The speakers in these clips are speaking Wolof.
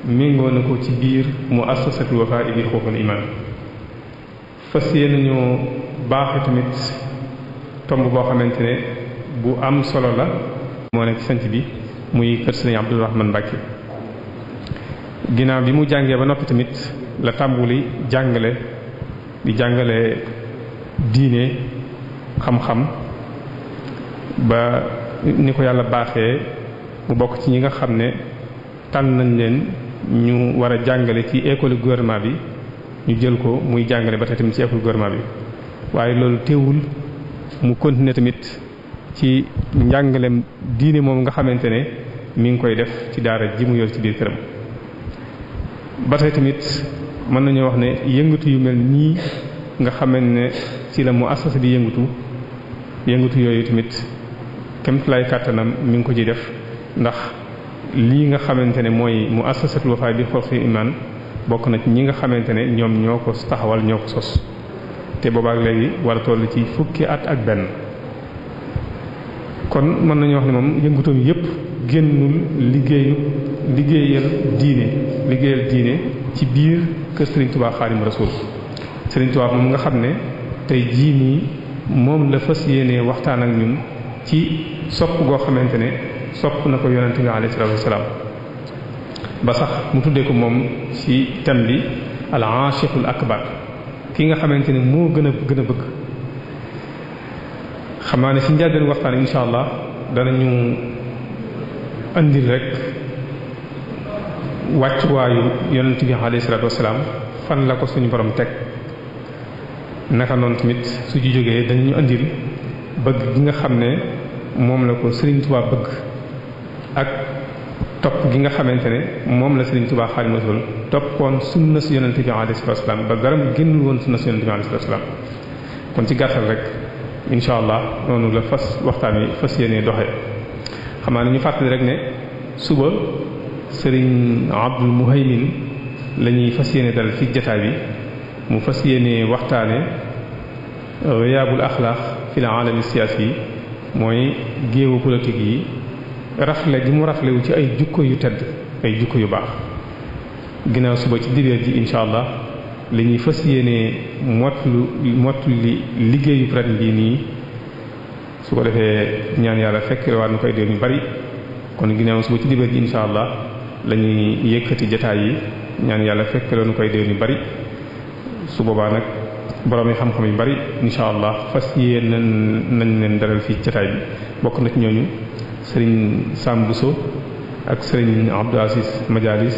méngoo na ko ci biir muassasatul Wafa bi xuququl iman. fas yéene nañoo baaxe tamit tomb boo xamante ne bu am solo la moo nekk ci sant bi muy kër Sëriñ Abdou Rahman Mbacké. ginnaaw bi mu jàngee ba noppi tamit la tàmbuli di jàngale diine xam-xam ba ni ko yàlla baaxee mu bokk ci ñi nga xam ne tànn nañ leen ñu war a jàngale ci école gouvernement bi ñu jël ko muy jàngale ba tey tamit ci école gouvernement bi. waaye loolu teewul mu continuer tamit ci njàngalem diine moom nga xamante ne mi ngi koy def ci daara ji mu yor ci biir këram. ba tey tamit mën nañoo wax ne yëngatu yu mel nii nga xamante ne ci la mu assasa di yëngatu yooyu tamit kemt lay kàttanam mi ngi ko ci def ndax lii nga xamante ne mooy mu assasatul Wafa bi xuquqil iman bokk na ci ñi nga xamante ne ñoom ñoo ko taxawal ñoo ko sos te boobaak léegi war a toll ci fukki at ak benn. kon mën nañu wax ne moom yëngatoom yépp génnul liggéeyal diine ci biir kër Serigne Touba Xaadimu Rasuul. Serigne Touba moom nga xam ne tey jii nii moom la fas yéenee waxtaan ak ñun ci sopp goo xamante ne sopp na ko yonente bi alayhi salaatu wassalaam ba sax mu tuddee ko moom ci thème bi al-aashiqul akbar ki nga xamante ne moo gën a bëgg. xam naa ne ci njëlbéen waxtaan insha allah danañu andil rek wàccuwaayu yonent bi alayhi salaatu wassalaam fan la ko suñu borom teg naka noonu tamit su ci jógee dañu andil bëgg gi nga xam ne moom la ko Serigne Touba bëgg ak topp gi nga xamante ne moom la Serigne Touba Xaadimu Rasuul toppoon sunna si yonent bi alayhi salaatu wassalaam ba dara génnul woon sunna si yonent bi alayhi salaatu wassalaam. kon ci gàttal rek incha allah noonu la waxtaan wi fas yéenee doxee xam naa ne ñu fàttali rek ne suba Serigne Abdul Muhaymin la ñuy fas yéene dal ci jataay bi mu fas yéene waxtaane riyaabul axlaaq fil aalami siyaasi yi mooy géewu politique yi rafle gi mu raflewu ci ay jukko yu tedd ay jukko yu baax. ginnaaw suba ci dibeer ji incha allah li ñuy fas yéene mottali liggéeyu ren bii nii su ko defee ñaan yàlla fekk waat na koy déwén yu bari. kon ginnaaw suba ci dibeer ji incha allah la ñuy yëkkati jataay yi ñaan yàlla fekk loonu koy déwén yu bari. su boobaa nag borom yi xam-xam yu bari incha allah fas yéene nañ leen dalal fii jataay bi. bokk na ci ñooñu Serigne Sam Bousso ak Serigne Abdou Aziz Majalis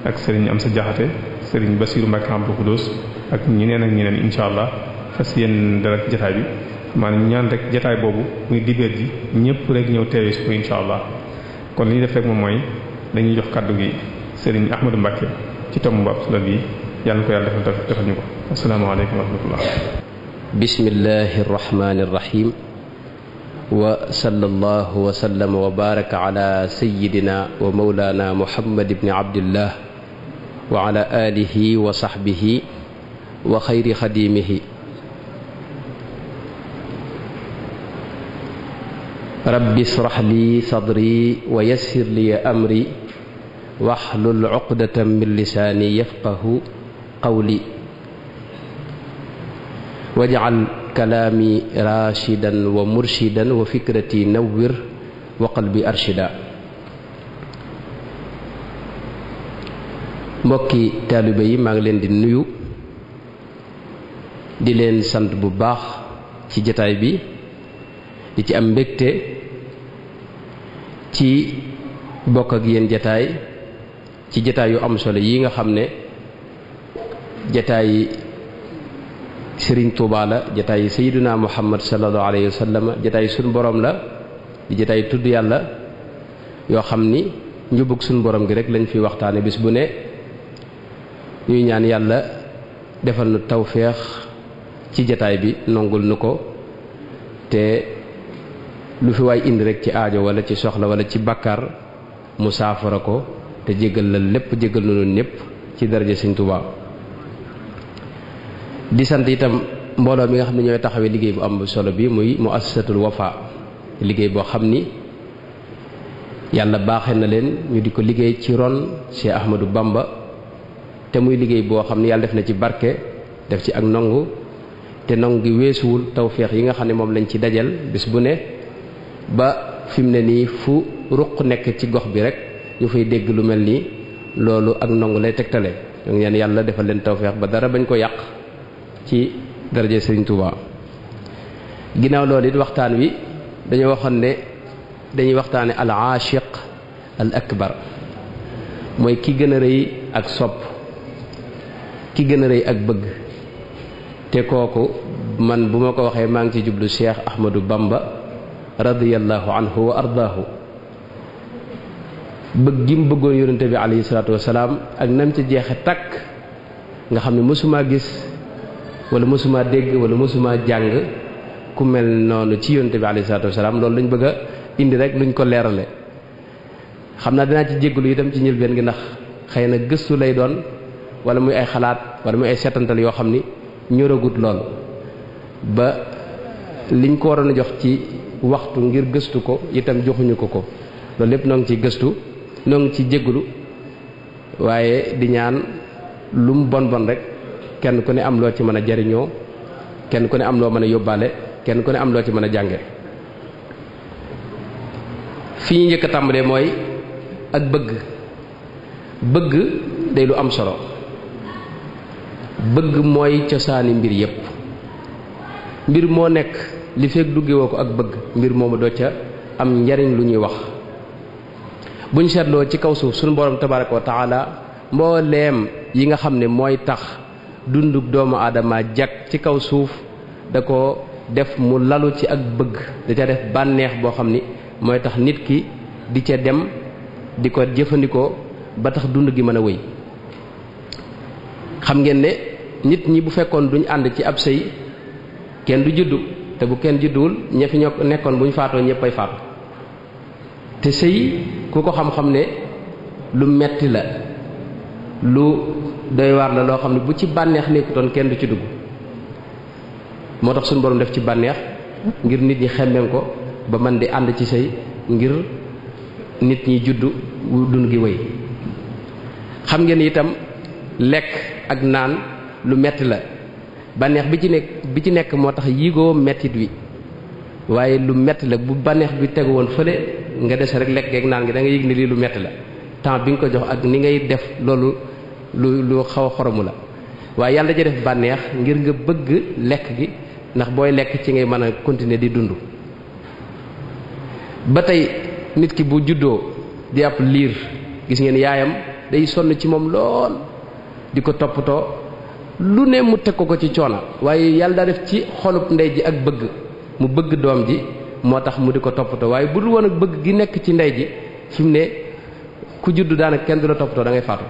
ak Serigne Amsa Jaxate Serigne Bassirou Mbacké Abdou Khoudoss ak ñeneen incha allah fas yéene dalal ci jataay bi. maanaam ñaan rek jataay boobu muy dibeer ji ñëpp rek ñëw teewee su ko incha allah. kon li ñu def rek moom mooy dañuy jox kàddu gi Serigne Ahmadou Mbacké ci tomb bu ab solo bi yàlla na ko yàlla defal ñu ko. asalaamaaleykum wa rahmatullah. bismillahi rahmaani rahim. wa sallallahu wa sallama wa baraka ala sayyidina wa mawlana muhammad ibn abdillah wa ala alihi wa sahbihi wa xayri xadimihi. rabbi israh li sadri wa yassir li amri wahlul uqdatan min lisaani yafqahu qawli waj'al kalaami rashidan wa murshidan wa fikrati nawwir wa qalbi arshida. mbokki taalibe yi maa ngi leen di nuyu di leen sant bu baax ci jataay bi di ci am mbégte ci bokk ak yéen jataay ci jataay yu am solo yi nga xam ne jataay Serigne Touba la jataay Sayyiduna Muhammad sallallahu alayhi wa sallam jataay suñu borom la di jataay tudd yàlla yoo xam ni njubug suñu borom gi rek lañ fi waxtaane bis bu ne ñuy ñaan yàlla defal nu tawféex ci jataay bi nongul nu ko te lu fi waay indi rek ci aajo wala ci soxla wala ci bakkar mu saafara ko te jégal la lépp jégal na noonu ñëpp ci daraja Serigne Touba. di sant itam mbooloo mi nga xam ne ñooy taxawee liggéey bu am solo bi muy muassasatul Wafa liggéey boo xam ni yàlla baaxe na leen ñu di ko liggéey ci ron Cheikh Ahmadou Bamba te muy liggéey boo xam ne yàlla def na ci barke def ci ak nongu te nongu gi weesuwul tawféex yi nga xam ne moom lañ ci dajal bis bu ne ba fi mu ne nii fu ruq nekk ci gox bi rek ñu fay dégg lu mel nii loolu ak nongu lay tegtale ñoo ngi yàlla defal leen tawféex ba dara bañ ko yàq ci daraje Serigne Touba. ginnaaw loolu it waxtaan wi dañoo waxoon ne dañuy waxtaane al aashiq al akbar mooy ki gën a rëy ak sopp ki gën a rëy ak bëgg te kooku man bu ma ko waxee maa ngi ci jublu Cheikh Ahmadou Bamba radiyallahu anhu wa ardaahu bëgg gi mu bëggoon yonente bi alayhi salaatu wasalaam ak nam ci jeexe takk nga xam ne mësumaa gis wala mësumaa dégg wala mësumaa jàng ku mel noonu ci yonente bi alayhi salaatu wasalaam loolu lañ bëgg a indi rek luñ ko leerale xam naa dinaa ci jéggalu itam ci njëlbeen gi ndax xëy na gëstu lay doon wala muy ay xalaat wala muy ay setantal yoo xam ni ñoragut lool ba liñ ko waroon a jox ci waxtu ngir gëstu ko itam joxuñu ko loolu lépp noo ngi ciy gëstu noo ngi ci jéggalu waaye di ñaan lu mu bon rek kenn ku ne am loo ci mën a jariñoo kenn ku ne am loo mën a yóbbaale kenn ku ne am loo ci mën a jànge fi ñu njëkk a tàmbalee mooy ak bëgg day lu am solo bëgg mooy cosaani mbir yépp mbir moo nekk li fekk duggewoo ko ak bëgg mbir moomu doo ca am njariñ lu ñuy wax buñ seetloo ci kaw suuf suñu borom tabaraka wa taala mbooleem yi nga xam ne mooy tax dunduk doomu aadama jag ci kaw suuf da ko def mu lalu ci ak bëgg da ca def bànneex boo xam ni mooy tax nit ki di ca dem di ko jëfandikoo ba tax dund gi mën a wéy xam ngeen ne nit ñi bu fekkoon duñ ànd ci ab sëy kenn du juddu te bu kenn judduwul ña fi ñoo nekkoon buñ faatoo ñëppay faatu te sëy ku ko xam-xam ne lu metti la lu doy waar la loo xam ne bu ci bànneex nekkutoon kenn du ci dugg moo tax suñu borom def ci bànneex ngir nit ñi xemmeem ko ba man di ànd ci sëy ngir nit ñi juddu dund gi wéy xam ngeen itam lekk ak naan lu metti la bànneex bi ci nekk moo tax yigoo mettit wi waaye lu metti la bu bànneex bi tegu woon fële nga dese rek lekk ak naan gi da nga yëg ne lii lu metti la temps bi nga ko jox ak ni ngay def loolu lu xaw a xoromu la waaye yàlla ja def bànneex ngir nga bëgg lekk gi ndax booy lekk ci ngay mën a continuer di dund ba tey nit ki bu juddoo di ab liir gis ngeen yaayam day sonn ci moom lool di ko toppatoo lu ne mu teg ko ci coono waaye yàlla daa def ci xolub ndey ji ak bëgg mu bëgg doom ji moo tax mu di ko toppatoo waaye bu dul woon ak bëgg gi nekk ci ndey ji fi mu ne ku juddu daanaka kenn du la toppatoo da ngay faatu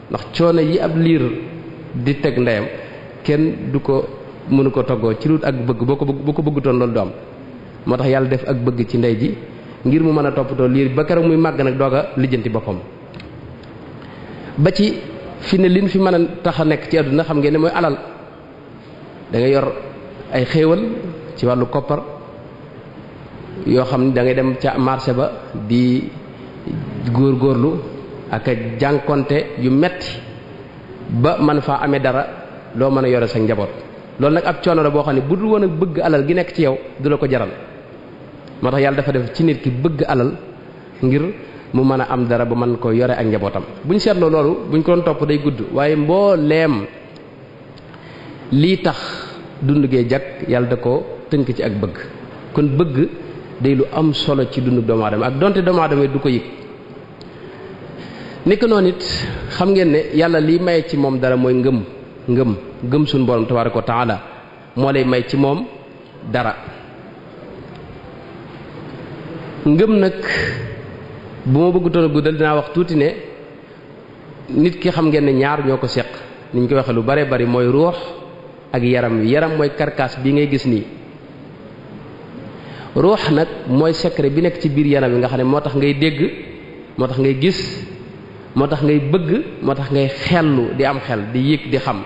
ndax coono yi ab liir di teg ndeyam kenn du ko mënu ko toggoo ci lut ak bëgg boo ko bëggutoon loolu du am moo tax yàlla def ak bëgg ci ndey ji ngir mu mën a toppatoo liir ba keroog muy màgg nag doog a lijjanti boppam ba ci fi ne liñ fi mën a tax a nekk ci àdduna xam ngeen ne mooy alal da nga yor ay xéewal ci wàllu koppar yoo xam ne da ngay dem ca marché ba di góorgóorlu ak a jànkonte yu metti ba man faa amee dara loo mën a yore sa njaboot loolu nag ab coono la boo xam ne bu dul woon ak bëgg alal gi nekk ci yow du la ko jaral moo tax yàlla dafa def ci nit ki bëgg alal ngir mu mën a am dara ba mën ko yore ak njabootam buñ seetloo loolu buñ ko doon topp day gudd waaye mbooleem lii tax dund gee jag yàlla da ko tënk ci ak bëgg kon bëgg day lu am solo ci dundu doomu aadama ak donte doomu aadama du ko yëg nekk noonu it xam ngeen ne yàlla liy maye ci moom dara mooy ngëm suñu borom tabaaraka wa taala moo lay may ci moom dara ngëm nag bu ma bëggutoon a guddal dinaa wax tuuti ne nit ki xam ngeen ne ñaar ñoo ko seq ni ñu koy waxee lu bare bari mooy ruux ak yaram wi yaram mooy karkaas bi ngay gis nii ruux nag mooy secret bi nekk ci biir yaram wi nga xam ne moo tax ngay dégg moo tax ngay gis moo tax ngay bëgg moo tax ngay xellu di am xel di yëg di xam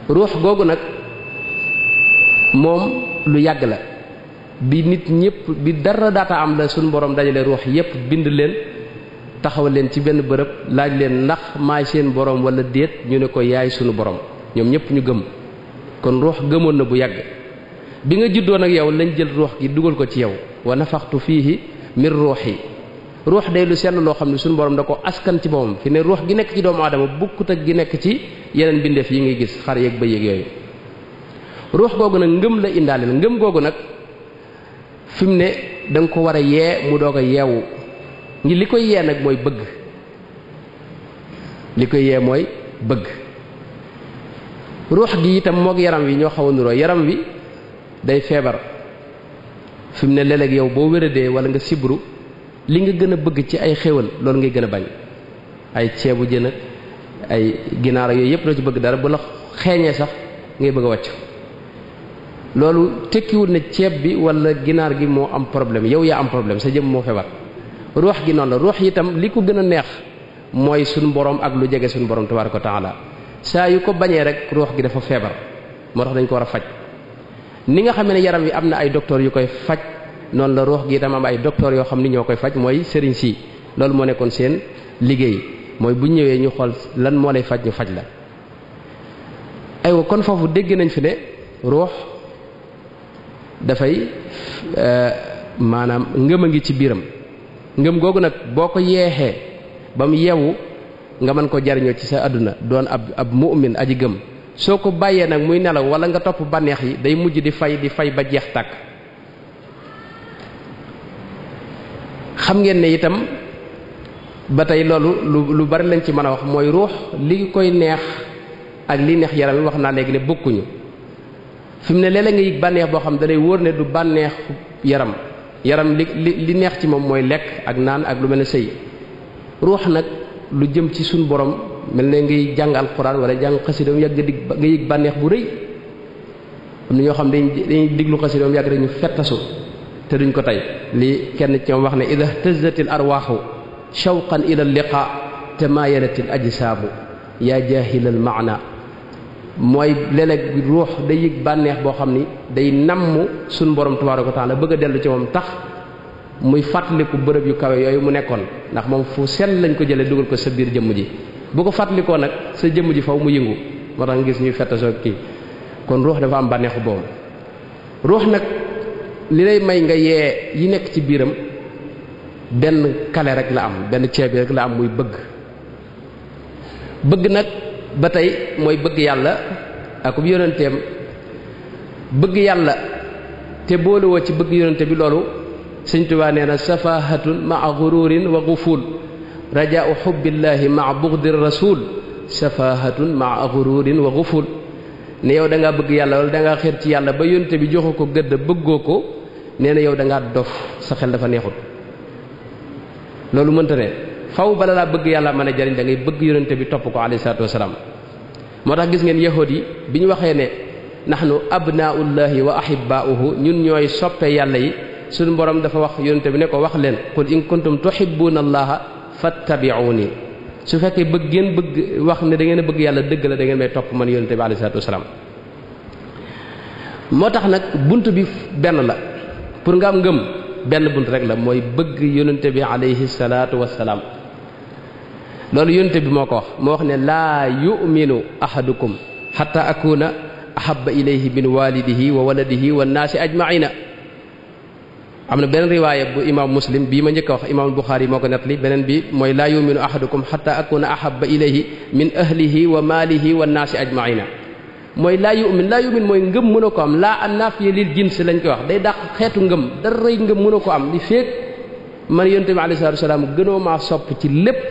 ruux googu nag moom lu yàgg la bi nit ñëpp bi dara daata am la suñu borom dajale ruux yépp bind leen taxawal leen ci benn bërëb laaj leen ndax maay seen borom wala déet ñu ne ko yaay sunu borom ñoom ñëpp ñu gëm kon ruux gëmoon na bu yàgg bi nga juddoo nag yow lañ jël ruux gi dugal ko ci yow wa nafaxtu fiihi min ruuxi ruux day lu sell loo xam ne suñu borom da ko askan ci boppam fi ne ruux gi nekk ci doomu aadama bukkut ak gi nekk ci yeneen bindeef yi ngay gis xar yeeg bëy yeeg yooyu ruux googu nag ngëm la indaale ngëm googu nag fi mu ne da nga ko war a yee mu doog a yeewu ngi li koy yee nag mooy bëgg li koy yee mooy bëgg ruux gi itam moog yaram wi ñoo xaw a nuroo yaram wi day feebar fi mu ne léeg-léeg yow boo wéradee wala nga sibru li nga gën a bëgg ci ay xéwal loolu ngay gën a bañ ay ceebu jën ak ay ginaar yooyu yëpp doo ci bëgg dara bu la xeeñee sax ngay bëgg a wàcc loolu tekkiwul ne ceeb bi wala ginaar gi moo am problème yow yaa am problème sa jëm moo feebar ruux gi noonu la ruux itam li ko gën a neex mooy suñu borom ak lu jege suñu borom tabaaraka wa taala saa yu ko bañee rek ruux gi dafa feebar moo tax dañ ko war a faj ni nga xam ne yaram wi am na ay docteur yu koy faj noonu la ruux gi itam am ay docteur yoo xam ni ñoo koy faj mooy sëriñ si loolu moo nekkoon seen liggéey mooy bu ñëwee ñu xool lan moo lay faj ñu faj la aywa kon foofu dégg nañ fi ne ruux dafay maanaam ngëm a ngi ci biiram ngëm googu nag boo ko yeexee ba mu yeewu nga mën ko jariñoo ci sa àdduna doon ab mu'min aji gëm soo ko bàyyee nag muy nelaw wala nga topp bànneex yi day mujj di fay ba jeex tàkk xam ngeen ne itam ba tey loolu lu bari lañ ci mën a wax mooy ruux li koy neex ak li neex yaram yi wax naa léegi ne bokkuñu fi mu ne léeg-léeg nga yëg bànneex boo xam da lay wóor ne du bànneex yaram li neex ci moom mooy lekk ak naan ak lu mel ne sëy ruux nag lu jëm ci suñu borom mel ne ngay jàng alxuraan wala jàng xasida mu yàgg nga yëg bànneex bu rëy am na ñoo xam dañuy diglu xasida mu yàgg rek ñu fettasu te duñ ko tey li kenn ci ñoom wax ne ida tazzatil arwaaxu shawqan ila liqa tamayalatil ajsaabu yaa jaahilal maana mooy léeg-léeg ruux day yëg bànneex boo xam ni day namm suñu borom tabaaraka wa taala bëgg a dellu ci moom tax muy fàttaliku bërëb yu kawe yooyu mu nekkoon ndax moom fu sell lañ ko jëlee dugal ko sa biir jëmm ji bu ko fàttalikoo nag sa jëmm ji faw mu yëngu moo tax nga gis ñuy fettasoo kii kon ruux dafa am bànneexu boobu ruux nag li lay may nga yee yi nekk ci biiram benn kale rek la am benn ceeb rek la am muy bëgg nag ba tey mooy bëgg yàlla ak bu yonenteem bëgg yàlla te boolewoo ci bëgg yonente bi loolu Sëñ Tuubaa nee na safahatun maa gururin wa guful rajaau xubbillahi maa bugdi rasul safahatun maa gururin wa guful ne yow da ngaa bëgg yàlla wala da ngaa xeer ci yàlla ba yonente bi joxu ko gëdd bëggoo ko nee na yow da ngaa dof sa xel dafa neexut loolu mënta ne faw bala laa bëgg yàlla mën a jariñ da ngay bëgg yonente bi topp ko alayhi salaatu wasalaam moo tax gis ngeen yahuud yi bi ñu waxee ne nahnu abnaullahi wa ahibbauhu ñun ñooy soppe yàlla yi suñu borom dafa wax yonente bi ne ko wax leen qul in kuntum tuhibbuna allaha fattabi'uni su fekkee bëgg wax ne da ngeen a bëgg yàlla dëgg la da ngeen may topp man yonente bi alayhi salaatu wasalaam moo tax nag bunt bi benn la pour nga am ngëm benn bunt rek la mooy bëgg yonente bi alayhi salaatu wasalaam loolu yonente bi moo ko wax moo wax ne laa yu'minu ahadukum hatta akuna ahabba ilayhi min walidihi wa waladihi wa naasi ajma'ina am na beneen riwaaya bu imam muslim bii ma njëkk a wax imam buxaari moo ko nettali beneen bi mooy laa yu'minu ahadukum hatta akuna ahabba ilayhi min ahlihi wa maalihi wa naasi ajma'ina mooy laa yu'min mooy ngëm mënoo ko am laa an naafiya lil jins lañ koy wax day dàq xeetu ngëm dara rëy ngëm mënoo ko am li feek man yonente bi alayhi salaatu wasalaam gënoo maa sopp ci lépp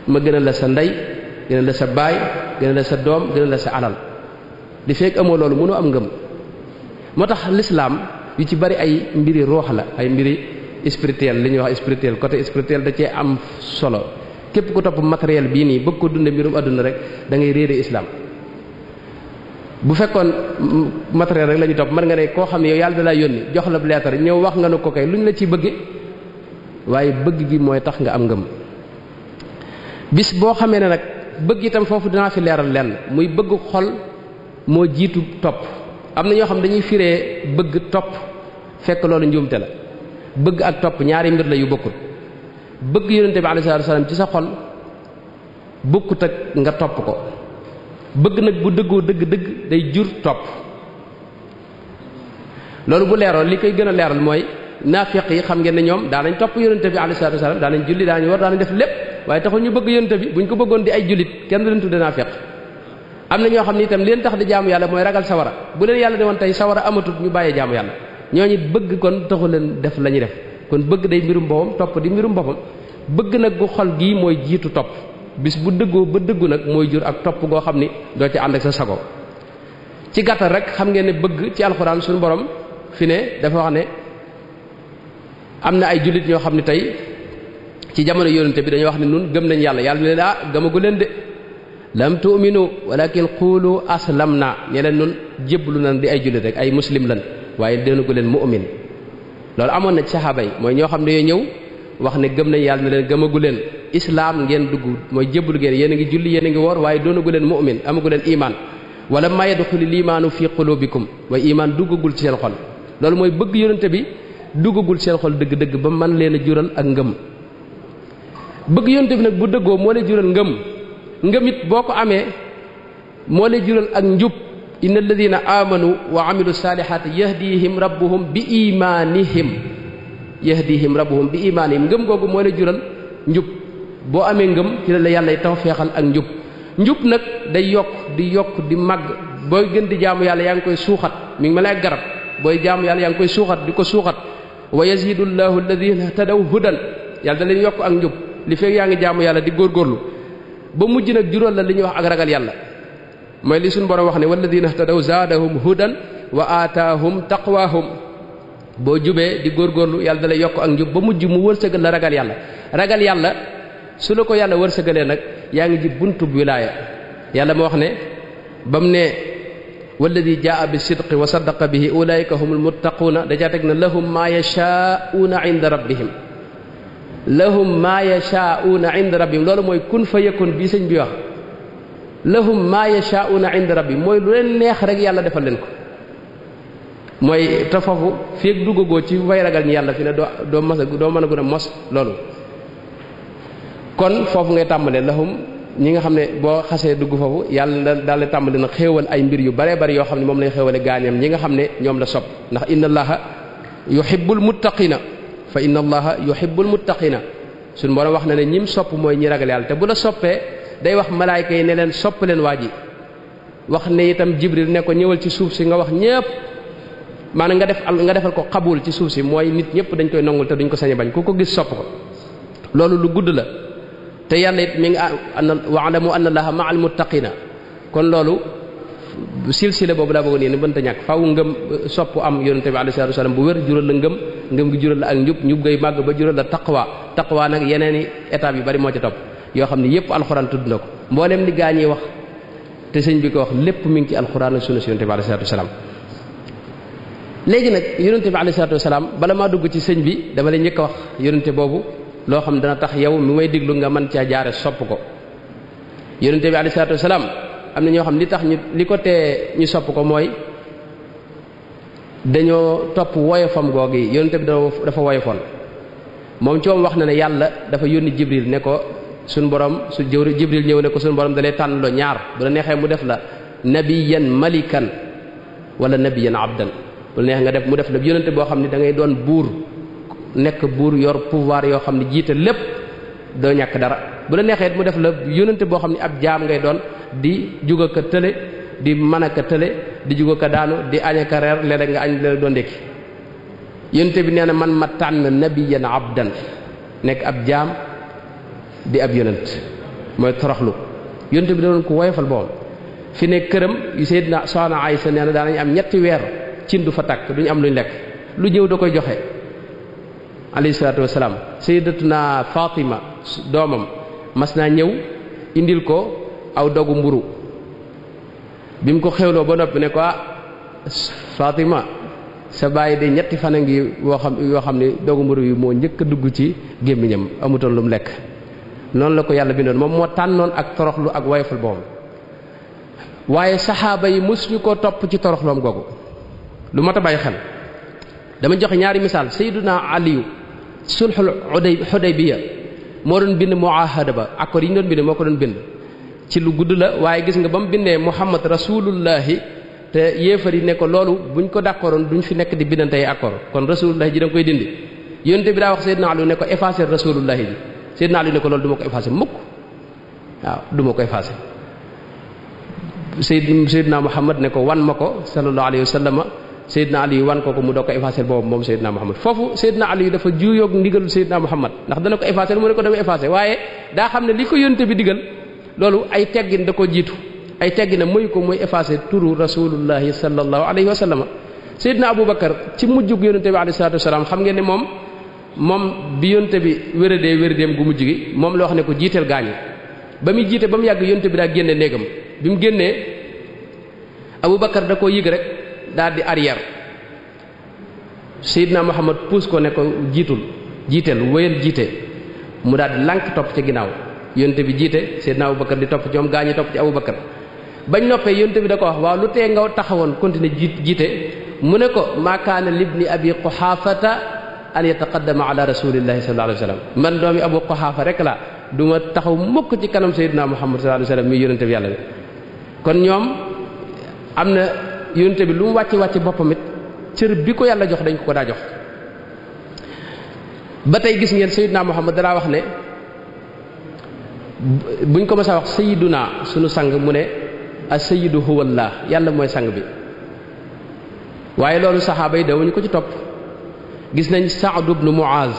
ma gënal la sa ndey gënal la sa baay gënal la sa doom gënal la sa alal li fekk amoo loolu mënoo am ngëm moo tax l'islam yu ci bari ay mbiri ruux la ay mbiri spirituel li ñuy wax spirituel côté spirituel da cee am solo képp ku topp matériel bii nii bëgg ko dunde mbirum àdduna rek da ngay réere islam bu fekkoon matériel rek la ñu topp mën nga ne koo xam ne yow yàlla da laa yónni jox la leetar ñëw wax nga ne ko kay lu ñu la ciy bëgge waaye bëgg gi mooy tax nga am ngëm bis boo xamee ne nag bëgg itam foofu dinaa fi leeral lenn muy bëgg xol moo jiitu topp am na ñoo xam dañuy firee bëgg topp fekk loolu njuumte la bëgg ak topp ñaari mbir la yu bokkul bëgg yonente bi alayhi salaatu wasalaam ci sa xol bokkut ak nga topp ko bëgg nag bu dëggoo dëgg day jur topp loolu bu leeroo li koy gën a leeral mooy naafiq yi xam ngeen ne ñoom daa nañ topp yonente bi alayhi salaatu wasalaam daa nañ julli daa nañ war daa nañ def lépp waaye taxul ñu bëgg yonente bi buñ ko bëggoon di ay jullit kenn du leen tudde naafiq am na ñoo xam ne itam leen tax di jaamu yàlla mooy ragal sawara bu leen yàlla de woon tey sawara amatul ñu bàyyee jaamu yàlla ñooñu bëgg kon taxu leen def la ñuy def kon bëgg day mbirum boppam topp di mbirum boppam bëgg nag gu xol gii mooy jiitu topp bis bu dëggoo ba dëggu nag mooy jur ak topp goo xam ni doo ci ànd ak sa sago ci gàttal rek xam ngeen ne bëgg ci alxuraan suñu borom fi ne dafa wax ne am na ay jullit ñoo xam ne tey ci jamono yonente bi dañoo wax ne nun gëm nañ yàlla yàlla ne leen gëmagu leen de lam tu'minu walakin qulu aslamna ne leen nun jébbalu nañ di ay jullit rek ay muslim lan waaye déenagu leen mu'min loolu amoon na ci saxaaba yi mooy ñoo xam ne ñëw wax ne gëm nañ yàlla ne leen gëmagu leen islaam ngeen dugg mooy jébbalu ngeen yéen a ngi julli yéen a ngi woor waaye doonagu leen mu'min amagu leen iman wala ma yadxulu limaanu fi qulubikum waaye iman duggagul ci seen xol loolu mooy bëgg yonente bi duggagul seen xol dëgg-dëgg ba man leen a jural ak ngëm bëgg yonente bi nag bu dëggoo moo lay jural ngëm it boo ko amee moo lay jural ak njub inna alladina amanu wa amilu salihati yahdihim rabbuhum bi imanihim ngëm googu moo lay jural njub boo amee ngëm ci la yàlla tawfeexal ak njub nag day yokk di màgg booy gën di jaamu yàlla yaa ngi koy suuxat mi ngi mel ak garab booy jaamu yàlla yaa ngi koy suuxat di ko suuxat wa yazidu llahu alladina tadaw hudan yàlla da leen yokk ak njub li fekk yaa ngi jaamu yàlla di góorgóorlu ba mujj nag jural la li ñuy wax ak ragal yàlla mooy li suñu borom wax ne walladina tadaw zaadahum hudan wa aataahum taqwaahum boo jubee di góorgóorlu yàlla da lay yokk ak njub ba mujj mu wërsëgal la ragal yàlla su la ko yàlla wërsëgalee nag yaa ngi ji buntub wilaaya yàlla moo wax ne ba mu ne walladi jaa bi sidqi wa saddaqa bihi ulaika humul muttaquuna dajaa teg na lahum maa yashaa'uuna inda rabbihim loolu mooy kun fa yakun bii sëñ bi wax lahum maa yashaa'uuna inda rabbihim mooy lu leen neex rek yàlla defal leen ko mooy te foofu feeg duggagoo ci way ragal ñi yàlla fi ne doo mën a gën a mos loolu kon foofu ngay tàmbalee lahum ñi nga xam ne boo xasee dugg foofu yàlla daal di tàmbali na xéewal ay mbir yu bare bari yoo xam ne moom lay xéewale gaañam ñi nga xam ne ñoom la sopp ndax inna allaha yuhibbul muttaqina fa inna allaha yuhibbul muttaqina suñu borom wax na ne ñim sopp mooy ñi ragal yàlla te bu la soppee day wax malaayka yi ne leen sopp leen waa ji wax ne itam jibril ne ko ñëwal ci suuf si nga wax ñépp maanaam nga defal ko xabul ci suuf si mooy nit ñëpp dañ koy nangul te duñ ko sañ a bañ ku ko gis sopp ko loolu lu gudd la te yàlla it mi ngi wa'lamu anna allaha ma'al muttaqina kon loolu silsila boobu daa bëgg nii ne mënta ñàkk faaw ngëm sopp am yonente bi alayhi salaatu wasallam bu wér jural la ngëm gi jural la ak njub ngay màgg ba jural la taqwa nag yeneeni étapes yu bari moo ci topp yoo xam ne yépp alxuraan tudd na ko mboolem li gaa ñi wax te sëñ bi ko wax lépp mi ngi ci alxuraan ak sunna si yonente bi alayhi salaatu wasallam léegi nag yonente bi alayhi salaatu wasallam bala maa dugg ci sëñ bi dama lay njëkk a wax yonente boobu loo xam dana tax yow mi may déglu nga mën caa jaare sopp ko yonente bi alayhi salaatu wasalaam am na ñoo xam li tax li ko tee ñu sopp ko mooy dañoo topp woyofam googi yonente bi dafa woyofoon moom ci moom wax na ne yàlla dafa yónni jibril ne ko suñ borom jibril ñëw ne ko suñ borom dalay tànn loo ñaar bu la neexee mu def la nabiyan malikan wala nabiyan abdan bu la neexee mu def la yonente boo xam ne da ngay doon buur nekk buur yor pouvoir yoo xam ne jiite lépp doo ñàkk dara bu la neexee mu def la yónnante boo xam ne ab jaam ngay doon di juga ka tële di mën a ka tële di juga ka daanu di aña ka reer léeg-léeg nga añ léeg doo ndékki yónnante bi nee na man ma tànn nabiyan abdan nekk ab jaam di ab yónnant mooy toroxlu yónnante bi doon ko woyofal boom fi ne këram yu Seydina Soxna Aysa nee na daanañ am ñetti weer cin du fa takk duñu am luñ lekk lu ñëw da koy joxe alayhi salaatu wasalaam sayyidatuna Fatima doomam mas naa ñëw indil ko aw dogu mburu bi mu ko xewloo ba noppi ne ko Fatima sa bàyyi de ñetti fan a ngi yoo xam ne dogu mburu yi moo njëkk a dugg ci gémmiñam amutoon lu mu lekk noonu la ko yàlla bindoon moom moo tànnoon ak toroxlu ak woyofal boom waaye saxaaba yi mësuñu ko topp ci toroxloom googu lu mat a bàyyi xel. dama joxe ñaari misaal Sayyiduna Aliyu sulhul Hudaybiya moo doon bind muahada ba accord yi ñu doon bind moo ko doon bind ci lu gudd la waaye gis nga ba mu bindee Muhammad rasulullahi te yéefar yi ne ko loolu buñ ko d'accordoon duñ fi nekk di bindante ay accord kon rasulullahi ji da nga koy dindi yonte bi daa wax Sayyidina Ali ne ko effacer rasulullahi ji Sayyidina Ali ne ko loolu du ma ko effacer mukk waaw du ma ko effacer Sayyidina Muhammad ne ko wan ma ko sallallahu alayhi wa sallam Sayyidina Ali wan ko mu doog ko effacer boobu moom Sayyidina Muhammad foofu Sayyidina Ali dafa juuyoog ndigalu Sayyidina Muhammad ndax dana ko effacer mu ne ko dama effacer waaye daa xam ne li ko yonte bi digal loolu ay teggin da ko jiitu ay teggina muy ko muy effacer turu rasulullahi sallallahu alayhi wa sallam Sayyidina Abubakar ci mujjug yonente bi alayhi salatu wasalaam xam ngeen ne moom bi yonte bi wéradeem gu mujj gi moom la wax ne ko jiiteel gaañi ba muy jiite ba mu yàgg yonte bi daa génne néegam bi mu génnee Abubakar da koo yëg rek daal di arrière Seydina Muhammad puus ko ne ko jiiteel wéyal jiite mu daal di lànk topp ci ginnaaw yonte bi jiite Seydina Abubakar di topp ci moom gaañi topp ci Abubakar bañ noppee yonte bi da ko wax waaw lu tee nga taxawoon continuer jiite mu ne ko maa kaana libni abi quhaafata an yataqaddama ala rasulillahi sallallahu alayhi wa sallam man doomi abu quhaafa rek la du ma taxaw mukk ci kanam Seydina Muhammad sallallahu alayhi wa sallam mi yonente bi yàlla bi kon ñoom am na yonente bi lu mu wàcce boppam it cër bi ko yàlla jox dañ ko daa jox ba tey gis ngeen Seydina Muhammad dalaa wax ne buñ ko mësa wax sayyiduna sunu sang mu ne as-sayyidu huwallah yàlla mooy sang bi waaye loolu saxaaba yi dawuñu ko ci topp gis nañ Sa'd ibn Mu'az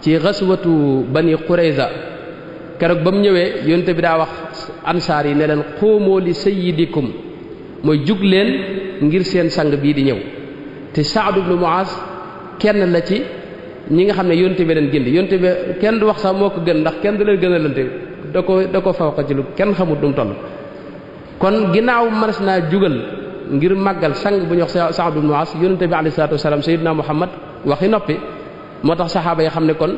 ci ghazwatu Bani Qurayza keroog ba mu ñëwee yonte bi daa wax ansaar yi ne leen quumu li sayyidikum mooy jug leen ngir seen sang bii di ñëw te Sa'd ibn Mu'az kenn la ci ñi nga xam ne yonte bi leen gindi yonte bi kenn du wax sax moo ko gën ndax kenn du leen gën a lante da ko fawqa ci lu kenn xamut du mu toll kon ginnaaw mënees naa jugal ngir màggal sang bu ñuy wax Sa'd ibn Mu'az yonente bi alayhi salaatu wasalaam sayyidina Muhammad waxi noppi moo tax saxaaba yi xam ne kon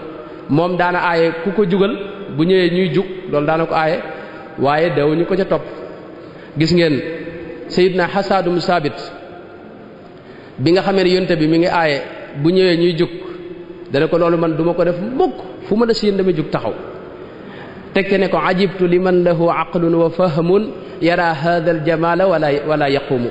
moom daana aaye ku ko jugal bu ñëwee ñuy jug loolu daana ko aaye waaye dawuñu ko ca topp gis ngeen sayyidina Hasan ibn Sabit bi nga xamee ne yonente bi mi ngi aaye bu ñëwee ñuy jug dana ko loolu man duma ko def mukk fu ma la siin dama jug taxaw tekke ne ko ajibtu liman lahu aqlun wa fahmun yara hadha al jamala wala yaqumu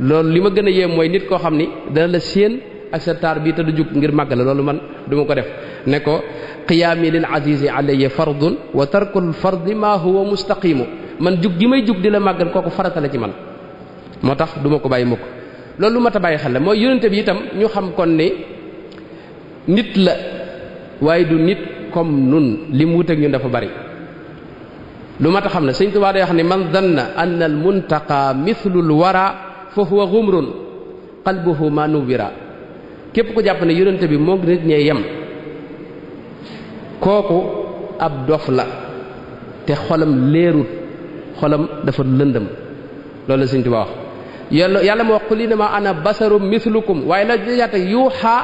loolu li ma gën a yéem mooy nit koo xam ni dana la séen ak sa taar bii te du jug ngir màgg la loolu man duma ko def ne ko qiyaami lil azizi alayya fardun wa tarkul fardi ma huwa mustaqimu man jug gi may jug di la màggal kooku farata la ci man moo tax duma ko bàyyi mukk loolu lu mat a bàyyi xel la mooy yonente bi itam ñu xam kon ni nit la waaye du nit comme nun li mu wuteeg ñun dafa bari lu mat a xam ne Sëñ Tuubaa day wax ne man danna anna al muntaqa mithlu al wara fa huwa ghumrun qalbuhu ma nuwira képp ko jàpp ne yonente bi moo nit ñee yem kooku ab dof la te xolam leerut xolam dafa lëndëm loolu la Sëñ Tuubaa wax yàlla moo wax qul innama ana basarum mithlukum waaye la jaate yuuxa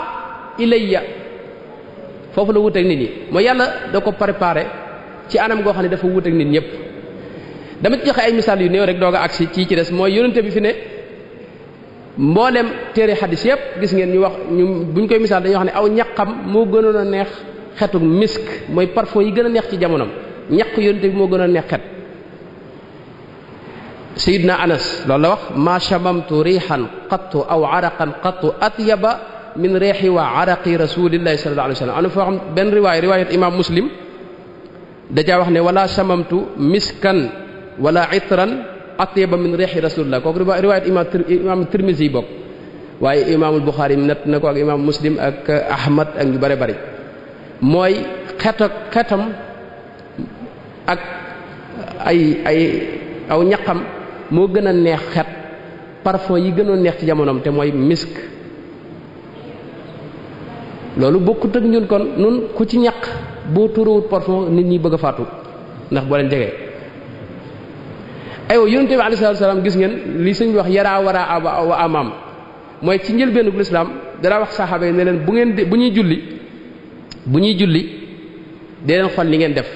ilayya foofu la wuteeg nit ñi mooy yàlla da ko préparé ci anam goo xam ne dafa wuteeg nit ñëpp dama ci joxe ay misaal yu néew rek doog a agsi ci des mooy yonente bi fi ne mboolem téere xadis yëpp gis ngeen ñu wax buñ koy misaal dañuy wax ne aw ñaqam moo gënoon a neex xetu misk mooy parfum yi gën a neex ci jamonoom ñaq yonente bi moo gën a neex xet Seydina Anas loolu la wax ma shamamtu rihan qattu aw araqan qattu atyaba min reexi wa araqi rasulillahi sallallahu alayhi wa sallam am na foo xam benn riwaayat imam Muslim dajaa wax ne wala shamamtu miskan wala itran atyaba min reexi rasulillah kooku riwaayat imam Tirmizi bokk waaye imaamul Buxaari nett na ko ak imam Muslim ak Ahmad ak ñu bare bari mooy xetam ak aw ñaqam moo gën a neex xet parfum yi gënoon neex ci jamonoom te mooy misk loolu bokkut ak ñun kon nun ku ci ñaq boo tuurawut parfum nit ñi bëgg a faatu ndax boo leen jegee aywa yonente bi alayhi salaatu salaam gis ngeen li sëñ bi wax yaraa waraa wa amaam mooy ci njëlbéenu lislaam dara wax saxaaba yi ne leen bu ñuy julli dee leen xool li ngeen def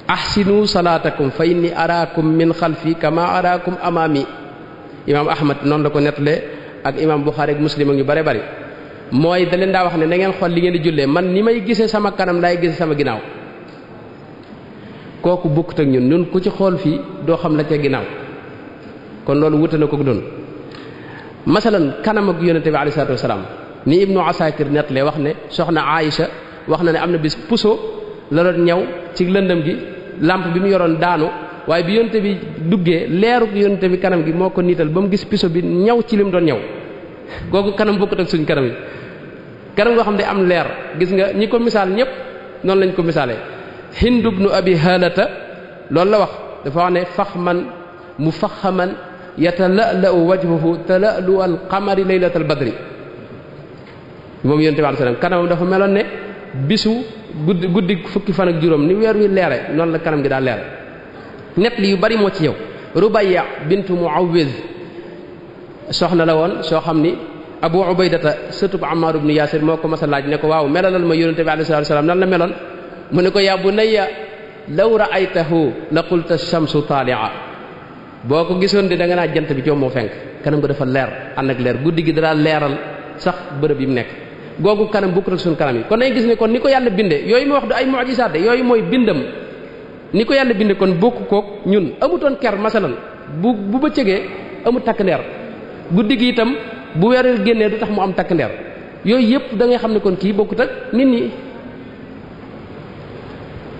ahsinu salaatakum fa inni araakum min xalfi kama araakum amaami imaam Ahmad noonu la ko nettalee ak imaam Buxaari ak Muslim ak ñu bare bari mooy da leen daa wax ne na ngeen xool li ngeen di jullee man ni may gisee sama kanam laay gisee sama ginnaaw kooku bokkut ak ñun ku ci xool fii doo xam la ca ginnaaw kon loolu wute na ko doon masalan kanam ak yonente bi alayhi salaatu wasalaam ni Ibnu Asakir nettalee wax ne soxna Aïcha wax na ne am na bis puso la doon ñëw ci lëndëm gi lampe bi mu yoroon daanu waaye bi yonte bi duggee leeruk yonte bi kanam gi moo ko niital ba mu gis piso bi ñaw ci lim doon ñaw googu kanam bokkut ak suñ kanam yi kanam goo xam ne am leer gis nga ñi ko misaal ñëpp noonu lañ ko misaalee Hind ibnu Abi Halata loolu la wax dafa wax ne faxman mufaxaman yatala'la'u wajhuhu tala'lu al-qamari laylatal badri moom yonte bi alayhi salaam kanamam dafa meloon ne bisu guddi fukki fan ak juróom ni weer wi leere noonu la kanam gi daa leere net li yu bari moo ci yow Rubayya bintu Muawwiz soxna la woon soo xam ni Abu Ubaydata sëtub Ammar ibn Yasir moo ko mas a laaj ne ko waaw melalal ma yonente bi alayhi salaam nan la meloon mu ne ko yaa bunayya law ra'aytahu la qulta ash-shamsu taali'a boo ko gisoon de da nga naa jant bi coom moo fenk kanam ko dafa leer ànd ak leer guddi gi dara leeral sax bërëb yi mu nekk googu kanam bokkut ak suñu kanam yi kon nañ gis ne kon ni ko yàlla binde yooyu mu wax du ay mu'jisaat de yooyu mooy bindam ni ko yàlla binde kon bokku koog ñun amutoon ker masalan bu bëccëgee amut takk ndeer guddi gi itam bu weer génnee du tax mu am takk ndeer yooyu yëpp da ngay xam ne kon kii bokkut ak nit ñi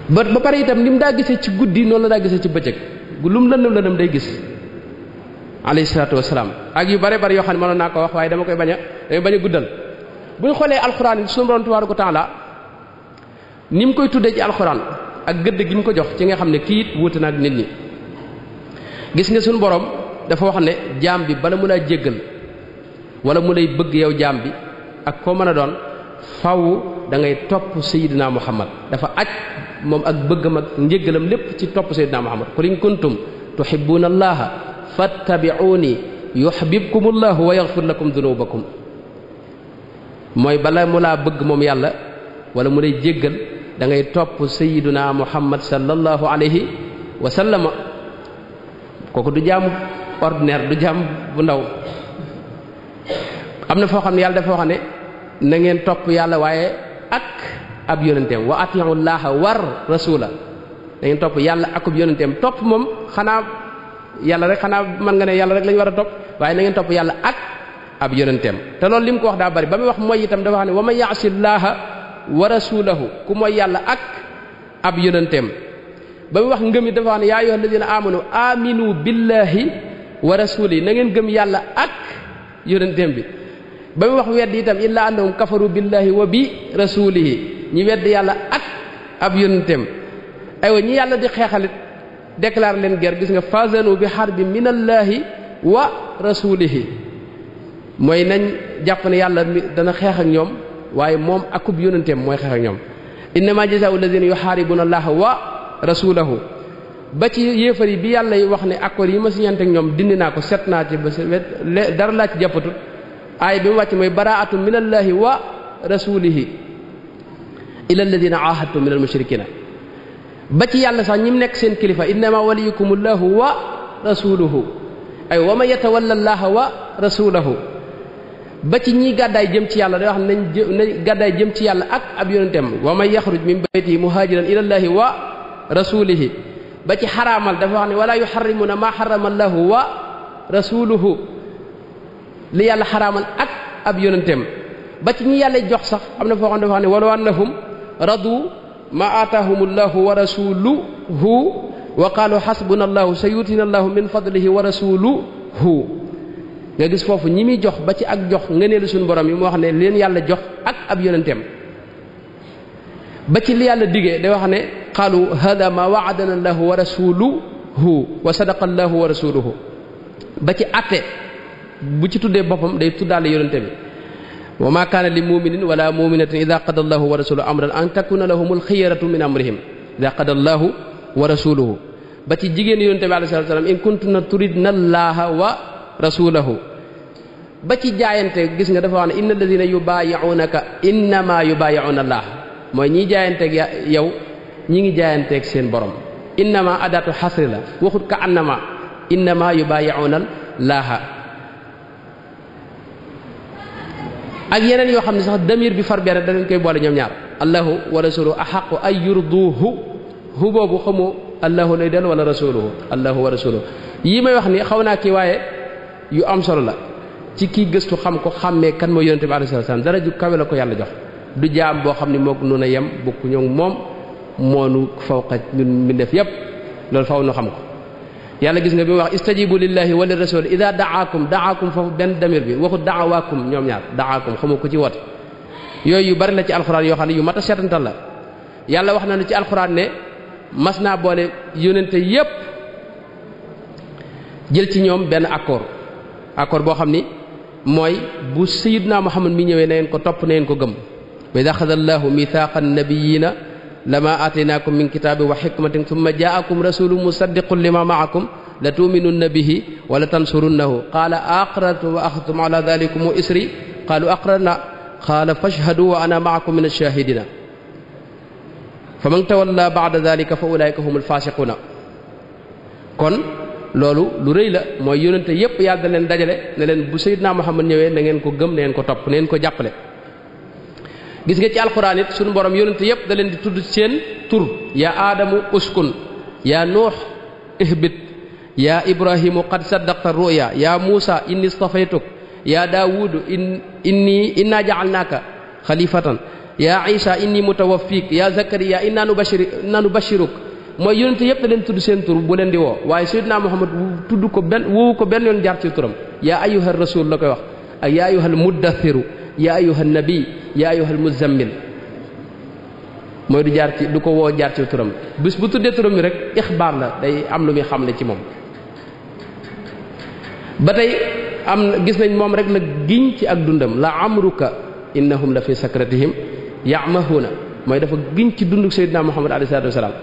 ba pare itam ni mu daa gisee ci guddi noonu la daa gisee ci bëccëg lu mu lëndëm day gis alayhi salaatu wasalaam ak yu bare bare yoo xam ne mënoon naa ko wax waaye damay bañ a guddal bu ñu xoolee alxuraan suñu Boroom tabaaraka wa taala ni mu koy tuddee ci alxuraan ak gëdd gi mu ko jox ci nga xam ne kii it wuute na ak nit ñi gis nga suñu Boroom dafa wax ne jaam bi bala mu laa jéggal wala mu lay bëgg yow jaam bi ak koo mën a doon faw da ngay topp Sayyidina Muhammad dafa aj moom ak bëggam ak njéggalam lépp ci topp Sayyidina Muhammad qul in kuntum tuhibbuuna allaha fattabi'uuni yuhbibkumullahu wa yaghfir lakum dunubakum mooy bala mu laa bëgg moom yàlla wala mu lay jéggal da ngay topp Sayyidina Muhammad sallallahu alayhi wa sallama kooku du jaam ordinaire du jaam bu ndaw am na foo xam ne yàlla dafa wax ne na ngeen topp yàlla waaye ak ab yonenteem wa ati'u llaha war rasula da ngeen topp yàlla akub yonenteem topp moom xanaa yàlla rek xanaa mën nga ne yàlla rek lañu war a topp waaye na ngeen topp yàlla ak ab yonenteem te loolu li mu ko wax daa bari ba muy wax mooy itam dafa wax ne wa man ya'si llaha wa rasulahu ku mooy yàlla ak ab yonenteem ba muy wax ngëm yi dafa wax ne yaa ayyuhal ladina amanu aminu billahi wa rasulihi na ngeen gëm yàlla ak yonenteem bi ba muy wax wedd itam illa annahum kafaru billahi wa bi rasulihi ñi wedd yàlla ak ab yonenteem aywa ñi yàlla di xeexalit déclare leen guerre gis nga fazanu bi harbi minallahi wa rasulihi mooy nañ jàpp ne yàlla dana xeex ak ñoom waaye moom akub yonenteem mooy xeex ak ñoom innama jazaa'u alladhina yuharibuna allaha wa rasulahu ba ci yéefar yi bi yàlla wax ne accord yi ma siñante ak ñoom dindi naa ko set naa ci ba dara laa ci jàppatut aay bi mu wàcc mooy baraatu minallahi wa rasulihi ila alladhina ahadtum minal mushrikina ba ci yàlla sax ñi mu nekk seen kilifa innama waliyukumullahu wa rasuluhu ay wa man yatawalla allaha wa rasulahu ba ci ñi gàddaay jëm ci yàlla day wax nañ gàddaay jëm ci yàlla ak ab yonenteem wa man yaxruj min baytihi muhajiran ila allahi wa rasulihi ba ci xaraamal dafa wax ne wala yuharrimuna ma harrama allahu wa rasuluhu li yàlla xaraamal ak ab yonenteem ba ci ñi yàlla jox sax am na foo xam dafa wax ne walaw annahum radu ma aataahum allahu wa rasuluhu wa qaalu xasbuna allahu sayutina allahu min fadlihi wa rasuluhu nga gis foofu ñi muy jox ba ci ak jox ngëneelu suñu borom yi mu wax ne leen yàlla jox ak ab yonenteem ba ci li yàlla digee day wax ne qaalu hada ma waadana allahu wa rasuluhu wa sadaqa allahu wa rasuluhu ba ci atte bu ci tuddee boppam day tuddaale yonente bi wa ma kaana li muminin wala muminatin ida qada allahu wa rasuluhu amran an takuna lahumul xiyaratu min amrihim ida qada allahu wa rasuluhu ba ci jigéen yonente bi alayhi salaam in kuntunna turidna allaha wa rasulahu ba ci jaayante gis nga dafa wax ne inna alladina yubayi'unaka innama yubayi'una allah mooy ñi jaayanteeg yow ñi ngi jaayanteeg seen borom innama adatu xasri la waxut ka annama innama yubayi'una allaha ak yeneen yoo xam ne sax damir bi far benn danañ koy boole ñoom ñaar allahu wa rasuluhu ahaqu ay yurduhu hu boobu xamoo allahu lay del wala rasuluhu allahu wa rasuluhu yii may wax ni xaw naa kii waaye yu am solo la ci kii gëstu xam ko xàmmee kan mooy yonente bi alayhi salaam dara ju kawe la ko yàlla jox du jaam boo xam ne mook nun a yem bokku ñoo moom moonu fawqa ñun mbindeef yépp loolu faw nu xam ko yàlla gis nga bi mu wax istajibu lillahi wa lirrasul ida daakum foofu benn damir bi waxu daawaakum ñoom ñaar daakum xamoo ko ci woote yooyu yu bari la ci alxuraan yoo xam ne yu mat a seetantal la yàlla wax na ne ci alxuraan ne mas naa boole yonente yépp jël ci ñoom benn accord boo xam ni mooy bu sayyidna Muhammad mi ñëwee na ngeen ko topp na ngeen ko gëm wa idha akhadha Allahu mithaqa an-nabiyyina lama ataynakum min kitaabin wa hikmatin thumma ja'akum rasulun musaddiqun lima ma'akum la tu'minunna bihi wa la tansurunnahu qala aqrartum wa akhadhtum ala dhalikum isri qalu aqrarna qala fashhadu wa ana ma'akum min ash-shahidina faman tawalla ba'da dhalika fa ulaika humul fasiquna kon loolu lu rëy la mooy yonente yépp yàlla da leen dajale ne leen bu sayyidna Muhammad ñëwee na ngeen ko gëm na ngeen ko topp na ngeen ko jàppale gis nga ci alxuraan it suñu borom yonente yépp da leen di tudd seen tur yaa aadamu uskun yaa nuux ihbit yaa ibrahimu qad saddaqta ruya yaa muusa inni istafaytuk yaa daawudu inna ja'alnaaka xalifatan yaa isa inni mutawaffik yaa zakariya inna nubashiruk mooy yonente yépp da leen tudd seen tur bu leen di woo waaye sayyidna Muhammad tudd ko woowu ko benn yoon jaar ci turam yaa ayyuhar rasul la koy wax ak yaa ayyuhal muddathiru yaa ayyuhan nabi yaa ayyuhal muzammil mooy du ko woo jaar ci turam bis bu tuddee turam ni rek ixbaar la day am lu muy xamle ci moom ba tey gis nañ moom rek la giñ ci ak dundam la amruka innahum la fi sakratihim ya'mahuna mooy dafa giñ ci dunduk sayyidna Muhammad alayhi salaatu wasalaam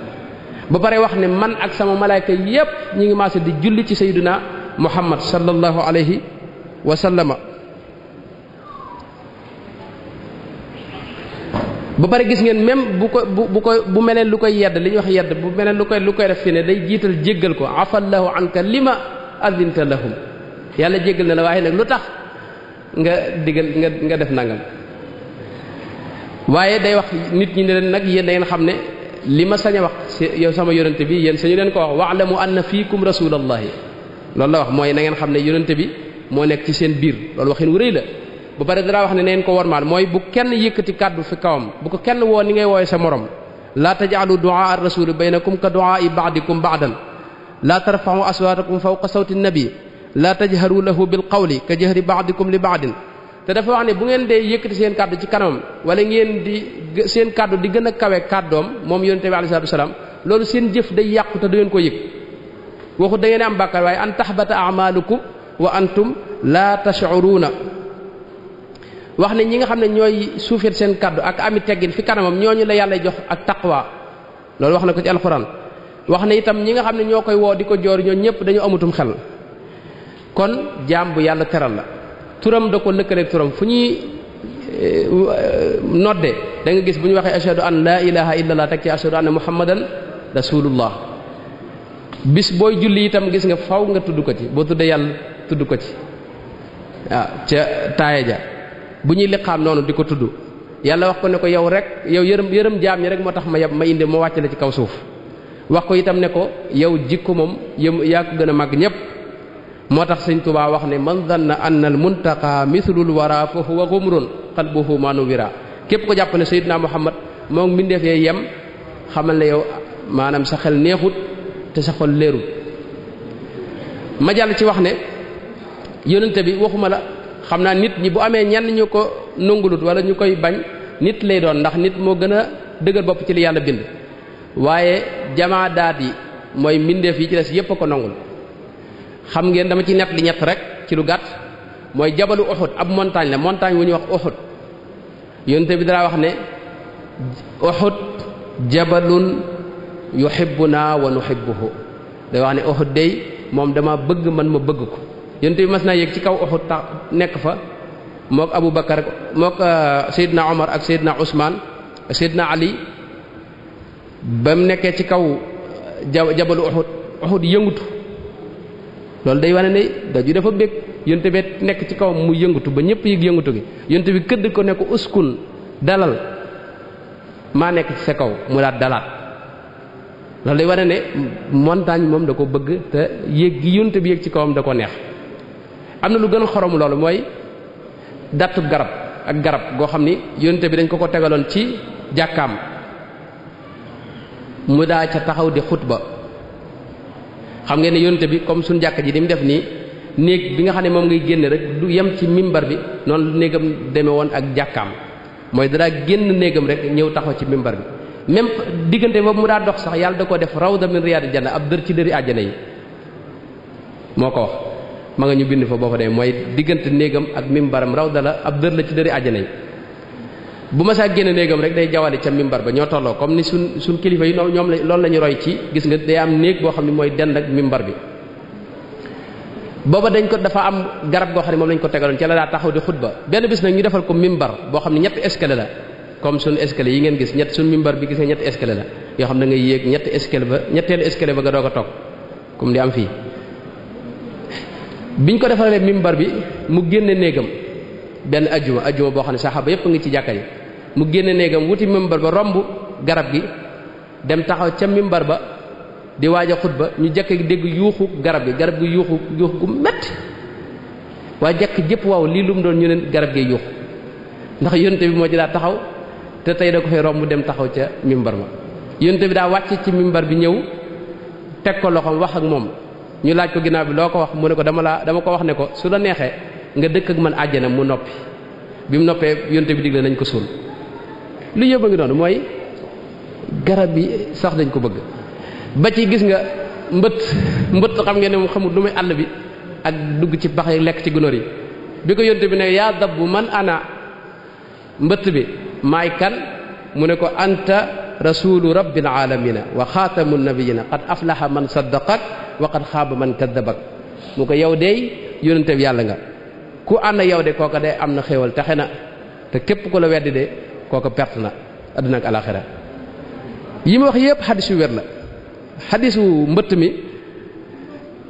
ba pare wax ne man ak sama malaayka yépp ñi ngi maase di julli ci sayyidina Muhammad sallallahu alayhi wa sallama ba pare gis ngeen même bu meleen lu koy yedd li ñuy wax yedd bu meleen lu koy def fi ne day jiital jéggal ko afallahu anka lima adinta lahum yàlla jéggal na la waaye nag lu tax nga digal nga def nangam waaye day wax nit ñi ne leen nag yéen da ngeen xam ne li ma sañ a wax yow sama yonente bi yéen sañu leen ko wax wa'lamu anna fiikum rasulallahi loolu la wax mooy na ngeen xam ne yonente bi moo nekk ci seen biir loolu waxin wu rëy la ba pare dara wax ne neen ko wormaal mooy bu kenn yëkkati kàddu fi kawam bu ko kenn woo ni ngay wooye sa morom laa taj'alu du'a ar-rasuli baynakum ka du'a'i ba'dikum ba'dan laa tarfa'u aswatakum fawqa sawti an-nabi laa tajharu lahu bil qawli ka jahri ba'dikum li ba'din te dafa wax ne bu ngeen dee yëkkati seen kàddu ci kanamam wala ngeen di seen kàddu di gën a kawe kàddoom moom yonente bi alayhi salaatu wasalaam loolu seen jëf day yàqu te du ngeen ko yëg waxu da ngeen am bàkkaar waaye an tahbata a'malukum wa antum la tash'uruna wax ne ñi nga xam ne ñooy suufeel seen kàddu ak ami teggin fi kanamam ñooñu la yàlla jox ak taqwa loolu wax na ko ci alxuraan wax ne itam ñi nga xam ne ñoo koy woo di ko joor ñoo ñëpp dañu amutum xel kon jaam bu yàlla teral la turam da ko lëkkaleeg turam fu ñuy nodde da nga gis bu ñu waxee ashhadu an la ilaha illallah teg ci ashhadu anna muhammadan rasulullah bis booy julli itam gis nga faw nga tudd ko ci boo tuddee yàlla tudd ko ci waaw ca taaya ja bu ñuy liqaam noonu di ko tudd yàlla wax ko ne ko yow rek yow yërëm jaam ñi rek moo tax ma indi ma wàcc la ci kaw suuf wax ko itam ne ko yow jikko moom yaa ko gën a màgg ñépp moo tax sëñ Tuubaa wax ne man dhanna anna al muntaqa mithlul wara fa huwa ghumrun qalbuhu ma nuwira képp ko jàpp ne sayyidina Muhammad moom mbindeef yee yem xamal ne yow maanaam sa xel neexut te sa xol leerul ma jàll ci wax ne yonente bi waxuma la xam naa nit ñi bu amee ñenn ñu ko nangulut wala ñu koy bañ nit lay doon ndax nit moo gën a dëgër bopp ci li yàlla bind waaye jamaadaat yi mooy mbindeef yi ci des yépp a ko nangul xam ngeen dama ci nett li ñett rek ci lu gàtt mooy jabalu Uhud ab montagne la montagne wu ñuy wax Uhud yonente bi dara wax ne Uhud jabalun yuhibbuna wa nuhibbuhu day wax ne Uhud day moom dama bëgg man ma bëgg ko yonente bi mas naa yéeg ci kaw Uhud tax nekk fa mook Abu Bakar mook Seydina Omar ak Seydina Ousmane ak Seydina Ali ba mu nekkee ci kaw jabalu Uhud yëngutu loolu day wane ne daju dafa bég yonte bi nekk ci kaw mu yëngatu ba ñëpp yëg yëngatu gi yonte bi këdd ko ne ko uskun dalal maa nekk ci sa kaw mu daat dalaat loolu day wane ne montagne moom da ko bëgg te yéeg gi yonte bi yéeg ci kawam da ko neex. am na lu gën a xorom loolu mooy dattu garab ak garab goo xam ni yonte bi dañ ko tegaloon ci jàkkaam mu daa ca taxaw di xutba xam ngeen ne yonte bi comme suñu jàkka ji ni mu def nii néeg bi nga xam ne moom ngay génne rek du yem ci mimbar bi noonu néegam demee woon ak jàkkaam mooy dara génn néegam rek ñëw taxaw ci mimbar bi même diggante boobu mu daa dox sax yàlla da ko def rawda min riyaadil janna ab dër ci dëri àjjana yi moo ko wax ma nga ñu bind fa boo fa demee mooy diggante néegam ak mimbaram rawda la ab dër la ci dëri àjjana yi bu ma saa génn néegam rek day jawali ca mimbar ba ñoo tolloo comme ni suñ kilifa yi ñoom la loolu la ñu roy ci gis nga day am néeg boo xam ne mooy dend ak mimbar bi booba dañ ko dafa am garab goo xam ne moom lañ ko tegaloon ci la daa taxaw di xutba benn bis nag ñu defal ko mimbar boo xam ne ñetti escalier la comme suñu escalier yi ngeen gis suñu mimbar bi gis nga ñetti escalier la yoo xam ne da ngay yéeg ñetti escalier ba ñetteelu escalier ba nga doog a toog comme di am fii biñ ko defalee mimbar bi mu génne néegam benn ajjuma boo xam ne saxaaba yépp ngi ci jàkka yi mu génne néegam wuti mimbar ba romb garab gi dem taxaw ca mimbar ba di waaj a xutba ñu jekk dégg yuuxu garab gi yuuxu gu metti waaye jekk jëpp waaw lii lu mu doon ñu ne garab gi yuuxu ndax yonte bi moo ci daa taxaw te tey da ko fay romb dem taxaw ca mimbar ma yonte bi daa wàcc ci mimbar bi ñëw teg ko loxoom wax ak moom ñu laaj ko ginnaaw bi loo ko wax mu ne ko dama ko wax ne ko su la neexee nga dëkk ak man àjjana mu noppi bi mu noppee yonte bi digle nañ ko suul lu yëpp a ngi noonu mooy garab yi sax dañ ko bëgg ba ci gis nga mbëtt xam ngeen ne moom xamul lu muy àll bi ak dugg ci pax yi lekk ci gunóor yi bi ko yonte bi ne yaa dabbu man ana mbëtt bi maay kan mu ne ko anta rasulu rabbil alamina wa xaatamu nabiyina qad aflaha man saddaqak wa qad xaaba man kaddabak mu ko yow dey yonente bi yàlla nga ku ànd yow de kooka de am na xéewal taxe na te képp ku la weddi de kooka perte na adduna ak alaxira yi ma wax yépp xadis yu wér la xadisu mbëtt mi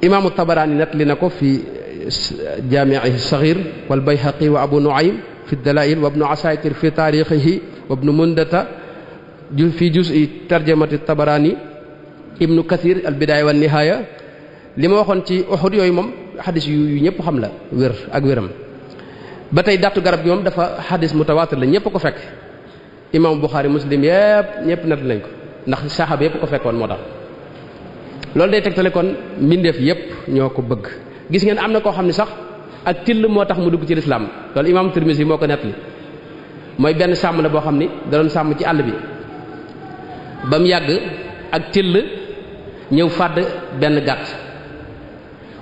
imaamu tabaraani nettali na ko fi jaamiihi saxiir wal bayhaqi wa abu nuaym fi dalail wa ibnu asakir fi taarixihi wa ibnu mundata fi juz'i tarjamati tabaraani ibnu kathir al bidaaya wa nihaaya li ma waxoon ci Uhud yooyu moom xadis yu ñëpp xam la wér ak wéram ba tey dattu garab gi moom dafa xadis mutawaatir la ñëpp ko fekk imaamu Buxaari Muslim ñëpp nett nañ ko ndax saxaaba yëpp ko fekkoon moo tax loolu day tegtale kon mbindeef yëpp ñoo ko bëgg gis ngeen am na koo xam ne sax ak till moo tax mu dugg ci lislaam loolu imaamu Tirmisi moo ko nettali mooy benn sàmm la boo xam ni da doon sàmm ci àll bi ba mu yàgg ak till ñëw fàdd benn gàtt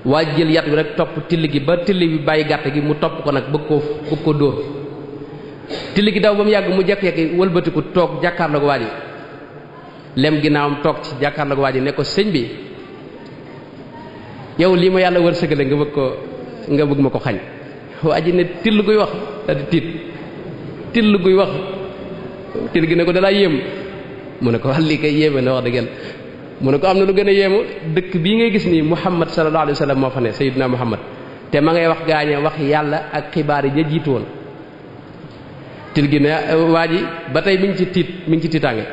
waa jël yat bi rek topp till gi ba till bi bàyyi gàtt gi mu topp ko nag bëgg ko dóor till gi daw ba mu yàgg mu jekk-jekki wëlbatiku toog jàkkaarloo ko waa ji lem ginnaawam toog ci jàkkaarloo ko waa ji ne ko sëñ bi yow lii ma yàlla wërsëgale nga bëgg ma ko xañ waa ji ne till guy wax da di tiit till guy wax till gi ne ko dalaa yéem mu ne ko wax lii kay yéeme na wax dëgg mu ne ko am na lu gën a yéemu dëkk bii ngay gis nii Muhammad sallallahu alayhi wa sallam moo fa ne Sayyidina Muhammad te ma ngay wax gaañe wax yàlla ak xibaar yi ja jiitu woon til gi ne waa ji ba tey mi ngi ci tiitaange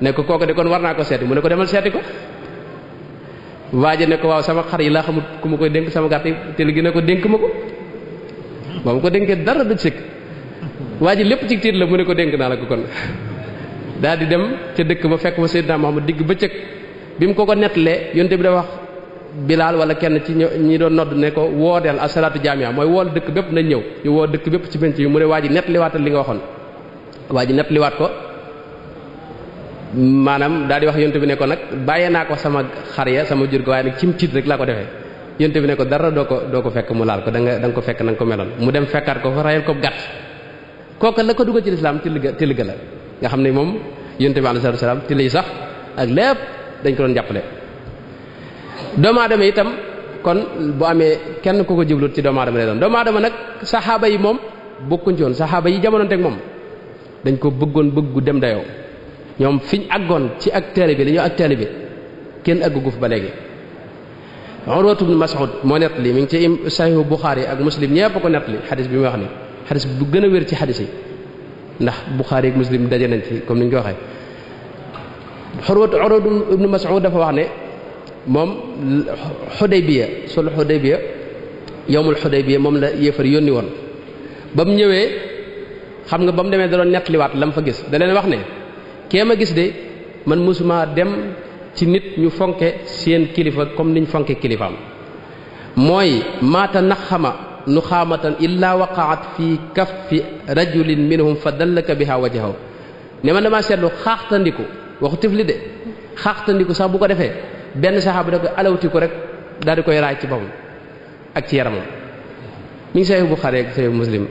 ne ko kooku de kon war naa ko seeti mu ne ko demal seeti ko waa ji ne ko waaw sama xar yi laa xamut ku ma koy dénk sama gàtt yi til gi ne ko dénk ma ko ba mu ko dénkee dara du sëkk waa ji lépp ci tiit la mu ne ko dénk naa la ko kon daal di dem ca dëkk ba fekk fa Sayyidina Muhammad digg bëccëg bi mu ko nettalee yonte bi da wax Bilaal wala kenn ci ñi doon nodd ne ko woodeel asalaatu jaamiya mooy wool dëkk bépp nañ ñëw ñu woo dëkk bépp ci penc yi mu ne waa ji nettaliwaatal li nga waxoon waa ji nettaliwaat ko maanaam daal di wax yonte bi ne ko nag bàyyee naa ko sama xar ya sama jur gi waaye nag cim tiit rek laa ko defee yonte bi ne ko dara doo ko fekk mu laal ko da nga ko fekk na nga ko meloon mu dem fekkaat ko fa rayal ko gàtt kooka la ko dugal ci lislaam till ga la nga xam ne moom yonte bi alayhi salaam till yi sax ak lépp dañ ko doon jàppale doomu aadama itam kon bu amee kenn ku ko jublut ci doomu aadama lay doon doomu aadama nag saxaaba yi moom bokkuñ ci woon saxaaba yi jamonoonteeg moom dañ ko bëggu dem dayoo ñoom fiñ àggoon ci ak taalibe bi dañoo ak taalibe bi kenn àggu fa ba léegi Urwatu ibn Mas'ud moo nettali mi ngi ci Sahih Bukhari ak Muslim ñépp ko nettali xadis bi muy wax ni xadis bu gën a wér ci xadis yi ndax Bukhari ak Muslim daje nañ ci comme ni ñu ko waxee. Urwatu ibn Mas'ud dafa wax ne moom Xudaybiya sul Xudaybiya yawmul Xudaybiya moom la yéefar yónni woon ba mu ñëwee xam nga ba mu demee da doon nettaliwaat la mu fa gis da leen wax ne kee ma gis de man mosuma dem ci nit ñu fonke seen kilifa comme niñ fonke kilifaam mooy maata naxama nu xaamatan illa waqaat fi kaffi rajulin minhum fa dallaka biha wajhahu ne man damaa seetlu xaaxtandiku waxu tifli de xaaxtandiku sax bu ko defee benn saxaaba da koy alawti ko rek daal di koy raay ci boppam ak ci yaramam mi ngi Sahih Bukhari ak Sahih Muslim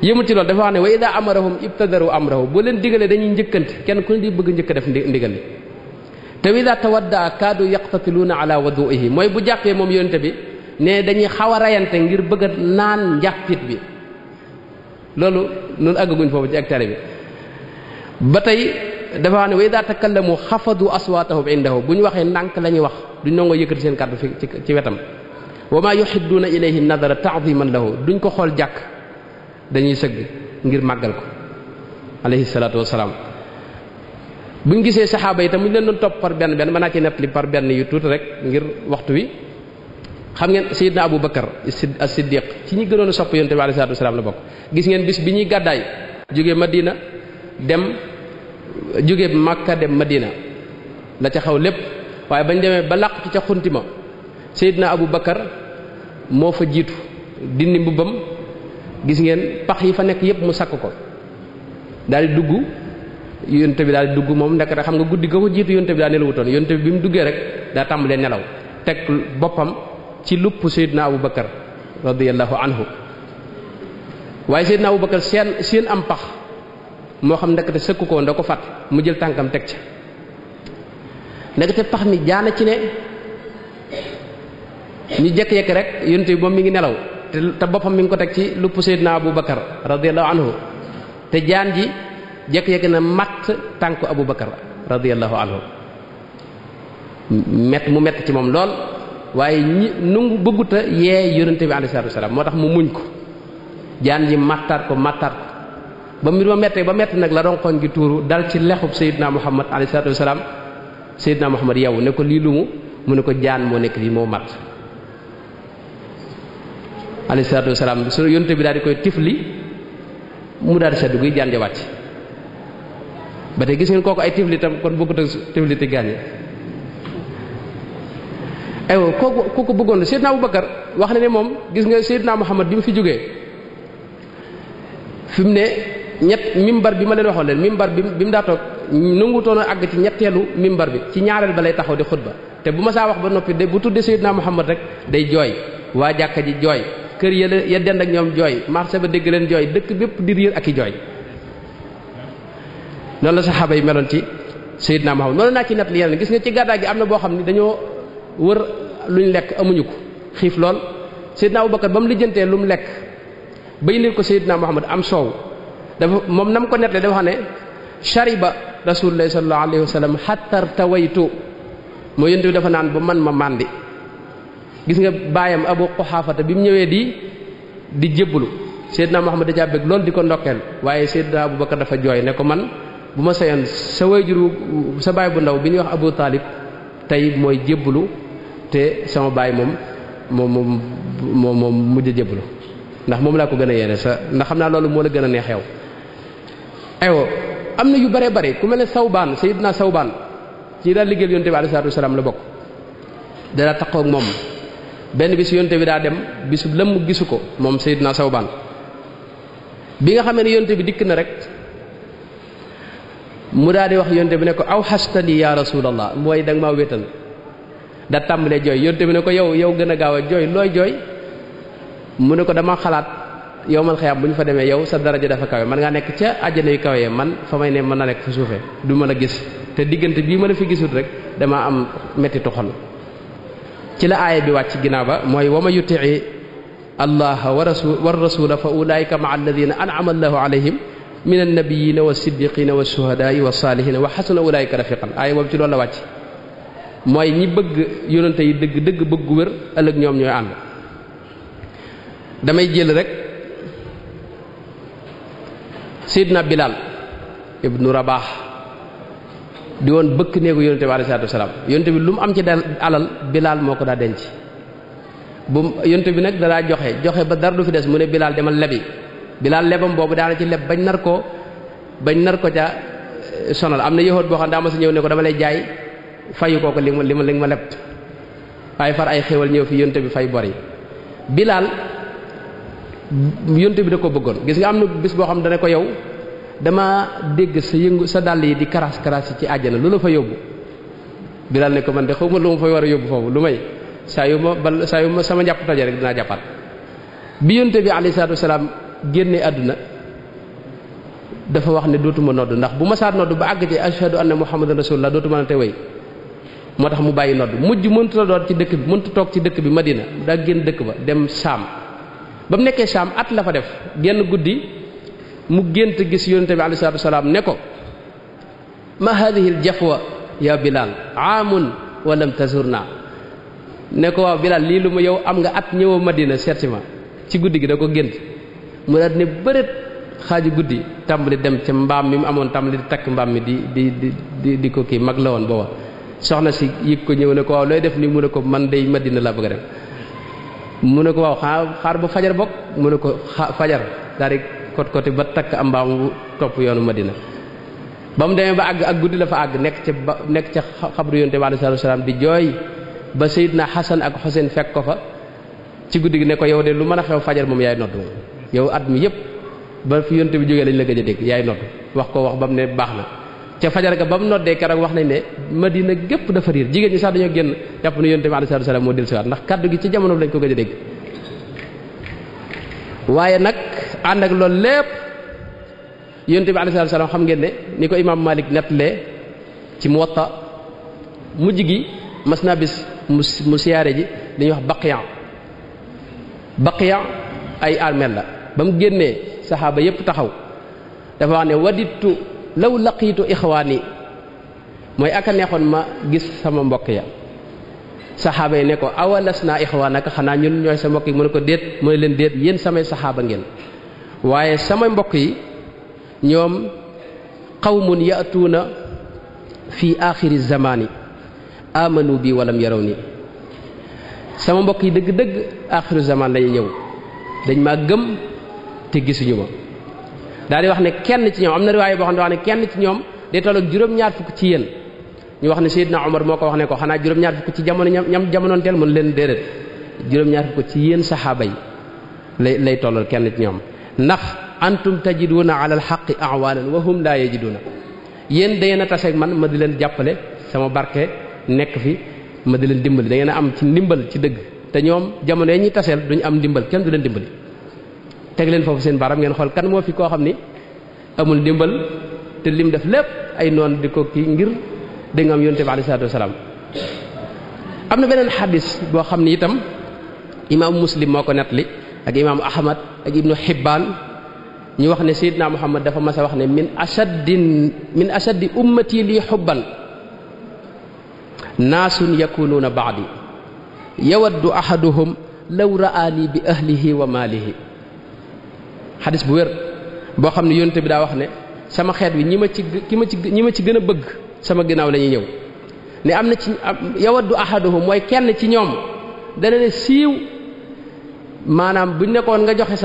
yëmul ci loolu dafa wax ne wa ida amarahum ibtadaru amrahu boo leen digalee dañuy njëkkante kenn ku ne di bëgg njëkk def ndigal li te wa ida tawadda kaadu yaqtatiluuna ala wudu'ihi mooy bu jàppee moom yonente bi ne dañuy xaw a rayante ngir bëgg a naan njàppit bi loolu noonu àggaguñ foofu ci ak tare bi ba tey dafa wax ne wa ida takallamu xafadu aswaatahum indahu bu ñu waxee ndànk la ñuy wax duñ nangoo yëkkati seen kàddu fi ci wetam wa ma yuhidduuna ilayhi nadara ta'ziman lahu duñ ko xool jàkk dañuy sëgg ngir màggal ko alayhi salaatu wassalaam buñ gisee saxaaba yi tam mu ñu leen doon topp par benn mën naa ci nettali par benn yu tuuti rek ngir waxtu wi xam ngeen Seydina Abu Bakar as-Siddiq ci ñi gënoon a sopp yonent bi alayhi salaatu wassalaam la bokk gis ngeen bis bi ñuy gàddaay jóge Madina jóge Makka dem Madina la ca xaw lépp waaye bañ demee ba làqtu ca xuntima Seydina Abu Bakar moo fa jiitu dindi mbubbam gis ngeen pax yi fa nekk yépp mu sakk ko daal di dugg yonte bi daal di dugg moom ndekete xam nga guddi ga ko jiitu yonte bi daa nelawutoon yonte bi mu duggee rek daa tàmbalee nelaw teg boppam ci lupp Seydina Abu Bakar radiyallahu anhu waaye Seydina Abu Bakar seen am pax moo xam ndekete sëkku ko da ko fat mu jël tànkam teg ca ndekete pax mi jaana ci ne ñu jekk-yekk rek yonte bi moom mi ngi nelaw te boppam mi ngi ko teg ci lupp Seydina Abu Bakar radiyallahu anhu te jaan ji jekk-yekk na matt tànku Abu Bakar radiyallahu anhu mu mett ci moom lool waaye ñi nungu bëgguta yee yonente bi alayhi salaatu wasalaam moo tax mu muñ ko jaan ji mattaat ko ba mbir ma mettee ba mett nag la ronkoñ gi tuuru dal ci lexub Seydina Muhammad alayhi salaatu wasalaam Seydina Muhammad yow ne ko lii lu mu ne ko jaan moo nekk lii moo matt alayhi salaatu wasalaam su yonte bi daal di koy tifli mu daal di seddu guy jaan ja wàcc ba tey gis ngeen kooku ay tifli tam kon bëggut a tifli ti gaañe aywa kooku bëggoon na Seydina Abu Bakar wax na ne moom gis nga Seydina Muhammad bi mu fi jógee fi mu ne mimbar bi ma leen waxoon leen mimbar bi mu daa toog nangutoon a àgg ci ñetteelu mimbar bi ci ñaareel ba lay taxaw di xutba te bu ma saa wax ba noppi de bu tuddee Seydina Muhammad rek day jooy waa jàkka ji jooy kër ya dend ak ñoom jooy marché ba dégg leen jooy dëkk bépp di riir ak i jooy noonu la saxaaba yi meloon ci Seydina Muhammad noonu naa ci nett li yeneen gis nga ci gàddaay gi am na boo xam ne dañoo wër luñ lekk amuñu ko xiif lool Seydina Abu Bakar ba mu lijjantee lu mu lekk ba indil ko Seydina Muhammad am soow dafa moom nam ko nettlee dafa xam ne shariba rasulullahi sallallahu alayhi wa sallam hatta tawaytu moo yonte bi dafa naan ba man ma màndi gis nga baayam Abu Quhaafata bi mu ñëwee di jébbalu Seydina Muhammad da caa bëgg loolu di ko ndokkeel waaye Seydina Abu Bakar dafa jooy ne ko man bu ma sayoon sa wayjuru sa baay bu ndaw bi ñuy wax Abu Talib tey mooy jébbalu te sama baay moom mujj a jébbalu ndax moom laa ko gën a yéene ndax xam naa loolu moo la gën a neex yow aywa am na yu bare bare ku mel ne Sawbaan Seydina Sawbaan ci daal liggéeyal yonte bi alayhi salaatu wasalaam la bokk dara taxaw ak moom benn bis yonte bi daa dem bisu lëmm gisu ko moom Seydina Sawbaan bi nga xamee ne yonte bi dikk na rek mu daal di wax yonte bi ne ko aw xastani ya rasulallah mooy da nga maa wétal da tàmbalee jooy yonte bi ne ko yow gën a gaaw a jooy looy jooy mu ne ko dama xalaat yowmal xiyaam bu ñu fa demee yow sa daraja dafa kawe man ngaa nekk ca àjjana yu kawe man fa may ne mën na nekk fa suufee du ma la gis te diggante bii ma la fi gisul rek dama am mettitu xol ci la aaya bi wàcc ginnaaw ba mooy wa ma yutii allaha wa rasula fa ulaika maa alladina an'ama allahu alayhim min annabiyina wa siddiqina wa shuhadaai wa salihina wa xasuna ulaika rafiqan aaya boobu ci loolu la wàcc mooy ñi bëgg yonente yi dëgg dëgg bëgg wér ëllëg ñoom ñooy ànd. damay jël rek Seydina Bilal ibnu Rabah di woon bëkk néegu yonente bi alayhi salaatu wasalaam yonente bi lu mu am ci alal Bilal moo ko daa denc. bu yonte bi nag dalaa joxe ba dara du fi des mu ne Bilal demal lebi Bilal lebam boobu daana ci leb bañ nar ko ca sonal am na yëxoot boo xam daa ma sa ñëw ne ko dama lay jaay fayu kooku li ma leb waaye far ay xéwal ñëw fi yonte bi fay bor yi Bilal yonte bi da ko bëggoon gis nga am na bis boo xam dana ko yow dama dégg sa dàll yi di karas yi ci àjjana lu la fa yóbbu Bilal ne ko man de xaw ma lu ma fay war a yóbbu foofu lu may saa yu ma sama njàpp toje rek dinaa jàppaat bi yonte bi alayhi salaatu wasalaam génne àdduna dafa wax ne dootuma nodd ndax bu ma saat nodd ba àgg ci ashhadu anna muhammadan rasulullah dootuma na te wéy moo tax mu bàyyi nodd mujj mëntu la doon ci dëkk bi mëntu toog ci dëkk bi Madina daa génn dëkk ba dem Saam ba mu nekkee Saam at la fa def genn guddi mu gént gis yonte bi alayhi salaatu wasalaam ne ko ma hadhihi al jafwa ya Bilal aamun wa lam tazurna ne ko waaw Bilal lii lu ma yow am nga at ñëwoo Madina seetsi ma ci guddi gi da ko gént mu daal ne bërët xaaju guddi tàmbali dem ca mbaam mi mu amoon tàmbali di takk mbaam mi di ko kii mag la woon booba soxna si yëg ko ñëw ne ko waaw looy def nii mu ne ko man day Madina laa bëgg a dem mu ne ko waaw xaar ba fajar bokk mu ne ko fajar daal di kot ba takk am mbaam topp yoonu Madina ba mu demee ba àgg ak guddi la fa àgg nekk ca xabru yonte bi alayhi salaatu wasalaam di jooy ba Seydina Xasan ak Xuseyn fekk ko fa ci guddi gi ne ko yow de lu mën a xew fajar moom yaay noddu yow at mi yëpp ba fi yonte bi jógee lañ la gëj a dégg yaay noddu wax ba mu ne baax na ca fajar ga ba mu noddee keroog wax nañ ne Madina gépp dafa riir jigéen ñi sax dañoo génn jàpp ne yonte bi alayhi salaatu wasalaam moo dellusiwaat ndax kaddu gi ci jamono lañ ko gëj a dégg waaye nag ànd ak loolu lépp yonte bi alayhi salaatu wasalaam xam ngeen ne ni ko imaam Malik nettalee ci Muwatta mujj gi mas naa bis mu siyaare ji dañuy wax baqiya ay armeel la ba mu génnee saxaaba yépp taxaw dafa wax ne wadittu law laqiitu ixwaani mooy aka neexoon ma gis sama mbokk ya saxaaba yi ne ko awalas naa ixwaanaka xanaa ñun ñooy sa mbokk yi mu ne ko déet mu ne leen déet yéen samay saxaaba ngeen waaye samay mbokk yi ñoom qawmun ya'tuuna fi aaxiri zamaani amanu bi walam yaraw ni sama mbokk yi dëgg-dëgg axiru zaman lañuy ñëw dañ maa gëm te gisuñu ma daal di wax ne kenn ci ñoom am na riwaaya boo xam ne wax ne kenn ci ñoom day toll ak juróom-ñaar fukk ci yéen ñu wax ne Seydina Omar moo ko wax ne ko xanaa juróom-ñaar fukk ci jamono ñam jamonoon teel mën leen déedéet juróom-ñaar fukk ci yéen saxaaba yi lay tollal kenn ci ñoom ndax antum tajiduna ala alxaqi awaanan wa hum laa yajiduna yéen da ngeen a taseeg man ma di leen jàppale sama barke nekk fi ma di leen dimbali da ngeen a am ci ndimbal ci dëgg te ñoom jamono yi ñuy taseel duñu am ndimbal kenn du leen dimbali teg leen foofu seen baram ngeen xool kan moo fi koo xam ni amul ndimbal te lim def lépp ay noon di ko kii ngir dégg nga am yonte bi alayhi salaatu wasalaam am na beneen xadis boo xam ni itam imaam Muslim moo ko nettali ak imaam Ahmad ak ibnu Hibbaan ñu wax ne Seydina Muhammad dafa mas a wax ne min ashaddi ummati li xubban naasun yakunuuna baadi yawaddu ahaduhum law ra'aani bi ahlihi wa maalihi xadis bu wér boo xam ne yonte bi daa wax ne sama xeet wi ñi ma ci gën a bëgg sama ginnaaw la ñuy ñëw ne am na ci yawaddu ahaduhum mooy kenn ci ñoom dana ne siiw maanaam buñ nekkoon nga joxe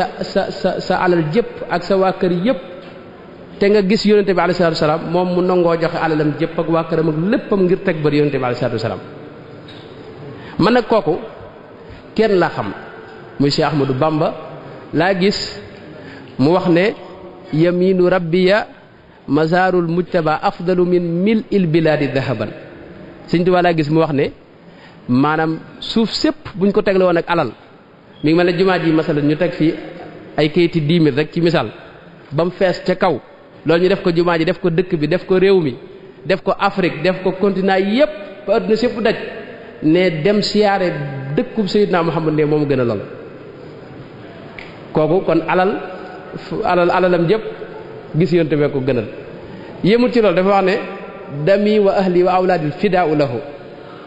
sa alal jëpp ak sa waa kër yëpp te nga gis yonente bi alayhi salaatu wasalaam moom mu nangoo joxe alalam jëpp ak waa këram ak léppam ngir teg bër yonente bi alayhi salaatu wasalaam man nag kooku kenn laa xam muy Cheikh Ahmadou Bamba laa gis mu wax ne yaminu rabbiya mazarul mujtaba afdalu min mil il biladi dahaban Sëñ Tuubaa laa gis mu wax ne maanaam suuf sépp buñ ko tegle woon ak alal mi ngi mel ne jumaa ji masalan ñu teg fii ay kayiti 10 000 rek ci misaal ba mu fees ca kaw loolu ñu def ko jumaa ji def ko dëkk bi def ko réew mi def ko Afrique def ko continent yépp ba adduna sépp daj ne dem siyaare dëkkub Seydina Muhammad ne moom gën a lool kooku kon alalam jëpp gis yonte bee ko gënal yémul ci loolu dafa wax ne dami wa ahli wa awlaadi fidaau lahu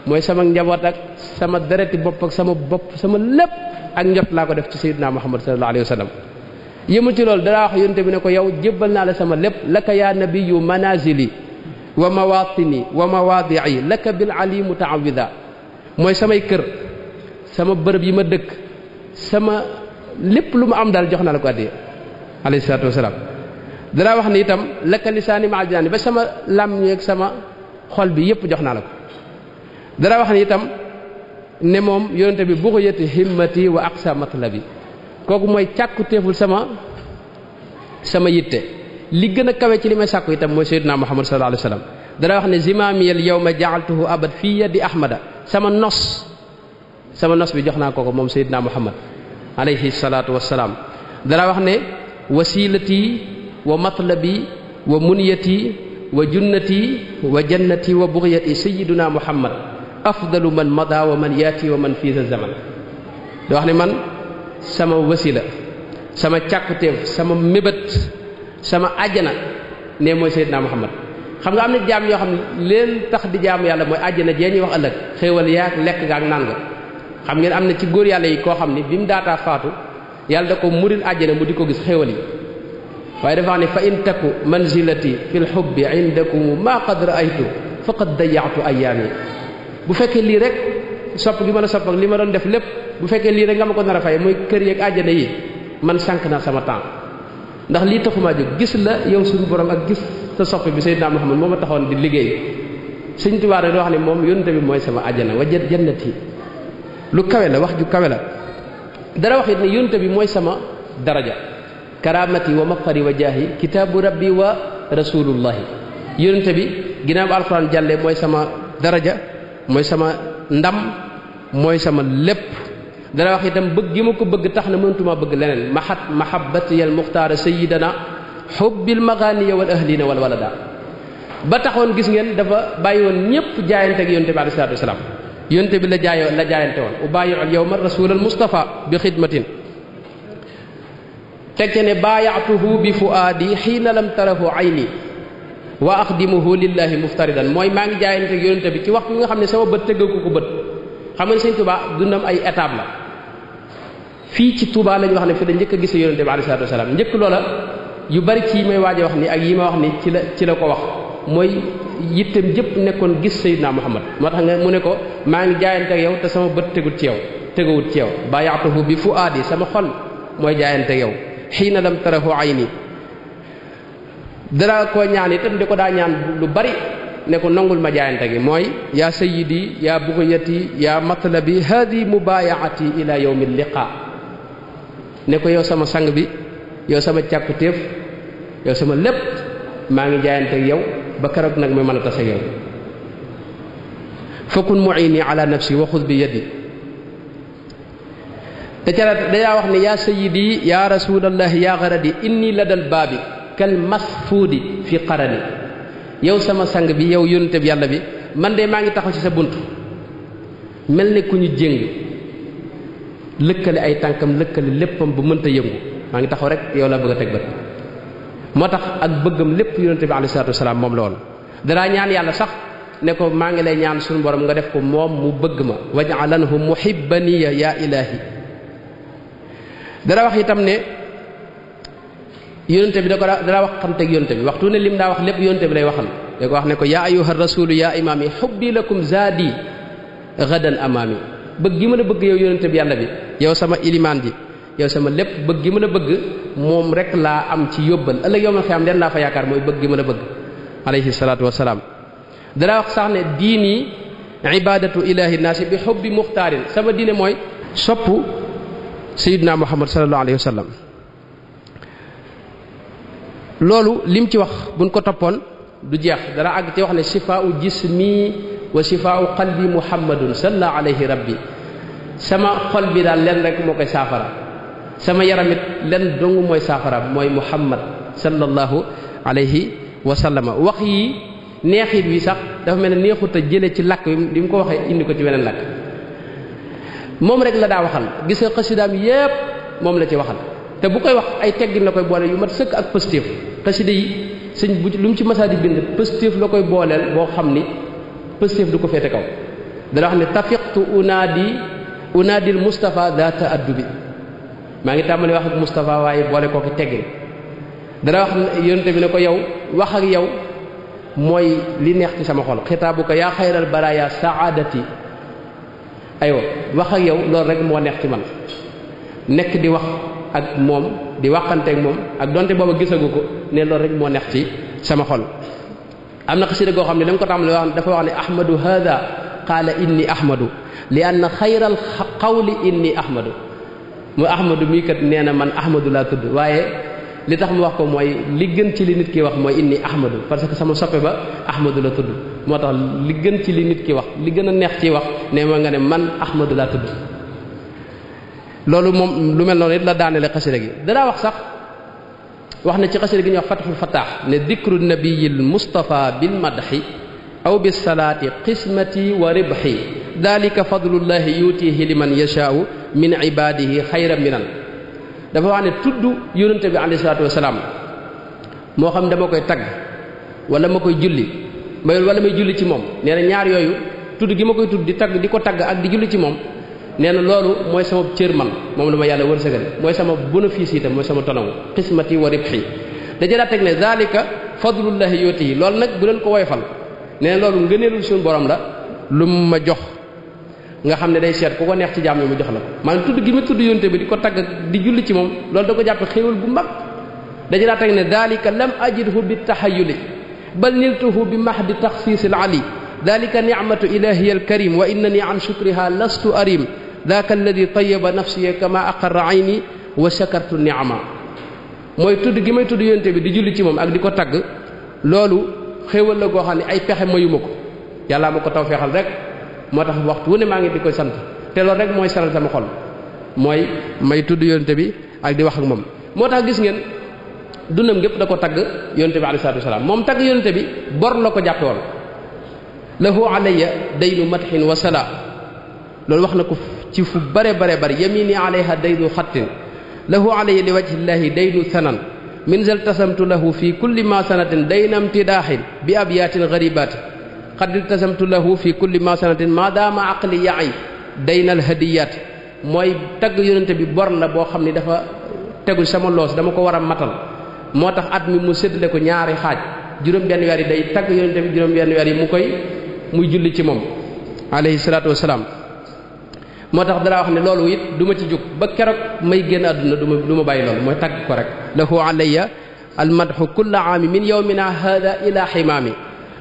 mooy sama njaboot ak sama dereti bopp ak sama bopp sama lépp ak njot laa ko def ci sayyidina Muhammad sallallahu alayhi wa sallam. yëmul ci loolu dara wax yonte bi ne ko yow jébbal naa la sama lépp laka ya nabiyyu manazili wa mawatini wa mawadi'i laka bil ali mutaawida mooy samay kër sama bërëb yi ma dëkk sama lépp lu ma am daal jox naa la ko addiya alayhi salaatu wasalaam. dara wax ni itam laka lisaani ma'al jinaani ba sama làmmiñ ak sama xol bi yépp jox naa la ko. dara wax ni itam ne moom yonente bi bughiyati himmati wa aqsa matlabi kooku mooy càkku teeful sama yitte li gën a kawe ci li may sàkku itam mooy sayyidina Muhammad sallallahu alayhi wasallam. dara wax ne zimaamiyal yawma ja'altuhu abad fii yadi ahmada sama nos bi jox naa ko moom sayyidina Muhammad alayhi salaatu wassalaam. dara wax ne wasilati wa matlabi wa munyati wa junnati wa jannati wa bughiyati sayyidina Muhammad afdalu man mada wa man yaati wa man fii zaman. da wax ne man sama wasila sama càkkuteef sama mébét sama àjjana ne mooy Seydina Muhammad. xam nga am na jaam yoo xam ne leen tax di jaamu yàlla mooy àjjana jee ñuy wax ëllëg xéewal yaak lekk ga ak naan nga. xam ngeen am na ci góor yàlla yi koo xam ni bi mu daataa faatu yàlla da ko muril àjjana mu di ko gis xéewal yi waaye dafa wax ne fa in taku manzilati fil hubbi indakum ma qad ra'aytu faqad dayya'tu ayyaami. bu fekkee lii rek sopp gi mën a sopp ak li ma doon def lépp bu fekkee lii rek nga ma ko nar a fay mooy kër yeeg àjjana yi man sànq naa sama temps ndax lii taxumaa jóg gis la yow suñu borom ak gis sa sopp bi Seydina Muhammad moo ma taxoon di liggéey. Sëñ Tuubaa rek doo wax ne moom yonent bi mooy sama àjjana wa jannati lu kawe la wax ju kawe la. dara wax it ne yonent bi mooy sama daraja karamati wa mafxari wa jaahi kitaabu rabbi wa rasulullahi. yonent bi ginnaaw alxuraan jàlle mooy sama daraja mooy sama ndam mooy sama lépp. dana wax itam bëgg gi ma ko bëgg tax na mënatuma bëgg leneen mahabbati al muxtaara sayyidana hubbil maghaniya wal ahlina wal walada. ba taxoon gis ngeen dafa bàyyi woon ñëpp jaayante ak yonte bi alayhi salaatu wasalaam. yonte bi la jaayante woon ubayyi'u al yawma rasul al mustafa bi xidmatin teg ce ne baaya'tuhu bi fuaadi xiina lam tarahu ayni wa axdimuhu lillahi muftaridan mooy maa ngi jaayante ak yonte bi ci waxtu bi nga xam ne sama bët tëggagu ko bët. xam nga Sëñ Tuubaa dundam ay étape la fii ci Touba lañu wax ne fi da njëkk a gis yonente bi alayhi salaatu wasalaam. njëkk loola yu bari ci yi may waaj a wax ni ak yi ma wax ni ci la ko wax mooy yittem jëpp nekkoon gis Seydina Muhammad. moo tax nga mu ne ko maa ngi jaayante ak yow te sama bët teguwut ci yow baaya'tuhu bi fuaadi sama xol mooy jaayante ak yow xiina lam tarahu ayni. dara koo ñaan itam di ko daa ñaan lu bari ne ko nangul ma jaayante gi mooy yaa sayyidi yaa bughiyati yaa matlabi hadi mubayaati ila yawmi liqa. ne ko yow sama sang bi yow sama càkkutéef yow sama lépp maa ngi jaayante ak yow ba keroog nag may mën a tase ak yow. fakun mu'ini ala nafsi wa xud bi yadi. te ca dayaa wax ne yaa sayyidi yaa rasulallahi yaa garadi inni ladal baabi kal masfuudi fi qarani. yow sama sang bi yow yónnte bi yàlla bi man de maa ngi taxaw ci sa bunt mel ne ku ñu jéng lëkkale ay tànkam lëkkale léppam bu mënta yëngu maa ngi taxaw rek yow la bëgg a teg bët. moo tax ak bëggam lépp yónnte bi alayhi salaatu wasalaam moom la woon. danaa ñaan yàlla sax ne ko maa ngi lay ñaan suñu borom nga def ko moom mu bëgg ma waj'alanhu muhibbaniya ya ilahi. dara wax itam ne yonente bi dara wax xamteeg yonente bi waxtu ne lim daa wax lépp yonente bi lay waxal da ko wax ne ko yaa ayyuha rasulu yaa imaami hubbi lakum zaadi gadan amaami. bëgg gi mën a bëgg yow yonente bi yàlla bi yow sama ilimaan ji yow sama lépp bëgg gi mën a bëgg moom rek laa am ci yóbbal ëllëg yow ma xam leen laa fa yaakaar mooy bëgg gi mën a bëgg alayhi salaatu wasalaam. dara wax sax ne diini ibadatu ilahi naasi bi hubbi muxtaarin sama diine mooy sopp sayyidina muhammad sallallahu alayhi wa sallam. loolu lim ci wax buñ ko toppoon du jeex dara àgg ci wax ne shifaa'u jismi wa shifaa'u qalbi muhammadun salla alayhi rabbi. sama xol bi daal len rek moo koy saafara sama yaramit len dong mooy saafara mooy muhammad sallallahu alayhi wa sallama. wax yi neexit wi sax dafa mel ne neexut a jële ci làkk bi mu ko waxee indi ko ci weneen làkk moom rek la daa waxal. gis nga xasidaam yépp moom la ci waxal te bu koy wax ay teggin la koy boole yu mat sëkk ak positif. xasida yi sëñ bu lu mu ci masaa di bind positif la koy booleel boo xam ni positif du ko féete kaw dana wax ne tafiqtu unaadil Mustafa data addubi maa ngi tàmbali wax ak Mustafa waaye boole koo ki teggin dana wax yonente bi ne ko yow wax ak yow mooy li neex ci sama xol xitaabuka yaa xayral baraya saadati aywa wax ak yow loolu rek moo neex ci man nekk di wax ak moom di waxante ak moom ak donte booba gisagu ko ne loolu rek moo neex ci sama xol am na xasida goo xam ne dama ko tàmbali wax dafa wax ne ahmadu hada qaala inni ahmadu li anna xayral qawli inni ahmadu mu ahmadu mii kat nee na man ahmadu laa tudd waaye li tax mu wax ko mooy li gën ci li nit ki wax mooy inni ahmadu parce que sama soppe ba ahmadu la tudd moo tax li gën ci li nit ki wax li gën a neex ci wax ne ma nga ne man ahmadu laa tudd loolu moom lu mel noonu it la daanele xasida gi danaa wax sax wax na ci xasida gi ñuy wax fatxul fataax ne dikru nabiyil mustafa bil madxi aw bis salaati qismati wa ribxi dalika fadlullahi yutihi liman yashaau min ibadihi xayra minan dafa wax ne tudd yonente bi alayhi salaatu wasalaam moo xam dama koy tagg wala ma koy julli wala may julli ci moom nee na ñaar yooyu tudd gi ma koy tudd di tagg di ko tagg ak di julli ci moom nee na loolu mooy sama cër man moom la ma yàlla wërsëgal mooy sama bénéfice itam mooy sama tonawu xismati wa ribxi dañu daa teg ne zalika fadlullahi yutihi loolu nag bu leen ko woyfal nee na loolu ngëneelul suñu borom la lu ma jox nga xam ne day seet ku ko neex ci jaam yi mu jox la ko maanaam tudd gi ma tudd yonte bi di ko tagg di julli ci moom loolu da ko jàppe xéewal bu mag dañu daa teg ne dalika lam ajidhu bi taxayuli bal niltuhu bi mahdi taxsiisil ali dalika nicmatu ilahiya alkarim wa innani an shukriha lastu arim daka alladi tayaba nafsiya kama aqarra ayni wa shakartu nicma mooy tudd gi may tudd yonte bi di julli ci moom ak di ko tagg loolu xéewal la goo xam ne ay pexe mayuma ko yàllaa ma ko taw feexal rek moo tax waxtu wu ne maa ngi di koy sant te loolu rek mooy saral sama xol mooy may tudd yonte bi ak di wax ak moom moo tax gis ngeen dundam gépp da ko tagg yonte bi alayhi salaatu wasalaam moom tagg yonte bi bor la ko jàppe woon lahu alayya daynu madhin wa sala loolu wax na ko ci fu bare yamini alayha daynu xattin lahu alayya li wajhillahi daynu sanan min zal tasamtu lahu fi kulli ma sanatin dayna imtidaahin bi abyatin gharibati qad iltasamtu lahu fi kulli ma sanatin ma daama aqli ya'i daynal hadiyat mooy tagg yonente bi bor la boo xam ni dafa tegu sama loos dama ko war a matal moo tax at mi mu séddale ko ñaari xaaj juróom-benn weer yi day tagg yonente bi juróom-benn weer yi muy julli ci moom alayhi salaatu wasalaam moo tax dara wax ne loolu it du ma ci jóg ba keroog may génn àdduna du ma bàyyi loolu mooy tagg ko rek lahu alayya almadhu kulla aami min yawmina hada ila ximaami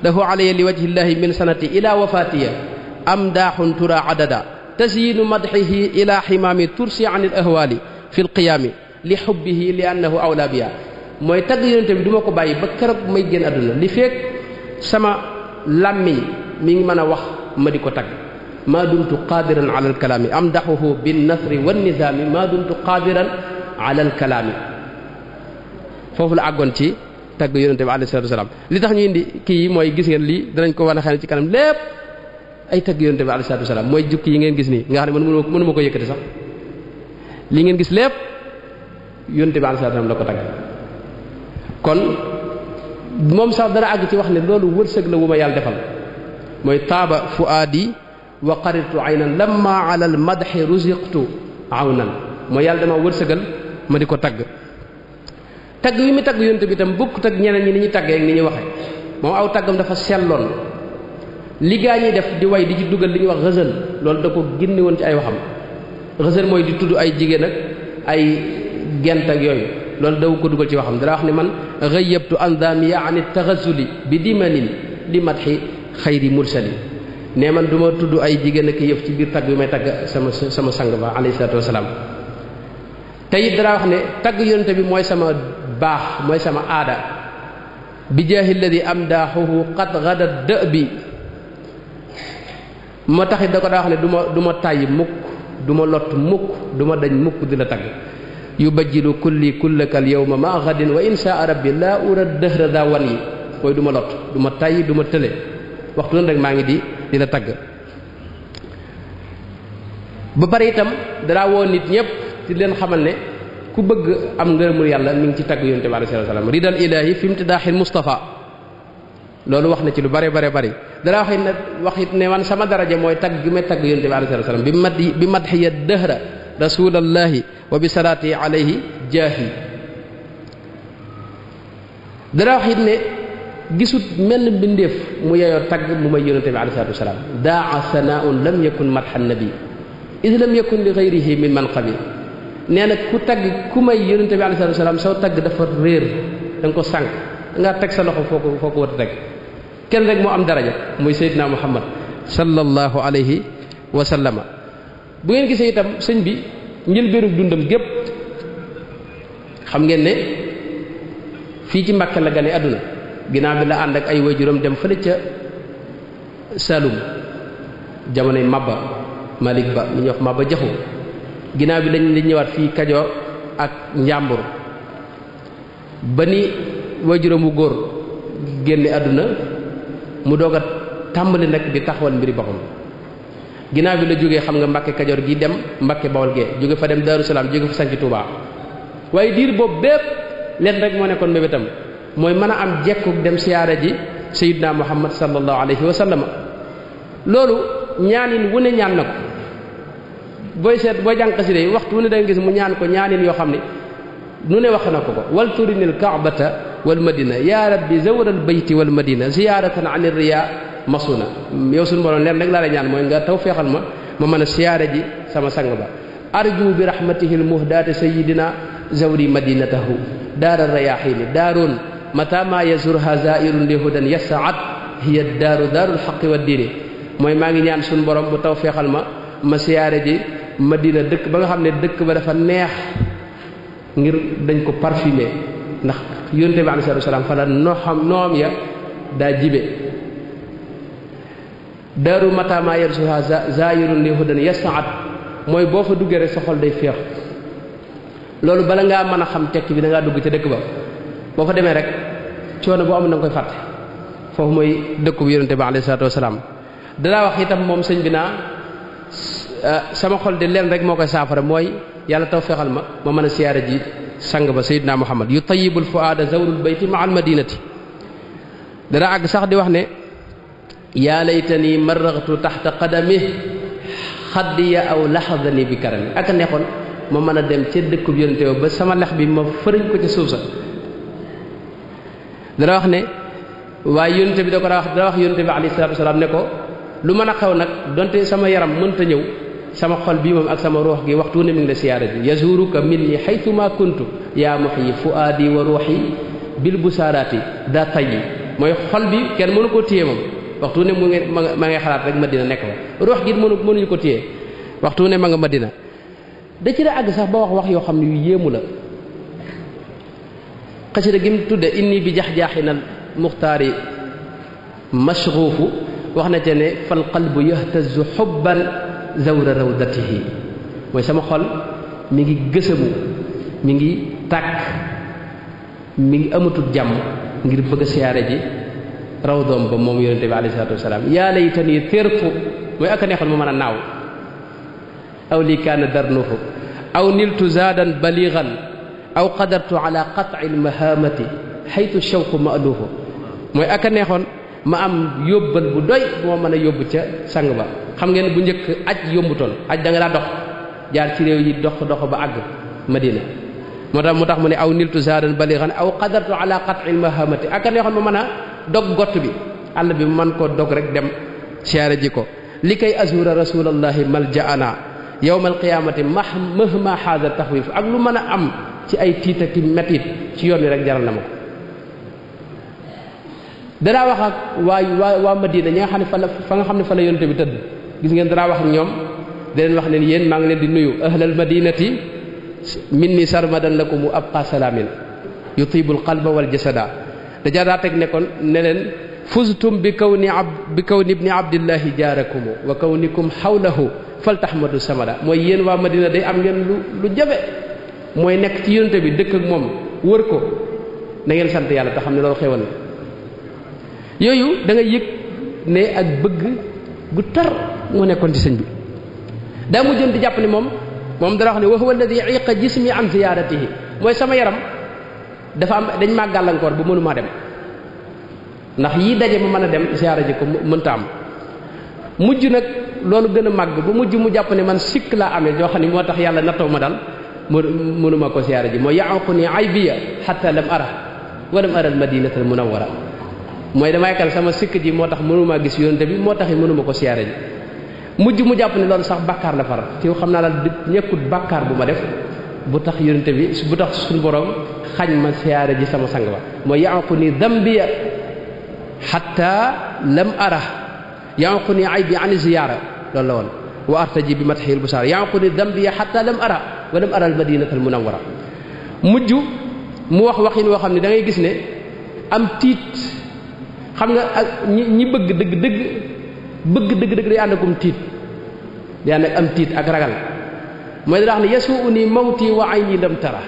lahu alayya li wajhi llahi min sanati ila wafatiya amdaaxun tura adada tasyinu madxihi ila ximaami tursi an il ahwali fi lqiyaami li xubbihi li annahu awla biya mooy tagg yonente bi du ma ko bàyyi ba keroog may génn àdduna li feek sama làmmiñ mi ngi mën a wax ma di ko tagg maa dumtu qaadiran ala alkalaami amdaxuhu binnasri wannizaami maa dumtu qaadiran ala alkalaami foofu la àggoon ci tagg yonente bi alayhi salaatu wasalaam li tax ñu indi kii yi mooy gis ngeen lii danañ ko wane xel ci kanam lépp ay tagg yonente bi alayhi salaatu wasalaam mooy jukki yi ngeen gis nii nga xam ne mënuma ko yëkkati sax li ngeen gis lépp yonente bi alayhi salaatu wasalaam la ko tagg kon moom sax dana àgg ci wax ne loolu wërsëg la wu ma yàlla defal mooy taaba fuaadi wa qarirtu aynan lamma ala al madhi ruziqtu awnan mooy yàlla dama wërsëgal ma di ko tagg tagg yi mu tagg yonte bi itam bokkut ak ñeneen ñi ni ñuy taggee ak ni ñuy waxee moom aw taggam dafa selloon li gaa ñuy def di way di ci dugal li ñuy wax xësal loolu da ko génne woon ci ay waxam xësal mooy di tudd ay jigéen ak ay gent ak yooyu loolu daw ko dugal ci waxam dara wax ne man ghayyabtu andamiya an taghazuli bi dimanin li madhi xayri mursali ne man du ma tudd ay jigéen ak yëf ci biir tagg bi may tagg sama sang ba alayhi salaatu wasalaam te it dara wax ne tagg yonente bi mooy sama baax mooy sama aada bi jaahi alladi amdaaxuhu qad gada dë bi moo taxit da ko daa wax ne du ma tàyyi mukk du ma lott mukk du ma dañ mukk di la tagg yubajjilu kulli kullaka al yawma ma ghadin wa insha rabbi laa ura dëhra daa wan yi mooy du ma lott du ma tàyyi du ma tële waxtu nan rek maa ngi di la tagg ba pare itam danaa woo nit ñëpp ci leen xamal ne ku bëgg am ngërëmul yàlla mi ngi ci tagg yonte bi alayhi salaam ridal ilahi fi imtidaaxil Mustafa loolu wax na ci lu bare dara waxit ne man sama daraja mooy tagg gi may tagg yonent bi alayhi salaam bi madhiya dahra rasulallahi wa bi salaati alayhi jaahi dara waxit ne gisut mel mbindeef mu yeyoo tagg mu may yonent bi alayhi salaam daa sanaaun lam yakun madhan nabi id lam yakun li ghayrihi min manqabi nee na ku tagg ku may yonent bi alayhi salaam saw tagg dafa réer da nga ko sànq nga teg sa loxo foo ko war a teg kenn rek moo am daraja muy Seydina Muhammad sallallahu alayhi wa sallama bu ngeen gisee itam sëñ bi njëlbéenu dundam gépp xam ngeen ne fii ci Mbàkke la gane àdduna ginnaaw bi la ànd ak ay waajuram dem fële ca Saloum jamonoy Mabba Malik Ba mi ñuy wax Mabba Jaxu ginnaaw bi lañ ñëwaat fii Kajoor ak Njàmbur ba ni waajuram wu góor génne àdduna mu doog a tàmbali nag di taxawal mbiri boppam ginnaaw bi la jógee xam nga Mbàkke Kajoor gi dem Mbàkke Bawol gee jóge fa dem Daaru Salaam jóge fa sanc Tuubaa waaye diir boobu bépp leen rek moo nekkoon mébétam mooy mën a am jekkuk dem siyaara ji Sayyidina Muhammad sallallahu alayhi wa sallam loolu ñaanin wu ne ñaan na ko booy seet booy jàng xasida yi waxtu wu ne da nga gis mu ñaan ko ñaanin yoo xam ne nu ne wax na ko wal turinil kaabata wal madina ya rabbi zawral bayti wal madina ziyaratan an riya masuna yow suñu borom leen rek laa la ñaan mooy nga taw feexal ma mën a siyaare ji sama sang ba arju bi rahmatihi al muhdaati sayidina zawri madinatahu daara rayaxini daaroon mata ma yazurha zairun li hudan yasaat hiya daaru daarul xaqi wa diini mooy maa ngi ñaan suñu borom bu taw feexal ma siyaare ji madina dëkk ba nga xam ne dëkk ba dafa neex ngir dañ ko parfumé ndax yonent bi alayhi salaam fa la noom ya daa jibe daaru matama yarsuha zaayirun li hudan yasaat mooy boo fa duggee rek sa xol day féex loolu bala ngaa mën a xam tekki bi da ngaa dugg ca dëkk ba boo fa demee rek coono boo am na nga koy fàtte foofu mooy dëkku bi yonent bi alayhi salaam danaa wax itam moom sëñ bi naa sama xol de leen rek moo koy saafara mooy yàlla taw fexal ma mën a siyaara ji sang ba Seydina Muhammad yu tayyibul fuaada zawrul bayti ma al madinati dana àgg sax di wax ne yaa laytani marraghtu taxta qadami xaddiya aw laxadani bi karami ak a neexoon ma mën a dem ca dëkkub yonente ba sama lex bi ma fëriñ ko ca suuf sa dana wax ne waaye yonente bi da ko daa wax yonente bi alayhi salaatu wasalaam ne ko lu mën a xew nag donte sama yaram mënta ñëw sama xol bii moom ak sama ruux gi waxtu ne mi ngi la siyaara ji yazuruka minni haythuma kuntu yaa muhyi fuaadi wa ruuxi bil busaaraati daa tayyi mooy xol bi kenn mënu ko téye moom waxtu ne ma ngay xalaat rek Madina nekk fa ruux gi mënuñu ko téye waxtu ne ma nga Madina da ci la àgg sax ba wax yoo xam ne yu yéemu la xasida gi mu tudde inni bi jax-jaaxinal muxtaari mashruufu wax na te ne fal qalbu yahtazu xubban zawra rawdatihi mooy sama xol mi ngi gësamu mi ngi tàkk mi ngi amatul jàmm ngir bëgg a siyaare ji rawdoom ba moom yonente bi alayhi salaatu wasalaam yaa laytani tirtu mooy ak a neexoon ma mën a naaw aw li kaana darnuhu aw niltu zaadan baligan aw qadartu ala qat'i almahamati xaytu shawqu ma'luhu mooy ak a neexoon ma am yóbbal bu doy moo mën a yóbbu ca sang ba xam ngeen bu njëkk aj yombutoon aj da nga daa dox jaar ci réew yi dox ba àgg Madina moo tax mu ne aw niltu zaadan baligan aw qadartu ala qat'i almahamati ak a neexoon ma mën a dog gott bi àll bi man koo dog rek dem siyaare ji ko li kay azura rasulallahi maljaana yawma alqiyamati mahma haada taxwif ak lu mën a am ci ay tiita ki metit ci yoon wi rek jaral na ma ko danaa wax ak waa Madina ñi nga xam ne fa nga xam ne fa la yonte bi tëdd gis ngeen danaa wax ak ñoom da leen wax ne yéen maa ngi leen di nuyu ahlal madinati minni sarmadan lakum abqa salaamin yutibul qalba wal jasada dajaa daa teg ne kon ne leen fuztum bi kawni ibni abdillahi jaarakum wa kawnikum xawlahu faltahmadu samada mooy yéen waa Madina day am ngeen lu jafe mooy nekk ci yonte bi dëkk ak moom wër ko na ngeen sant yàlla te xam ne loolu xewal na yooyu da nga yëg ne ak bëgg gu tar moo nekkoon ci sëñ bi daa mujjoon di jàpp ne moom dara wax ne wa huwa alladi iqa jismi an ziyaratihi mooy sama yaram dafa am dañ maa gàllankoor bu mënumaa dem ndax yii daje mu mën a dem siyaara ji ko mënta am. mujj nag loolu gën a màgg ba mujj mu jàpp ne man sikk laa amee joo xam ne moo tax yàlla nattoo ma dal mënuma ko siyaara ji mooy ya'uquni aybiya hatta lam ara wa lam ara al madinata al munawwara mooy dama yaakaar sama sikk ji moo tax mënuma gis yonente bi moo tax mënuma ko siyaara ji mujj mu jàpp ne loolu sax bàkkaar la far te xam naa daal ñekkut bàkkaar bu ma def bu tax yonente bi bu tax suñu borom xañ ma siyaara ji sama sang ba mooy ya'uquni dambiya hatta lam ara ya'uquni aybi an ziyara loolu la woon wa artaji bi mathil busar ya'uquni dambiya hatta lam ara wa lam ara al madinata al munawwara mujj mu wax waxin woo xam ne da ngay gis ne am tiit xam nga ak ñi bëgg dëgg day ànd akum tiit day ànd ak am tiit ak ragal mooy da wax ne yasuuni mawti wa ayni lam tara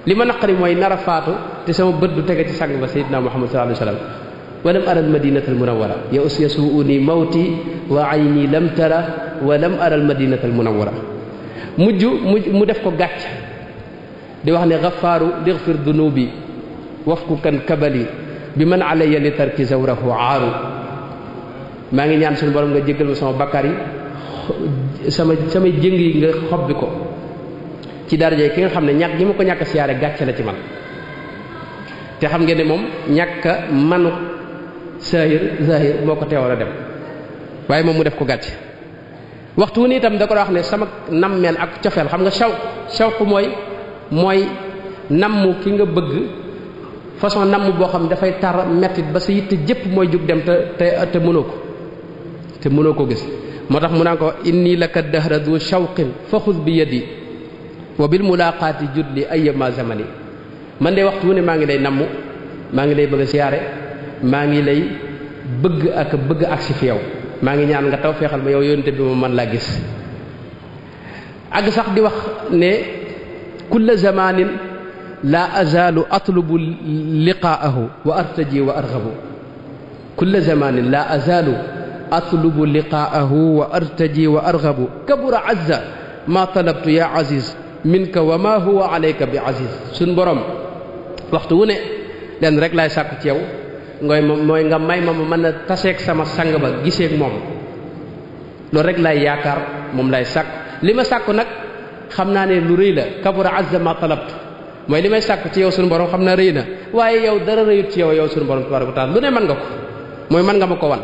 li ma naqari mooy nar a faatu te sama bët du tege ci sang ba sayyidina Muhammad sallallahu alayhi wasallam wa lam ara al madinata al munawwara yasuuni mawti wa ayni lam tara wa lam ara al madinata al munawwara mujj mu def ko gàcc di wax ne gafaaru lighfir dunubi wafku kan kabali bi man alayya li tarki zawrahu aaru maa ngi ñaan suñu borom nga jéggal ma sama bakkaar yi samay jëng yi nga xobbi ko ci daraja ki nga xam ne ñàkk gi ma ko ñàkk siyaare gàcce la ci man te xam ngeen ne moom ñàkk manu zahir moo ko teewoon a dem waaye moom mu def ko gàcce waxtu wu ni itam da ko wax ne sama nammeel ak cofeel xam nga shawq mooy namm ki nga bëgg façon namm boo xam ne dafay tar mettit ba sa yitte jëpp mooy jug dem te mënoo ko gis moo tax mu naan ko inni laka dahra du shawqin fa xud bi yadi wa bil mulaqaati judli ayyama zamani man de waxtu wu ne maa ngi lay namm maa ngi lay bëgg a siyaare maa ngi lay bëgg agsi fi yow maa ngi ñaan nga taw feexal ma yow yonente bi ma mën laa gis ak sax di wax ne kulla zamanin la azalu atlubu liqaahu wa artaji wa arghabu kulla zamanin la azalu atlubu liqaahu wa artaji wa arghabu kabura azza ma talabtu ya aziz minka wa ma huwa alayka bi aziz suñ borom waxtu wu ne leen rek laay sàkku ci yow mooy nga may ma mën a taseeg sama sang ba giseeg moom loolu rek laay yaakaar moom laay sàkk li ma sàkku nag xam naa ne lu rëy la kabura azza ma talabtu mooy li may sàkku ci yow suñu borom xam naa rëy na waaye yow dara rëyut ci yow suñu borom tabaraka wa taala lu ne mën nga ko mooy mën nga ma ko wan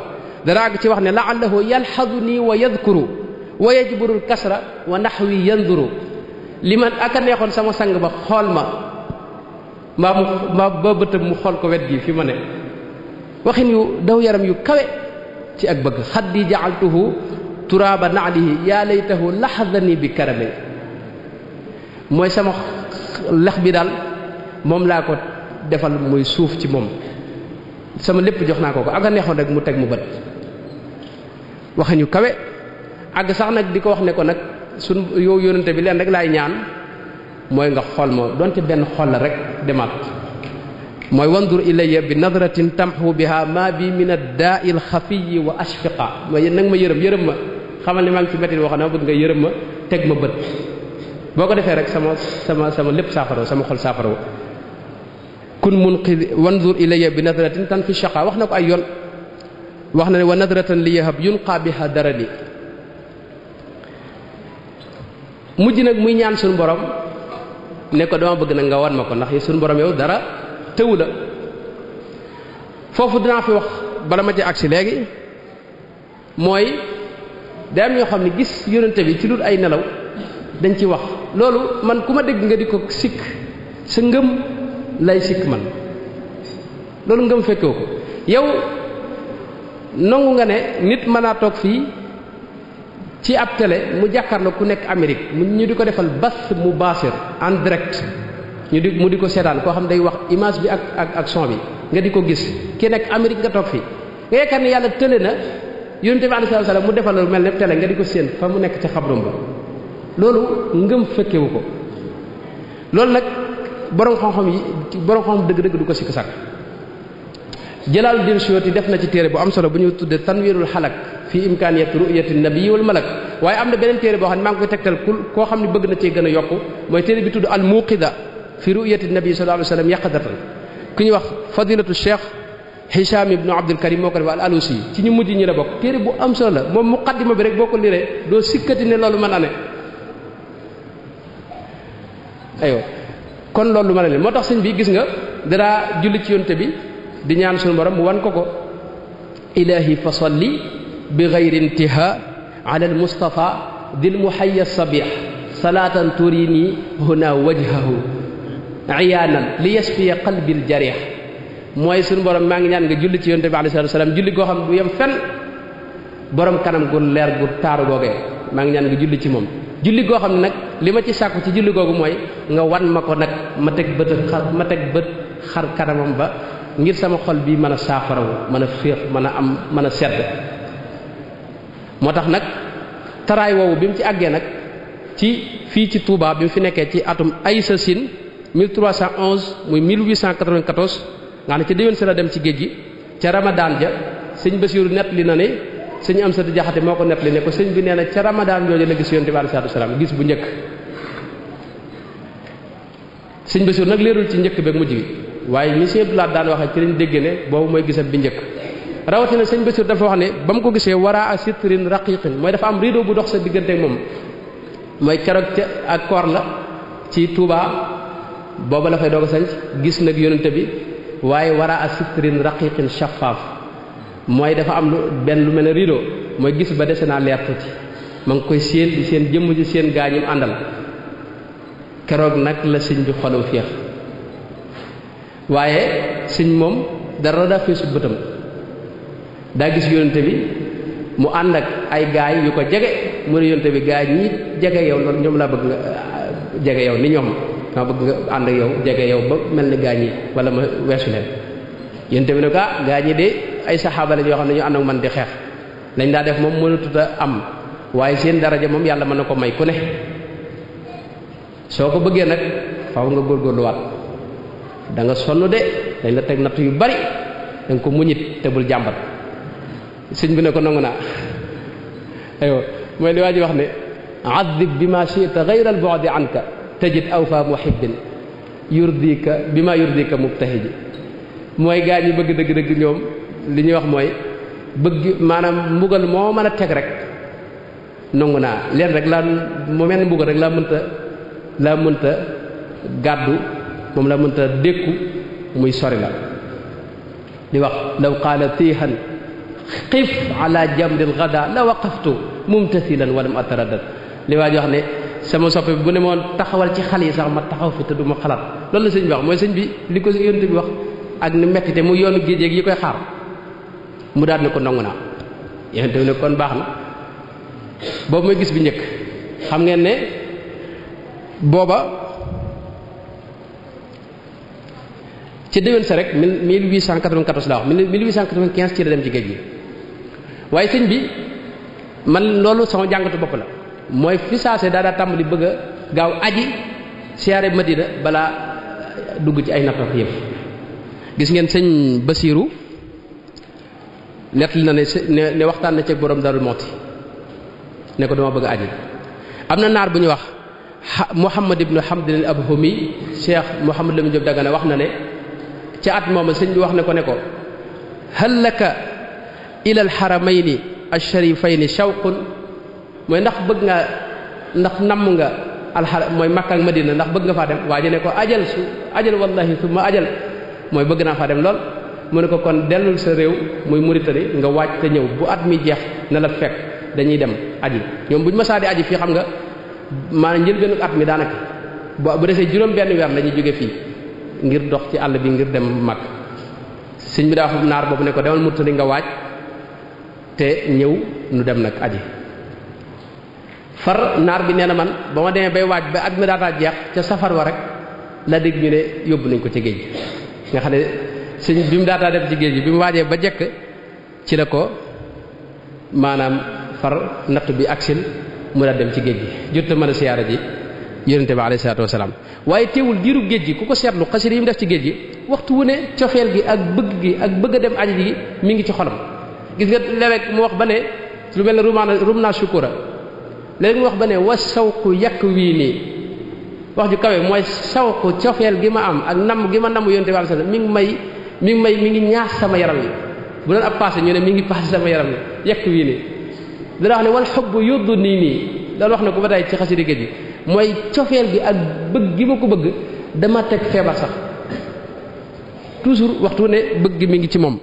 dara àgg ci wax ne la'allahu yalhaduni wa yadhkuru wa yajburul kasra wa nahwi yanzuru li man aka neexoon sama sang ba xool ma ba bëtam mu xool ko wet gi fi ma ne waxin yu daw yaram yu kawe ci ak bëgg xaddi ja'altuhu turaaba na'lihi yaa laytahu lahadani bi karami mooy sama lex bi daal moom laa ko defal muy suuf ci moom sama lépp jox naa ko aka neexoon rek mu teg mu bët waxin yu kawe àgg sax nag di ko wax ne ko nag sun yow yónnante bi leen rek laay ñaan mooy nga xool ma donte benn xool la rek demaat mooy wandur ilayya bi nadratin tamhu biha ma bi min ad-da'i al-khafiyyi wa ashfiqa mooy nag ma yërëm ma xamal ni maa ngi ci métti boo xam ne ma bëgg nga yërëm ma teg ma bët boo ko defee rek sama lépp saafara sama xol saafara kun munqidh wandur ilayya bi nadratin tanfi shaqa wax na ko ay yoon wax na ne wa nadratan li yahab yunqa biha darani mujj nag muy ñaan suñu borom ne ko dama bëgg nag nga wan ma ko ndax suñu borom yow dara tëwu la foofu dinaa fi wax bala ma ci agsi léegi mooy day am ñoo xam ne gis yonente bi ci dul ay nelaw dañ ci wax loolu man ku ma dégg nga di ko sikk sa ngëm lay sikk man loolu ngëm fekkoo ko yow nangu nga ne nit mën naa toog fii ci ab télé mu jàkkaarloo ku nekk Amérique ñu di ko defal bas mu baasir en direct mu di ko seetaan koo xam day wax image bi ak son bi nga di ko gis ki nekk Amérique nga toog fii nga yaakaar ne yàlla tële na yonente bi alayhi salaam mu defal lu mel ne télé nga di ko séen fa mu nekk ci xabrum ba loolu ngëm fekkewu ko loolu nag borom xam-xam dëgg-dëgg du ko sikk sàkk Jalaaluddin Suyuti def na ci téere bu am solo bu ñu tuddee tanwirul xalak fi imkaaniyati ru'yati nabii wal malak waaye am na beneen téere boo xam ne maa ngi koy tegtal koo xam ne bëgg na cee gën a yokku mooy téere bi tudd al muqida fi ru'yati nabii sallallahu alayhi wasallam yaqadatan ku ñuy wax fadilatu cheikh Hisham ibnu Abdul Karim moo ko def al-Alusi ci ñu mujj ñi la bokk téere bu am solo la moom muqaddima bi rek boo ko liree doo sikkati ne loolu mën a ne aywa kon loolu mën a ne moo tax sëñ bi gis nga dara julli ci yonte bi di ñaan suñu borom mu wan ko ilahi fa salli bi ghayri intiha ala al mustafa dil muhayya sabih salatan turini huna wajhahu iyaanan li yasfiya qalbil jarih mooy suñu borom maa ngi ñaan nga julli ci yonte bi alayhi salatu wasallam julli goo xam du yem fenn borom kanam gu leer gu taaru googee maa ngi ñaan nga julli ci moom julli goo xam ne nag li ma ci sàkku ci julli googu mooy nga wan ma ko nag ma teg bët xar kanamam ba ngir sama xol bi mën a saafarawu mën a féex mën a am mën a sedd moo tax nag taraay woowu bi mu ci àggee nag ci fii ci Touba bi mu fi nekkee ci atum Aysa Sin 1311 muy 1894 nga xam ne ci déwén sa la dem ci géej gi ca Ramadan ja sëñ Basiiru nett li na ne sëñ Amsatu Jaxate moo ko nett li ne ko sëñ bi nee na ca Ramadan jooju la gis yonte bi alayhi salaatu wasalaam gis bu njëkk sëñ Basiiru nag leerul ci njëkk beeg mujj gi waaye ni sëñ Abdulaay daan waxee ci lañ dégg ne boobu mooy gisam bi njëkk rawatina sëñ Basiiru dafa wax ne ba mu ko gisee waraa sitrin raqiqin mooy dafa am rideau bu dox sa diggante ak moom mooy keroog ca ak koor la ci Touba booba la fay doog a sanc gis nag yonente bi waaye waraa sitrin raqiqin shaffaaf mooy dafa am lu mel ne rideau mooy gis ba dese naa leer tuuti ma ngi koy séen di seen jëmm ji seen gaañim àndal keroog nag la sëñ bi xolam féex waaye sëñ moom dara daa feesu bëtam daa gis yonente bi mu ànd ak ay gaay yu ko jege mu ne yonente bi gaay ñi jege yow loolu ñoom laa bëgg nga jege yow ni ñoom ma bëgg nga ànd ak yow jege yow ba mel ni gaay ñi wala ma weesu leen yonente bi ne ko gaay ñi de ay saxaaba lañ yoo xam ne ñu ànd ak man di xeex lañ daa def moom mënatut a am waaye seen daraja moom yàlla mën na ko may ku ne soo ko bëggee nag faaw nga góorgóorluwaat da nga sonn de dañ la teg natt yu bari da nga ko muñit te bul jàmbat sëñ bi ne ko nangu naa aywa mooy li waa ji wax ne adib bi ma shi'ta ghayra al bu'di anka tajid awfa muhibbin yurdika bi ma yurdika mubtahiji mooy gaa ñi bëgg dëgg-dëgg ñoom li ñuy wax mooy bëgg maanaam mbugal moo mën a teg rek nangu naa leen rek laa mu mel ni mbugal rek laa mënta gàddu moom laa mënta dékku muy sori la li wax law qaala tiihan xif ala jamril gada la waqaftu mumtathilan walam ataraddad li waa ji wax ne sama soppe bi bu ne moon taxawal ci xal yi sax ma taxaw fi te du ma xalaat loolu la sëñ bi wax mooy sëñ bi li ko yonent bi wax ak ni mettite mu yoonu géej yi koy xaar mu daal ne ko nangu naa yonent bi ne kon baax na boobu mooy gis bi njëkk xam ngeen ne booba ci déwén sa rek 1894 la wax 1895 ci la dem ci géej gi waaye sëñ bi man loolu sama jàngatu bopp la mooy fi saase daa tàmbali bëgg a gaaw aji siyaare Madina balaa dugg ci ay nattook yëpp gis ngeen sëñ Basiiru nettali na ne waxtaan na ci borom Darou Moukhty ne ko dama bëgg a aji am na naar bu ñu wax Muhammad ibn Hamd al-Abhumi Cheikh Mouhamad Lamine Diop Dagana wax na ne ci at moom sëñ bi wax ne ko hal laka ila al-haramayni ash-sharifayni shawqun mooy ndax bëgg nga ndax namm nga mooy Makka ak Madina ndax bëgg nga faa dem waa ji ne ko ajal wallahi summa ajal mooy bëgg naa faa dem lool mu ne ko kon dellul sa réew muy Mauritanie nga waaj te ñëw bu at mi jeex na la fekk dañuy dem aji ñoom buñ mësaa di aji fii xam nga maanaam njëlbéenu at mi daanaka bu desee juróom benn weer la ñuy jóge fii ngir dox ci àll bi ngir dem mag sëñ bi daa wax naar boobu ne ko demal Mauritanie nga waaj te ñëw nu dem nag aji far naar bi nee na man ba ma demee bay waaj ba at mi daataa jeex ca safar wa rek la dégg ñu ne yóbbu nañ ko ci géej gi nga xam ne sëñ bi mu daataa dem ci géej gi bi mu waajee ba jekk ci la ko maanaam far natt bi aksil mu daal dem ci géej gi jot a mën a siyaara ji yonente bi alayhi salaatu wasalaam waaye teewul diiru géej gi ku ko seetlu xasida yi mu def ci géej gi waxtu wu ne cofeel gi ak bëgg a dem aji gi mi ngi ci xolam gis nga léeg mu wax ba ne lu mel ne rum naa shukura léegi mu wax ba ne wa sawqu yàq wii nii wax ju kawe mooy sawqu cofeel gi ma am ak namm gi ma namm yonente bi alayhi salaam mi ngi may mi ngi ñaax sama yaram wi bu doon ab passé ñu ne mi ngi passé sama yaram wi yekk wii nii dana wax ne wal hubbu yuddu nii loolu wax na ko ba tey ci xasida gi mooy cofeel gi ak bëgg gi ma ko bëgg dama teg feebar sax toujours waxtu ne bëgg mi ngi ci moom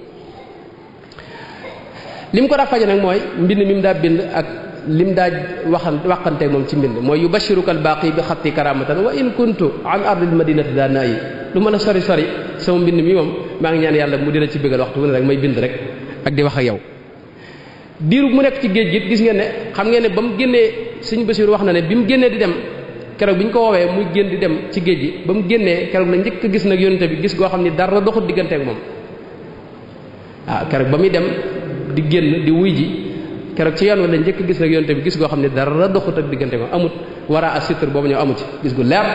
lim ko daa faje nag mooy mbind mi mu daa bind ak lim daa waxanteeg moom ci mbind mooy yubashiruka al-baqi bi xatti karamatan wa in kuntu an ardil madinati daa naa yi lu mën a sori sama mbind mi moom maa ngi ñaan yàlla mu dina ci bëggal waxtu ne rek may bind rek ak di wax ak yow diiru mu nekk ci géej gi gis ngeen ne xam ngeen ne ba mu génnee Sëriñ Basiru wax na ne bi mu génnee di dem keroog bi ñu ko woowee muy génn di dem ci géej gi ba mu génnee keroog la njëkk a gis nag yonente bi gis goo xam ni dara doxut digganteeg moom keroog ba muy dem di génn di wuy ji keroog ci yoon wa la njëkk gis nag yonente bi gis goo xam ne dara doxut ak diggante moom amut wara a sitr boobu ñëw amu ci gis gu leer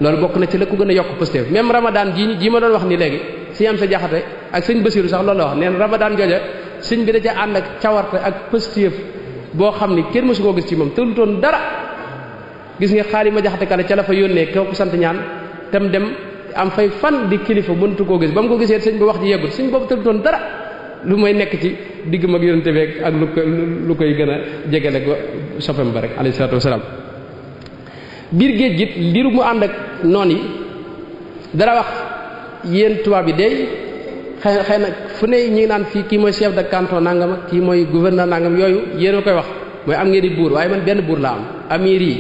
loolu bokk na ci la ko gën a yokk pëstéef même ramadan ji ma doon wax ni léegi si am sa jaxate ak sëñ Basiru sax loolu la wax neen ramadan jooja sëñ bi da ca ànd ak cawarte ak pëstéef boo xam ni kenn mësu koo gis ci moom tëlutoon dara gis nga xaali ma jaxate kala ca la fa yónnee kooku sant ñaan tam dem am fay fan di kilifa mënatu koo gis ba mu ko gisee sëñ bi wax ji yeggul sëñ boobu tëlutoon dara lu may nekk ci digg mag yonente bi ak lu koy gën a jegele ko soppam ba rek alayhi salaatu wasalaam biir géej gi liiru mu ànd ak noon yi dara wax yéen tubaab yi day xëy na fu ne ñi ngi naan fii kii mooy chef de canton nangam ak kii mooy gouverneur nangam yooyu yéen a koy wax mooy am ngeen di buur waaye man benn buur laa am amir yi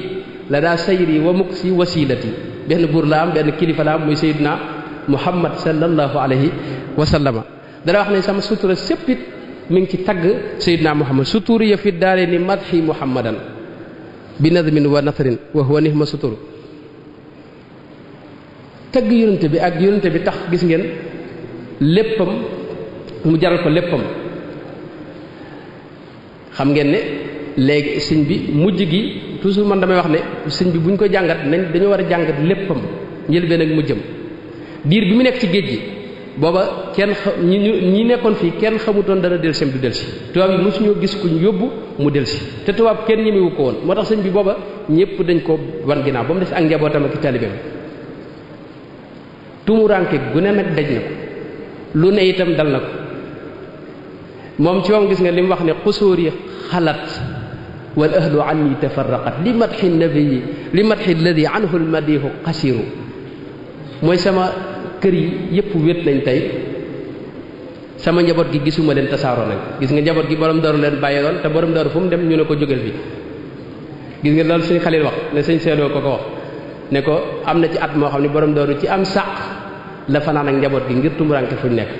la daa sayri wa muksi wasilati benn buur laa am benn kilifa laa am muy sayyidina muhammad sallallahu alayhi wa sallama dara wax ne sama sutura séppit mi ngi ci tagg sayyidina muhammad suturi ya fi daare ni madhi muhammadan bi nadmin wa nasrin wa huwa nihma sutur tagg yonente bi ak yonente bi tax gis ngeen léppam mu jaral ko léppam xam ngeen ne léegi sëñ bi mujj gi toujours man damay wax ne sëñ bi bu ñu ko jàngat nañ dañoo war a jàngat léppam njëlbeen ak mujjam diir bi mu nekk ci géej gi booba kenn ñi nekkoon fii kenn xamutoon dana delluseem du dellusi tubaab yi mosuñoo gis kuñ yóbbu mu dellusi te tubaab kenn ñemewu ko woon moo tax sëñ bi booba ñëpp dañ ko wan ginnaaw ba mu des ak njabootam ak taalibeem tumuranke gu ne nag daj na ko lu ne itam dal na ko moom ci moom gis nga li mu wax ne xusóori xalat wal ahlu anni tafarraqat li madxi nabii li madxi alladi anhu almadihu qasiru mooy sama kër yi yëpp wét nañ tey sama njaboot gi gisuma leen tasaaroo nañ gis nga njaboot gi borom daru leen bàyyi loon te borom daru fu mu dem ñu ne ko jógal bi gis nga loolu sëñ Xalil wax ne sëñ Seydoo ko wax ne ko am na ci at moo xam ne borom daru ci am sàq la fanaan ak njaboot gi ngir tumuranke fuñ nekk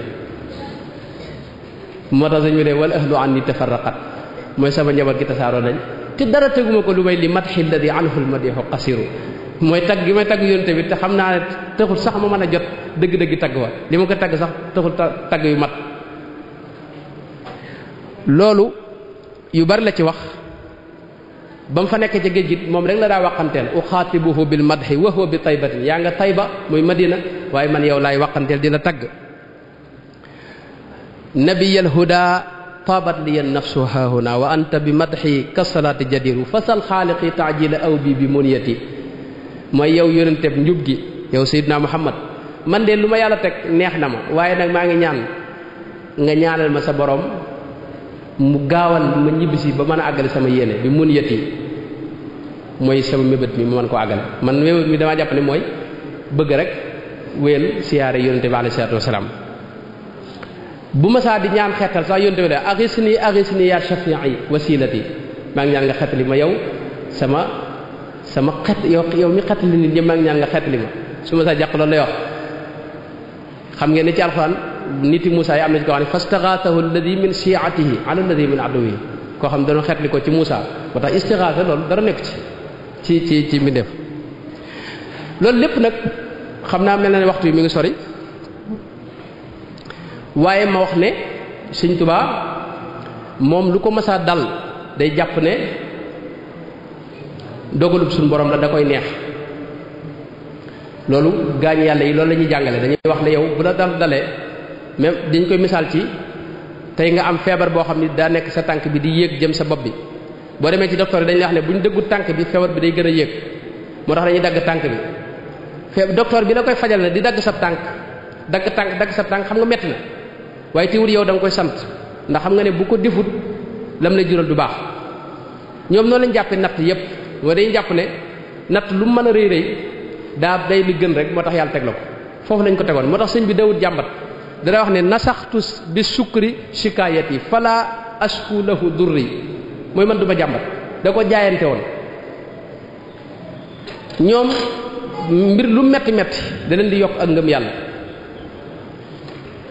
moo tax sëñ bi ne wal ahlu anni tafarraqat mooy sama njaboot gi tasaaroo nañ te dara teguma ko lu may li madxi alladi anhu almadihu qasiru mooy tagg gi may tagg yonte bi te xam naa ne taxul sax ma mën a jot dëgg-dëgg tagg wa li ma ko tagg sax taxul tagg yu mat loolu yu bari la ci wax ba mu fa nekk ca géej gi moom rek la daa waqanteel uxaatibuhu bil madhi wa huwa bi taybatin yaa nga tayba muy madina waaye man yow laay waqanteel di la tagg nabiyal huda taabat liya nafsu haahuna wa anta bi madhi kasalaati jadiru fasal xaaliqi taajila aw bi muniyati mooy yow yonenteb njub gi yow Seydina Muhammad man de lu ma yàlla teg neex na ma waaye nag maa ngi ñaan nga ñaanal ma sa borom mu gaawal ma ñibbisi ba mën a àggale sama yéene bi mun yët yi mooy sama mébét mi ma mën koo àggale man mébét mi damaa jàpp ne mooy bëgg rek wéyal siyaare yonente bi alayhi salaatu wasalaam bu ma saa di ñaan xettal sax yonente bi de agisni ya shafi'i wasilati maa ngi ñaan nga xettali ma yow sama xet yow mi xettali nit ñi maa ngi ñaan nga xettali ma su ma saa jàq loolu lay wax xam ngeen ne ci alxuraan niti Moussa yi am na ci koo xam ne fastaxaasahu alladi min shi'atihi ala alladi min aduwihi koo xam ne dañoo xeetli ko ci Moussa moo tax istixaasa loolu dara nekk ci mbindeef loolu lépp nag xam naa mel na ne waxtu yi mi ngi sori waaye ma wax ne Sëriñ Tuubaa moom lu ko masaa dal day jàpp ne dogalub suñu borom la da koy neex loolu gaañ yàlla yi loolu la ñuy jàngale dañuy wax ne yow bu la dalee même dañ koy misaal ci tey nga am feebar boo xam ni daa nekk sa tànk bi di yéeg jëm sa bopp bi boo demee ci docteur yi dañuy wax ne bu ñu dëggu tànk bi feebar bi day gën a yéeg moo tax dañuy dagg tànk bi docteur bi la koy fajal ne di dagg sa tànk dagg sa tànk xam nga metti na waaye teewul yow da nga koy sant ndax xam nga ne bu ko defut lam lay jural du baax ñoom noonu lañ jàppee natt yépp moo dañuy jàpp ne natt lu mën a rëy rëy daa day li gën rek moo tax yàlla teg la ko foofu lañ ko tegoon moo tax sëñ bi dawut jàmbat dana wax ne nasaxtu bi sukri shikayati fala ashku lahu durri mooy man duma jàmbat da ko jaayante woon ñoom mbir lu metti metti da leen di yokk ak ngëm yàlla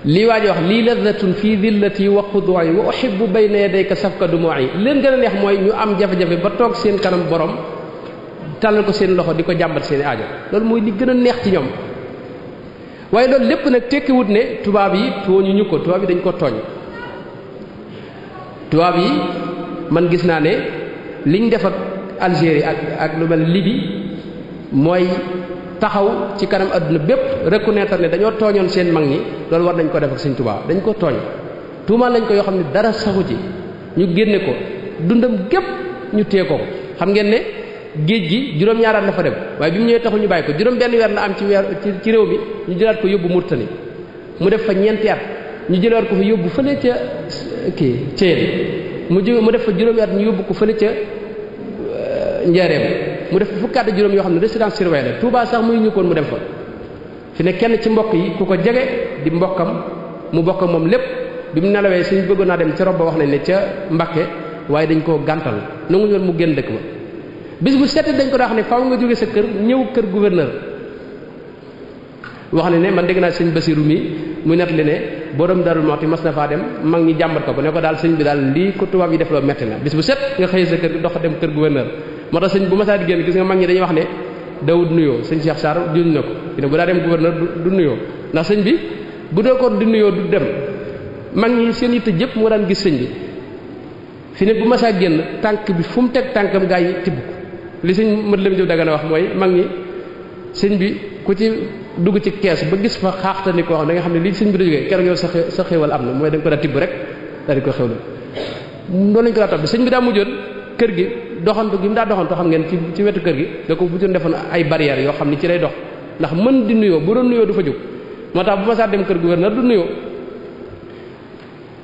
lii waa ji wax lii ladatun fi dillati wa xudu'i wa uhibbu bayna yadayka safka dumu'i leen gën a neex mooy ñu am jafe-jafe ba toog seen kanam borom tàllal ko seen loxo di ko jàmbat seen aajo loolu mooy li gën a neex ci ñoom waaye loolu lépp nag tekkiwut ne tubaab yi tooñu ñu ko tubaab yi dañ ko tooñ tubaab yi man gis naa ne liñ def ak Algérie ak lu mel Libye mooy taxaw ci kanam adduna bépp reconnaître ne dañoo tooñoon seen mag ñi loolu war nañ ko def ak Sëriñ Tuubaa dañ ko tooñ tuumaal lañ ko yoo xam ne dara saxu ci ñu génne ko dundam gépp ñu téye ko xam ngeen ne géej gi juróom-ñaaraat la fa dem waaye bi mu ñëwee taxul ñu bàyyi ko juróom benn weer la am ci réew mi ñu jëlaat ko yóbbu Murtani mu def fa ñeenti at ñu jëlaat ko fa yóbbu fële ca Thiel mu def fa juróomi at ñu yóbbu ko fële ca Njaareem mu def fukki at juróom yoo xam ne résidence surveillée la Touba sax muy ñu koon mu dem fa fi ne kenn ci mbokk yi ku ko jege di mbokkam mu bokk moom lépp bi mu nelawee suñ bëggoon naa dem ca rob ba wax nañ ne ca Mbakke waaye dañ koo gàntal nangu ñoon mu génn dëkk ba bis bu seet dañ ko daa wax ne faaw nga jóge sa kër ñëw kër gouverneur wax ne man dégg naa sëñ Basiru mi muy nettali ne borom Darou Moukhty mas na faa dem mag ñi jàmbat ko ne ko daal sëñ bi daal lii ko tubaab yi def loo metti na bis bu set nga xëy sa kër dox dem kër gouverneur moo tax sëñ bu masaa di génn gis nga mag ñi dañuy wax ne dawut nuyoo sëñ Cheikh Sarr juñ na ko fi ne bu daa dem gouverneur du nuyoo ndax sëñ bi bu dee ko di nuyoo du dem mag ñi seen yitte jëpp moo daan gis sëñ bi fi ne bu masaa génn tànk bi fu mu teg tànkam gaa yi tibb ko li sëñ mët lam jëf dagana wax mooy mag ñi sëñ bi ku ci dugg ci kees ba gis fa xaaxtani koo xam da nga xam ne lii sëñ bi da jógee keroog yow sa xéewal am na mooy da nga ko daa tibb rek daal di ko xéwlu noonu lañ ko daa topp sëñ bi daa mujjoon kër gi doxantu gi mu daa doxantu xam ngeen ci wetu kër gi da ko mujjoon defoon ay barrières yoo xam ne ci lay dox ndax mën di nuyoo bu doon nuyoo du fa jóg moo tax bu ma saa dem kër gouverneur du nuyoo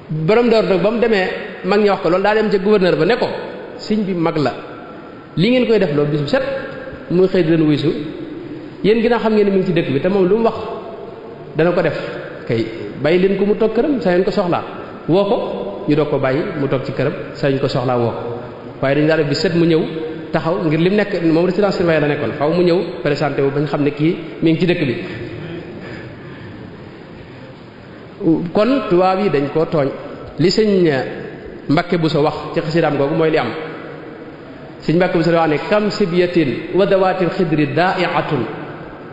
borom door nag ba mu demee mag ñi wax ko loolu daa dem ca gouverneur ba ne ko sëñ bi mag la li ngeen koy def loolu bis bu set muy xëy di leen wuysu yéen ginnaaw xam ngeen ne mi ngi ci dëkk bi te moom lu mu wax dana ko def kay bàyyi leen ko mu toog këram saa yéen ko soxlaa woo ko ñu doog ko bàyyi mu toog ci këram saa ñu ko soxlaa woo ko waaye dañu daal def bis set mu ñëw taxaw ngir lim nekk moom résidence surveillée la nekkoon xaw mu ñëw présenté wu bañ xam ne kii mi ngi ci dëkk bi kon tubaab yi dañ koo tooñ li sëñ Mbàkke Buso wax ci xasidaam googu mooy li am sëñ Mbàkke Buso wax ne kam sibyatin wa dawatil xidri da'iatun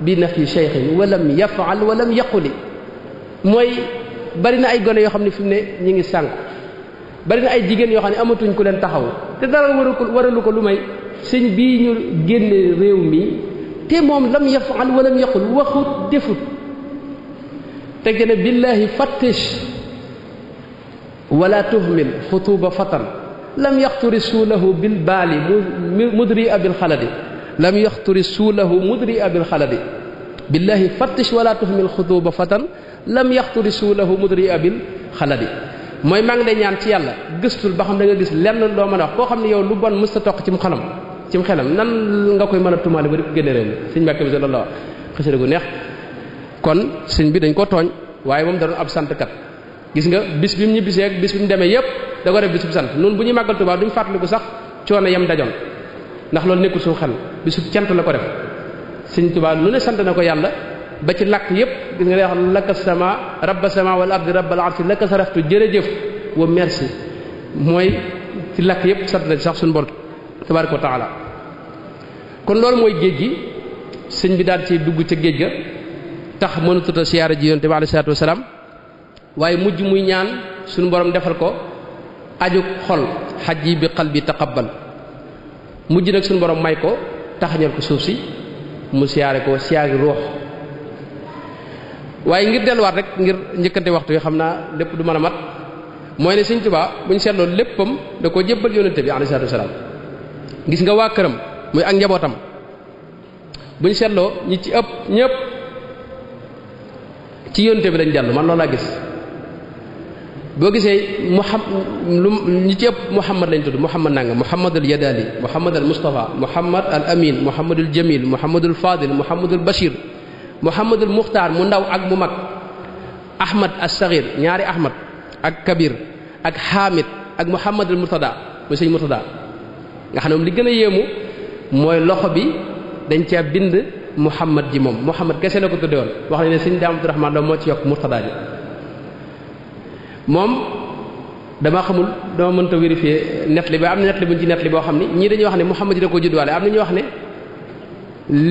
bi nafi shaykhin walam yaf'al walam yaquli mooy bari na ay gone yoo xam ne fi mu ne ñi ngi sànk bari na ay jigéen yoo xam ne amatuñ ku leen taxaw te dara waralu ko lu may sëñ bii ñu génne réew mi te moom lam yaf'al walam yaqul waxut defut teg ne billahi fattish wala tuhmil xutuba fatan lam yaxturi suulahu bil baali mudri abil xaladi lam yaxturi suulahu mudri abil xaladi billahi fattish wala tuhmil xutuba fatan lam yaxturi suulahu mudri abil xaladi mooy maa ngi lay ñaan ci yàlla gëstul ba xam da nga gis lenn loo mën a wax koo xam ne yow lu bon mës ta toq cim xelam nan nga koy mën a tumaale ba di ko génne réew mi sëñ Mbàkke bi loolu la wax xasida gu neex kon sëñ bi dañ ko tooñ waaye moom da doon ab santkat gis nga bis bi mu ñibbisee ak bis bi mu demee yépp da ko def bis bu sant noonu bu ñuy màggal Tuubaa duñ fàttaliku sax coono yam dajoon ndax loolu nekkul suñu xel bisu cant la ko def sëñ Tuubaa lu ne sant na ko yàlla ba ci làkk yépp gis nga lay wax laka sama rabba sama wal ardi rabbal arsi laka saraftu jërëjëf wa merci mooy ci làkk yépp sant na sax suñu borom tabaaraka wa taala kon loolu mooy géej gi sëñ bi daal ci dugg ca géej ga tax mënutut a siyaara ji yonte bi alayhi salaatu wasalaam waaye mujj muy ñaan suñu borom defal ko aju xol xajji bi qalbi taqabbal mujj nag suñu borom may ko taxañal ko suuf si mu siyaare ko siyaari ruux waaye ngir delluwaat rek ngir njëkkante waxtu yi xam naa lépp du mën a mat mooy ne Sëriñ Tuubaa bu ñu seetloo léppam da ko jébbal yonente bi alayhi salaatu wasalaam gis nga waa këram muy ak njabootam bu ñu seetloo ñi ci ëpp ñëpp ci yonte bi lañ dellu man loolu laa gis boo gisee ñi ci ëpp Muhammad lañ tudd Muhammad nanga Muhammad al Yadali Muhammad al Mustafa Muhammad al Amin Muhammad al Jamil Muhammad al Fadil Muhammad al Bashir Muhammad al Mukhtar mu ndaw ak mu mag Ahmad as-Saghir ñaari Ahmad ak Kabir ak Hamid ak Muhammad al Murtada mooy sëñ Murtada nga xam ne moom li gën a yéemu mooy loxo bi dañ caa bind Muhammad ji moom Muhammad kese la ko tudde woon wax nañ ne sëñ Daam Abdurahmaan la moo ci yokk Murtada ji moom dama xamul dama mënta vérifier net li ba am na net li buñ ci net li boo xam ni ñii dañuy wax ne Muhammad ji da ko juddwaale am na ñu wax ne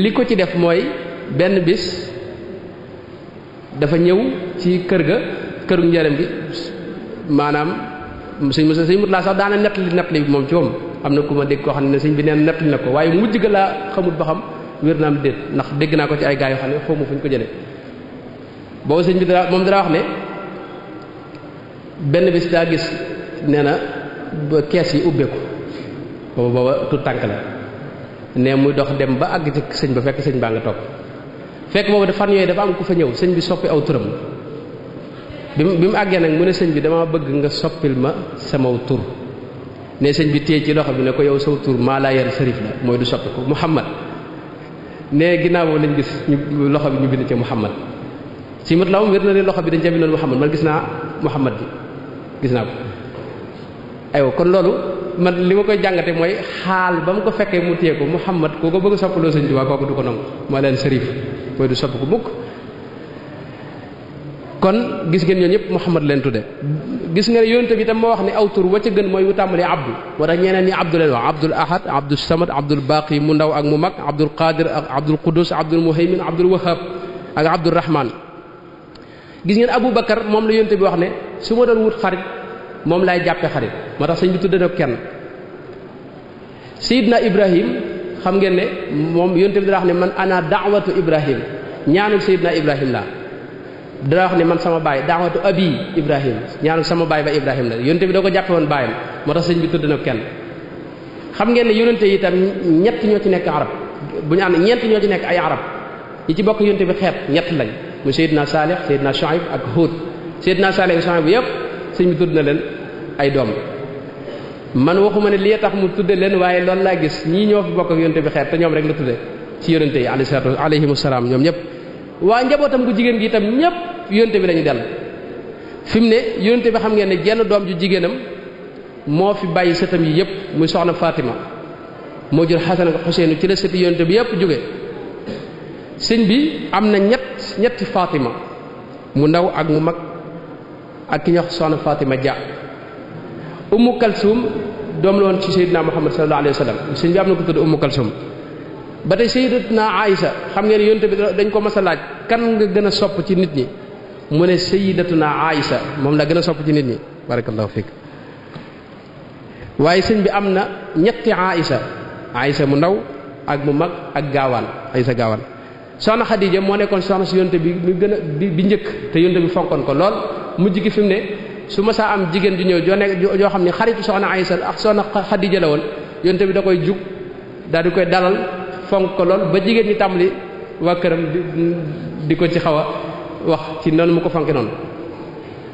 li ko ci def mooy benn bis dafa ñëw ci kër ga këru njëriñ gi maanaam sëñ Murtada sax daana net li bi moom ci moom am na ku ma dégg koo xam ne sëñ bi neen nettali na ko waaye mujj ga laa xamul ba xam wér na am déet ndax dégg naa ko ci ay gaa yoo xam ne xawma fu ñu ko jëlee boobu sëñ bi moom dara wax ne benn bis daa gis nee na ba kees yi ubbeeku booba tut tànk la ne muy dox dem ba àgg ci sëñ ba fekk sëñ baa nga toog fekk boobu de fan yooyu dafa am ku fa ñëw sëñ bi soppi aw turam bi mu àggee nag mu ne sëñ bi dama bëgg nga soppil ma samaw tur ne sëñ bi téye ci loxo bi ne ko yow saw tur maa laa yar sërif la mooy du soppi ko Muhammad ne ginnaaw boobu lañ gis ñu loxo bi ñu bind ci Muhammad si mat la wér na ne loxo bi dañ ca bindoon Muhammad man gis naa Muhammad bi gis naa ko aywa kon loolu man li ma koy jàngate mooy xaal ba mu ko fekkee mu téye ko Muhammad koo ko bëgg a soppaloo sëñ Tuubaa kooku du ko nangu maa leen sërif mooy du soppi ko mukk kon gis ngeen ñoo ñëpp Muhammad leen tudde gis nga ne yonent bi tam moo wax ne aw tur wa ca gën mooy wu tàmbalee abdu moo tax ñeneen ñi abdu leen wax abdul ahad abdul samad abdul baqi mu ndaw ak mu mag abdul qadir ak abdul qudus abdul muhaymin abdul wahhab ak abdul rahman gis ngeen Abu Bakar moom la yonent bi wax ne su ma doon wut xarit moom laay jàppe xarit moo tax sëñ bi tudde na kenn Seydina Ibrahim xam ngeen ne moom yonent bi dana wax ne man ana da'watu Ibrahim ñaanul Seydina Ibrahim la dana wax ne man sama baay daawatu abi Ibrahim ñaanu sama baay ba Ibrahim la yonente bi da ko jàppe woon baayam moo tax sëñ bi tudd na kenn xam ngeen ne yonente yi itam ñett ñoo ci nekk arab bu ñu am ñeent ñoo ci nekk ay arab ñi ci bokk yonente bi xeet ñett lañ muy Seydina Salih Seydina Shuaib ak Hud Seydina Salih ak Shuaib yépp sëñ bi tudd na leen ay doom man waxuma ne li tax mu tudde leen waaye loolu laa gis ñii ñoo fi bokk ak yonente bi xeet te ñoom rek la tudde ci yonente yi alayhimu salaam ñoom ñëpp waa njabootam gu jigéen gi itam ñëpp yonte bi lañu dell fi mu ne yonte bi xam ngeen ne jenn doom ju jigéenam moo fi bàyyi sëtam yi yëpp muy soxna Fatima moo jur Xasan ak Xuseenu ci la sëti yonte bi yëpp jóge sëñ bi am na ñetti Fatima mu ndaw ak mu mag ak ki ñuy wax soxna Fatima Dia Ummu Kalsum doom la woon ci Seydina Muhammad sallallahu alayhi wa sallam sëñ bi am na ko tudd Ummu Kalsum ba tey sayyidatuna Aïsa xam ngeen yonte bi dañ ko mas a laaj kan nga gën a sopp ci nit ñi mu ne sayyidatuna Aïsa moom la gën a sopp ci nit ñi barakallahu fiik waaye sëñ bi am na ñetti Aïsa mu ndaw ak mu mag ak gaawaan Aïsa gaawaan soxna Xadija moo nekkoon soxna si yonte bi ñu gën a bi njëkk te yonte bi fonkoon ko lool mujj gi fi mu ne su ma saa am jigéen ju ñëw joo xam ne xaritu soxna Aïsa ak soxna Xadija la woon yonte bi da koy jug daal di koy dalal fonk ko lool ba jigéen ñi tàmbali waa këram di ko ci xaw a wax ci noonu mu ko fonke noonu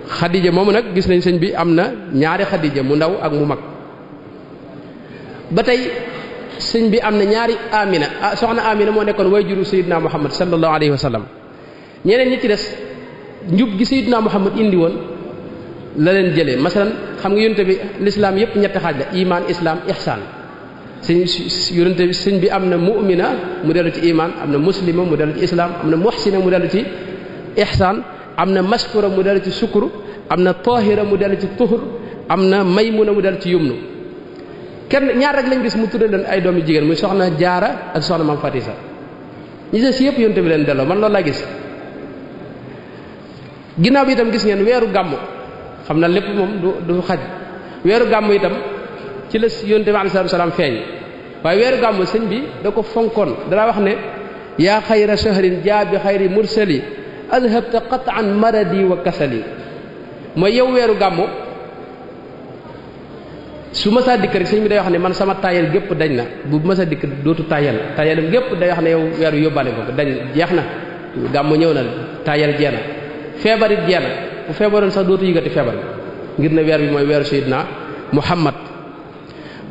Xadija moomu nag gis nañ sëñ bi am na ñaari Xadija mu ndaw ak mu mag ba tey sëñ bi am na ñaari Amina soxna Amina moo nekkoon way juru Sayyidina Muhammad sallallahu alayhi wa sallam ñeneen ñi ci des njub gi Sayyidina Muhammad indi woon la leen jëlee masalan xam nga yonte bi l'islam yépp ñetti xaaj la iman islam ihsan yonente bi sëñ bi am na mu'mina mu dellu ci iman am na muslima mu dellu ci islam am na muhsina mu dellu ci ihsan am na mashkura mu dellu ci sukru am na tahira mu dellu ci tuhur am na maymuna mu dellu ci yumnu kenn ñaar rek lañ gis mu tudde leen ay doomi jigéen muy soxna jaara ak soxna mam fatisa ñi des yëpp yonente bi leen delloo man loolu laa gis ginnaaw bi itam gis ngeen weeru gàmmu xam na lépp moom du xaj weeru gàmmu itam ci la yonente bi alayhi salaam feeñ waaye weeru gàmmu sëñ bi da ko fonkoon danaa wax ne yaa xayra shahrin jaa bi xayri mursali adhabta qat'an maradi wa kasali mooy yow weeru gàmmu su ma saa dikk rek sëñ bi day wax ne man sama tayal gépp dañ na bu ma saa dikk dootu tayalam gépp day wax ne yow weeru yóbbaale ko dañ jeex na gàmmu ñëw na tayal jeena feebar it jeex na bu feebaroon sax dootu yëgati feebar ngir ne weer bi mooy weeru Seydina Muhammad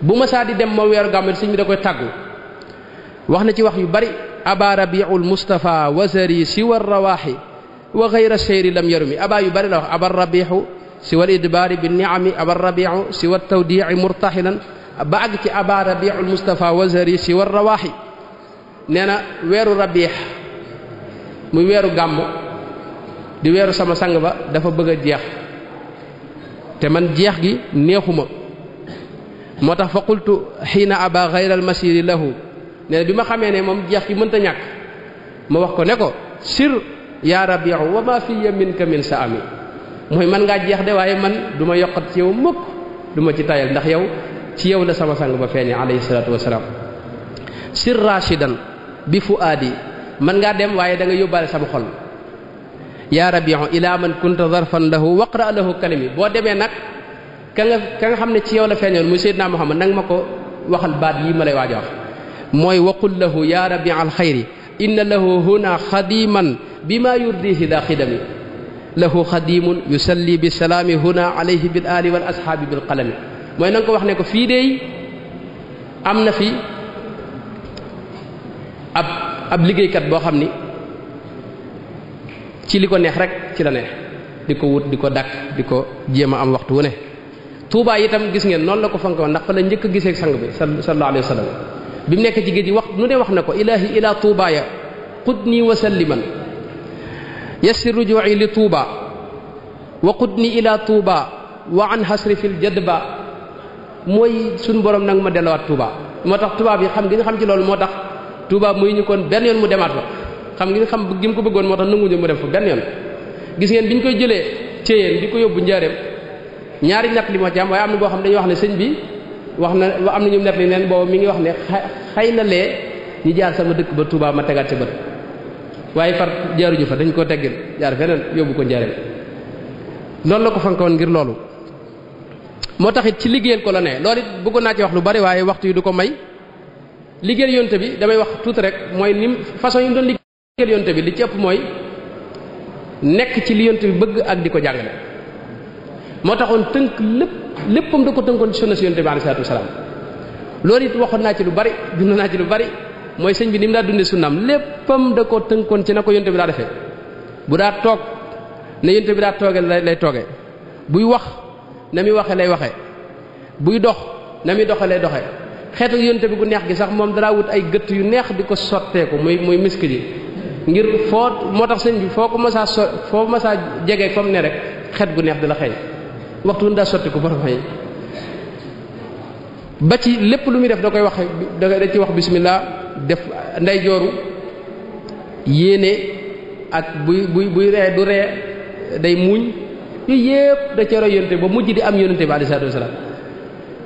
bu ma saa di dem moom weeru gàmmu sëñ bi da koy tàggu wax na ci wax yu bari aba rabiul mustafa wasari siwa rawaaxi wa xayra seyri lam yarumi aba yu bari la wax aba rabihu siwa al idbaari bi niami aba rabiu siwa tawdici murtaxilan ba àgg ci aba rabiul mustafa wasari siwa rawaaxi nee na weeru rabiix muy weeru gàmmu di weeru sama sang ba dafa bëgg a jeex te man jeex gi neexuma moo tax fa qultu xiina aba xayra al masiri lahu nee na bi ma xamee ne moom jeex gi mënta ñàkk ma wax ko ne ko sir yaa rabiu wa ma fiya minka min sa ami mooy man ngaa jeex de waaye man du ma yokkat ci yow mukk du ma ci tayal ndax yow ci yow la sama sang ba feeñe alayhi salaatu wasalaam sir rashidan bi fuaadi man ngaa dem waaye da nga yóbbaale sama xol yaa rabiu ila man kunta zarfan lahu waqra lahu kalimi boo demee nag ka nga xam ne ci yow la feeñoon muy Seydina Muhammad nanga ma ko waxal baat yi ma lay waaj a wax mooy waqul lahu ya rabi al xayri inna lahu huna xadiman bima yurdihi da xidami lahu xadimun yusalli bisalaami huna alayhi bil ali wal ashaabi bil qalami mooy na nga ko wax ne ko fii deey am na fi ab liggéeykat boo xam ni ci li ko neex rek ci la neex di ko wut di ko dakk di ko jéem a am waxtu wu ne Tuubaa itam gis ngeen noonu la ko fank woon ndax fa la njëkk a gisee sang bi sallallahu alayhi wa sallam bi mu nekk ci géej gi wax nu ne wax na ko ilahi ila tuubaaya qudni wa salliman yassir ruju'i li tuuba wa qudni ila tuuba wa an hasri fil jadba mooy suñu borom nag ma delluwaat tuuba moo tax tubaab yi xam gi nga xam ci loolu moo tax tuuba muy ñu kon benn yoon mu demaat fa xam gi nga xam gi mu ko bëggoon moo tax nanguñu mu dem fa benn yoon gis ngeen bi ñu koy jëlee Ceyeen di ko yóbbu Njaareem ñaari ñett li moo ci am waaye am na boo xam dañuy wax ne sëñ bi wax na am na ñu net li neen boobu mi ngi wax ne xëy na lee ñu jaar sama dëkk ba Touba ma tegaat ci bët waaye far jaaruñu fa dañ koo teggil jaar feneen yóbbu ko Njaareem loolu la ko fankoon ngir loolu moo tax it ci liggéeyal ko la ne loolu it bëggoon naa ci wax lu bari waaye waxtu yi du ko may liggéeyal yonte bi damay wax tuuti rek mooy nim façon yi mu doon liggéeyal yonte bi li ci ëpp mooy nekk ci li yonte bi bëgg ak di ko jàngale moo taxoon tënk léppam da ko tënkoon ci sunna si yonte bi alayhi salaatu wasalaam loolu it waxoon naa ci lu bari dund naa ci lu bari mooy sëñ bi ni mu daa dundee sunnaam léppam da ko tënkoon ci na ko yonte bi daa defee bu daa toog ne yonte bi daa toogee lay toogee buy wax na muy waxee lay waxee buy dox na muy doxee lay doxee xeetu yonte bi gu neex gi sax moom danaa wut ay gëtt yu neex di ko sotteeku muy misk ji ngir foo moo tax sëñ bi foo ko masaa foo masaa jege comme ne rek xet gu neex di la xeeñ waxtu daa sotti ko borom yi ba ci lépp lu muy def da koy waxe da ci wax bismillah def nday jooru yéene ak buy ree du ree day muuñ yooyu yépp da ca roy yonte ba mujj di am yonente bi alayhi salaatu wasalaam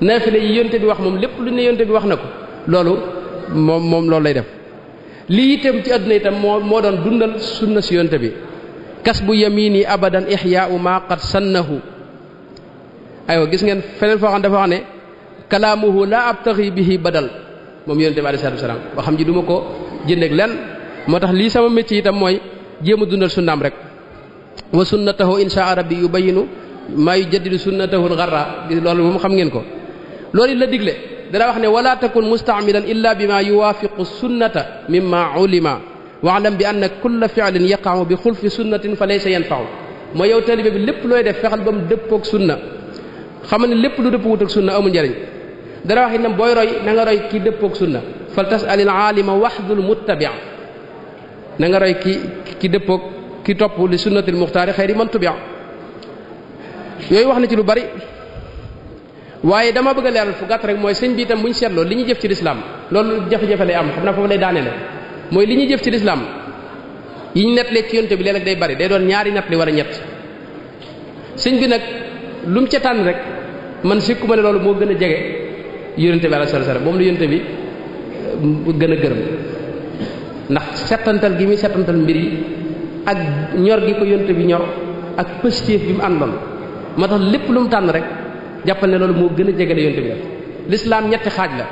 naafile yi yonte bi wax moom lépp lu ne yonte bi wax na ko loolu moom loolu lay def lii itam ci àdduna itam moo doon dundal sunna si yonte bi kas bu yamini abadan ihyaa'u ma qad sannahu aywa gis ngeen feneen foo xam dafa wax ne kalaamuhu la abtaxi bihi badal moom yonente bi alayhi salaatu wasalaam boo xam ji du ma ko jëndeeg lenn moo tax lii sama métier itam mooy jéem a dundal sunnaam rek wa sunnatahu insha rabbi yubayinu maa yujaddidu sunnatahu al-gharra loolu moom xam ngeen ko loolu la digle dana wax ne wala takun mustaamilan illa bima yuwaafiqu sunnata mimma ulima wa'lam bi anna kulla fi'lin yaqa'u bi xulfi sunnatin fa laysa yanfa'u mooy yow taalibe bi lépp looy def fexal ba mu dëppoog sunna xam ne lépp lu dëpp wut ak sunna amul njariñ dara wax itam booy roy na nga roy ki dëppoog sunna fal tas'alil aalima wahdul muttabi' na nga roy ki dëppoog ki topp li sunnatil muxtaari xayri man tubi' yooyu wax na ci lu bari waaye dama bëgg a leeral fu gàtt rek mooy sëñ bi itam bu ñu seetloo li ñu jëf ci lislaam loolu jafe-jafe lay am xam naa foofu lay daanele mooy li ñu jëf ci lislaam yi ñu nettalee ci yonte bi léeg-léeg day bari day doon ñaari nettali wala ñett sëñ bi nag lu mu ca tànn rek man sikku ma ne loolu moo gën a jege yonente bi alayhi salaam moom la yonente bi gën a gërëm ndax settantal gi muy settantal mbir yi ak ñor gi ko yonente bi ñor ak pëstéef bi mu àndoon moo tax lépp lu mu tànn rek jàppal ne loolu moo gën a jege la yonente bi def lislaam ñetti xaaj la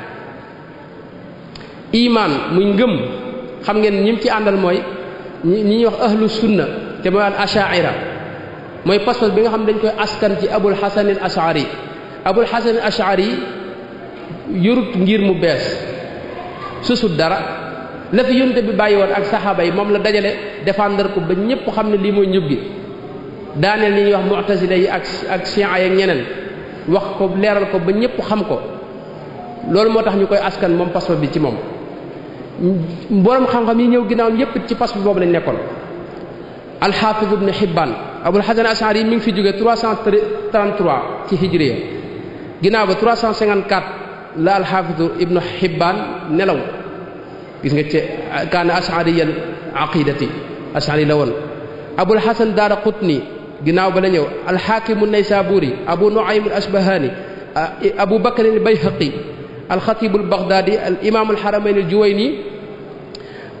imaan muy ngëm xam ngeen ñi mu ci àndal mooy ñi ñuy wax ahlu sunna te mooy al ashaira mooy pas-pas bi nga xam ne dañ koy askan ci abul hasan al ashari abul hasan al ashari yorut ngir mu bees susut dara la fi yonte bi bàyyi woon ak saxaaba yi moom la dajale défendre ko ba ñëpp xam ne lii mooy njub gi daaneel li ñuy wax mu'tazila yi ak shi'a yi ak ñeneen wax ko leeral ko ba ñëpp xam ko loolu moo tax ñu koy askan moom pas bi ci moom borom xam-xam yi ñëw ginnaaw yépp ci pas boobu lañ nekkoon al-Hafiz ibn Hibban Abul Hasan Ash'ari mi ngi fi jóge 333 ci hijriya ginnaaw ba 354 la al-Hafiz ibn Hibban nelaw gis nga ci kaana ash'ariyal aqidati ash'ari la woon Abul Hasan Daraqutni ginnaaw ba la ñëw al-Hakim an-Naysaburi Abu Nu'aym al-Asbahani Abu Bakr al-Bayhaqi al-Khatib al-Baghdadi al-Imam al-Haramayn al-Juwayni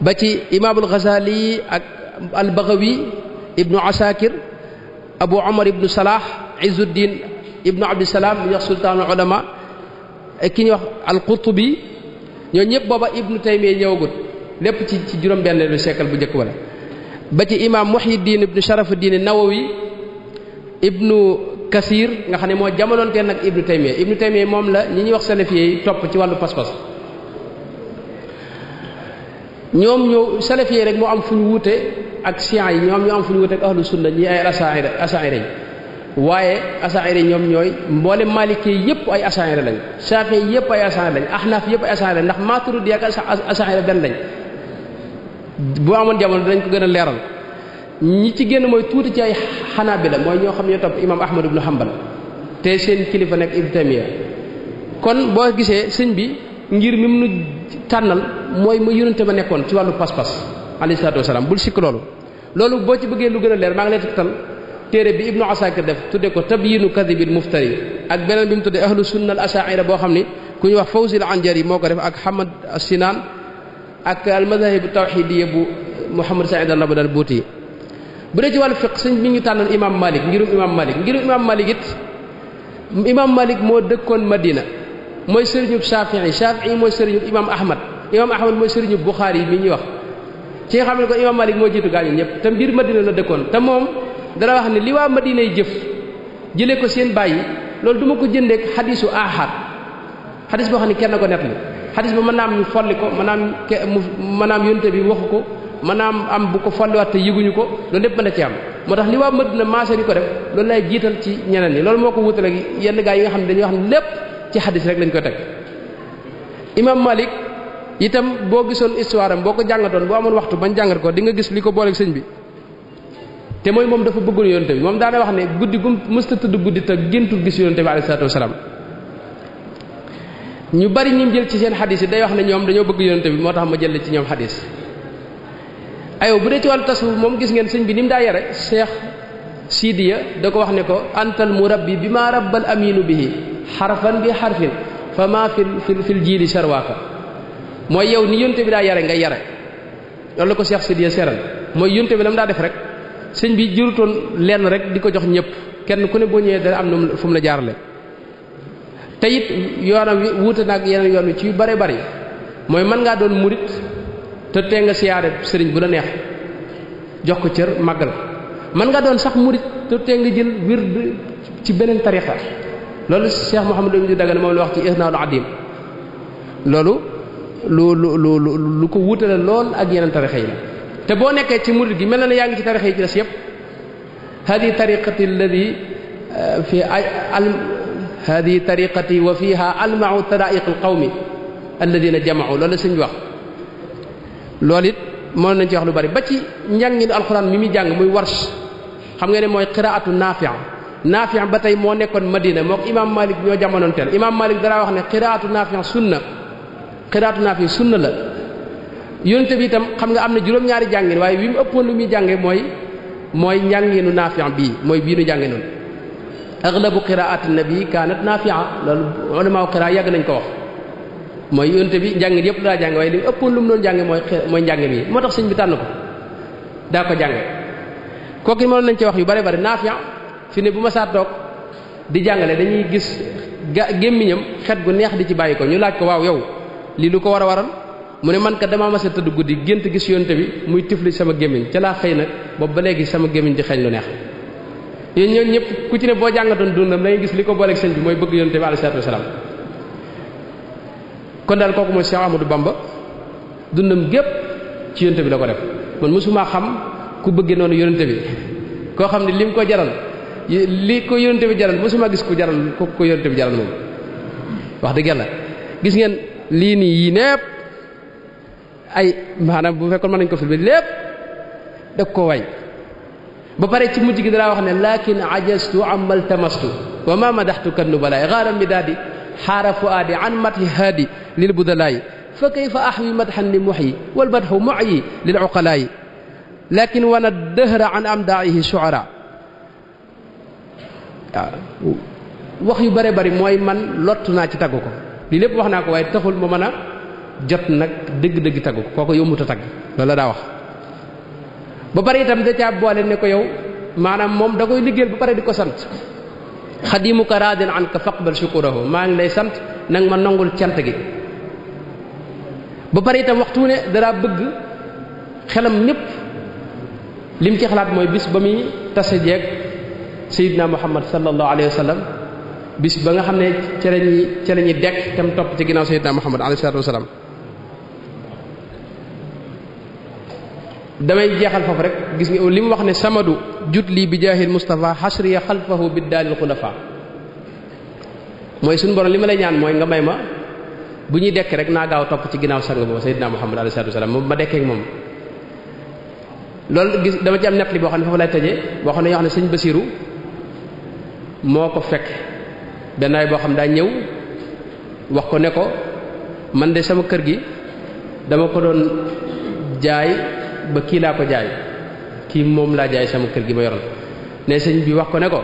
ba ci Imam al-Ghazali ak al-Baghawi Ibn Asakir Abu Umar ibn Salah Izzuddin ibn Abdussalam ñu wax sultaanul ulama ki ñuy wax al-Qurtubi ñoo ñëpp booba Ibn Taymiyya ñëwagut lépp ci juróom-benneelu siècle bu njëkk wala ba ci Imam Muhyiddin ibn Sharafuddin an-Nawawi Ibn Kasir nga xam ne moo jamonoonteel nag Ibn Taymiyya moom la ñi ñuy wax salafiyé yi topp ci wàllu pas-pas ñoom ñoo salafiyé rek moo am fu ñu wuute ak siyan yi ñoom ñoo am fu ñu wuute ak ahlu sunna ñi ay asaira yi waaye asaira yi ñoom ñooy mboole maliki yépp ay asaira lañ shafi'i yépp ay asaira lañ ahnaf yépp ay asaira lañ ndax maturidi ak asaira benn lañ bu amoon jamono dinañ ko gën a leeral ñi ci génn mooy tuuti ci ay xanaabila mooy ñoo xam ne ñoo topp imam Ahmad ibn Hanbal te seen kilifa nekk Ibn Taymiyya kon boo gisee sëñ bi ngir mi mu nu tànnal mooy mu yonente ba nekkoon ci wàllu pas-pas alayhi salaatu wasalaam bul sikk loolu boo ci bëggee lu gën a leer maa ngi lay tegtal téere bi Ibnu Asakir def tudde ko tabyinu kadibil muftari ak beneen bi mu tudde ahlu sunna al asha'ira boo xam ni ku ñuy wax Fawzi al Anjari moo ko def ak Hamad Sinan ak al madahib tawhidiyya bu Muhammad Sa'id al-Nabhani al-Buti bu dee ci wàllu fiqh sëñ bi ñu tànnal imam Malik ngirum imam Malik it imam Malik moo dëkkoon Madina mooy sëriñub Shafi'i mooy sëriñub imam Ahmad mooy sëriñub Bukhari mi ñuy wax ci nga xam ne ko imam Malik moo jiitu gaañu ñëpp te mbir Madina la dëkkoon te moom dana wax ne li waa Madina yi jëf jëlee ko seen bàyyi loolu du ma ko jëndeek xadisu ahad xadis boo xam ne kenn ko net la xadis ba mën naa am ñu folli ko mën naa am yonte bi waxu ko mën naa am bu ko folliwaat te yëguñu ko loolu lépp mën na ci am moo tax li waa Madina maase di ko def loolu lay jiital ci ñeneen ñi loolu moo ko wutale yenn gaa yi nga xam ne dañuy wax ne lépp ci xadis rek lañ ko teg imam Malik itam boo gisoon histoire am boo ko jàngatoon boo amoon waxtu bañ jàngat ko di nga gis li ko booleeg sëñ bi te mooy moom dafa bëggul yonte bi moom daana wax ne guddi gu mësta tëdd guddi te géntul gis yonte bi alayhi salaatu wasalaam ñu bari ñi jël ci seen xadis yi day wax ne ñoom dañoo bëgg yonte bi moo tax ma jël ci ñoom xadis ayow bu dee ci wàllu tasawuf moom gis ngeen sëñ bi ni mu daa yare Cheikh Sidiya da ko wax ne ko antal murabbi bi ma rabbal aminu bihi xarfan bi xarfin fa ma fil jiili sarwaaka mooy yow ni yonte bi daa yare ngay yare loolu la ko Cheikh Sidiya seeral mooy yonte bi la mu daa def rek sëñ bi jërutoon lenn rek di ko jox ñëpp kenn ku ne boo ñëwee dana am na fu mu la jaarale te it yoonam wi wuute naag yeneen yoon wi ci yu bare bari mooy mën ngaa doon murit te tee nga siyaare sëriñ bu la neex jox ko cër màggal mën nga doon sax murit te tee nga jël wird ci beneen tariqa loolu Cheikh Mouhamadou Ibn Dagana moom la wax ci Irnaul Adim loolu lu ko wuutale lool ak yeneen tariqa yi la te boo nekkee ci murid gi mel na ne yaa ngi ci tarixa yi ci des yëpp hadi tariqati wa fiha almau taraiq alqawmi alladina jamau loolu la sëñ bi wax loolu it mën nañ ci wax lu bari ba ci njànginu alxuraan mi muy jàng muy warsh xam nga ne mooy qiraatu Naafi' ba tey moo nekkoon Madina mook imam Malik ñoo jamonoonteel imam Malik dara wax ne qiraatu Naafi' sunna la yonte bi itam xam nga am na juróom-ñaari jàngin waaye wi mu ëppoon lu muy jànge mooy njànginu Naafi' bii mooy bii nu jànge noonu aglabu qiraati nabi kaanat Naafi'a loolu ulama qira yàgg nañ ko wax mooy yonte bi njàngin yëpp daa jànge waaye li mu ëppoon lu mu doon jànge mooy njàngin yi moo tax sëñ bi tànn ko daa ko jànge kooku mënoon nañ ci wax yu bari bari Naafi' fi ne bu ma saa toog di jàngale dañuy gis gémmiñam xet gu neex di ci bàyyi ko ñu laaj ko waaw yow lii lu ko war a waral mu ne man kat damaa mas a tëdd guddi gént gis yonte bi muy tifli sama gémmiñ ca laa xëy nag boobu ba léegi sama gémmiñ di xeeñ lu neex. yéen ñooñu ñëpp ku ci ne boo jàngatoon dundam da ngay gis li ko booleeg sëñ bi mooy bëgg yonent bi alayhi salaatu wasalaam. kon daal kooku mooy Cheikh Ahmadou Bamba dundam gépp ci yonent bi la ko def man mosuma xam ku bëggee noonu yonent bi koo xam ne lim ko jaral li ko yonent bi jaral mosuma gis ku jaral ko yonent bi jaral moom. wax dëgg yàlla gis ngeen lii nii yii népp ay maanaam bu fekkoon mën nañ ko filmé lépp da ko way ba pare ci mujj gi danaa wax ne lakin ajastu amal tamastu wa ma madaxtu kan nubalaay xaaram mi daal di xaara fuaadi an mathi haadi lil budalaay fa kayfa ahwi madhan li muhyi wal madhu muhyi lil uqalaay lakin wana dëhra an amdaihi shuara waaw wax yu bare bari mooy man lottu naa ci tagg ko lii lépp wax naa ko waaye taxul ma mën a jot nag dëgg-dëgg tagg ko kooku yombut a tagg loolu la daa wax. ba pare itam da caa boole ne ko yow maanaam moom da koy liggéeyal ba pare di ko sant xadimuka raadin an ka faqbal shukurahu maa ngi lay sant nang ma nangul cant gi. ba pare itam waxtu ne dara bëgg xelam ñëpp lim ci xalaat mooy bis ba muy tase jeeg Seydina Muhammad sallallahu alayhi wa sallam bis ba nga xam ne ca la ñuy dekk tam topp ci ginnaaw Seydina Muhammad alayhi salaatu wa salaam. damay jeexal foofu rek gis nga li mu wax ne samadu jut lii bi jaahil Mustafa xasriya xalfahu biddaalil xulafa mooy suñu borom li ma lay ñaan mooy nga may ma bu ñuy dekk rek naa gaaw topp ci ginnaaw sang boobu Seydina Muhammad alayhi salaatu wa salaam moom ma dekkee ak moom. loolu gis dama ci am nettali boo xam ne foofu lay tëjee boo xam ne yoo xam ne sëñ Basiru moo ko fekk benn waay boo xam daa ñëw wax ko ne ko man de sama kër gi dama ko doon jaay ba kii laa ko jaay kii moom laa jaay sama kër gi ma yoroon ne sëñ bi wax ko ne ko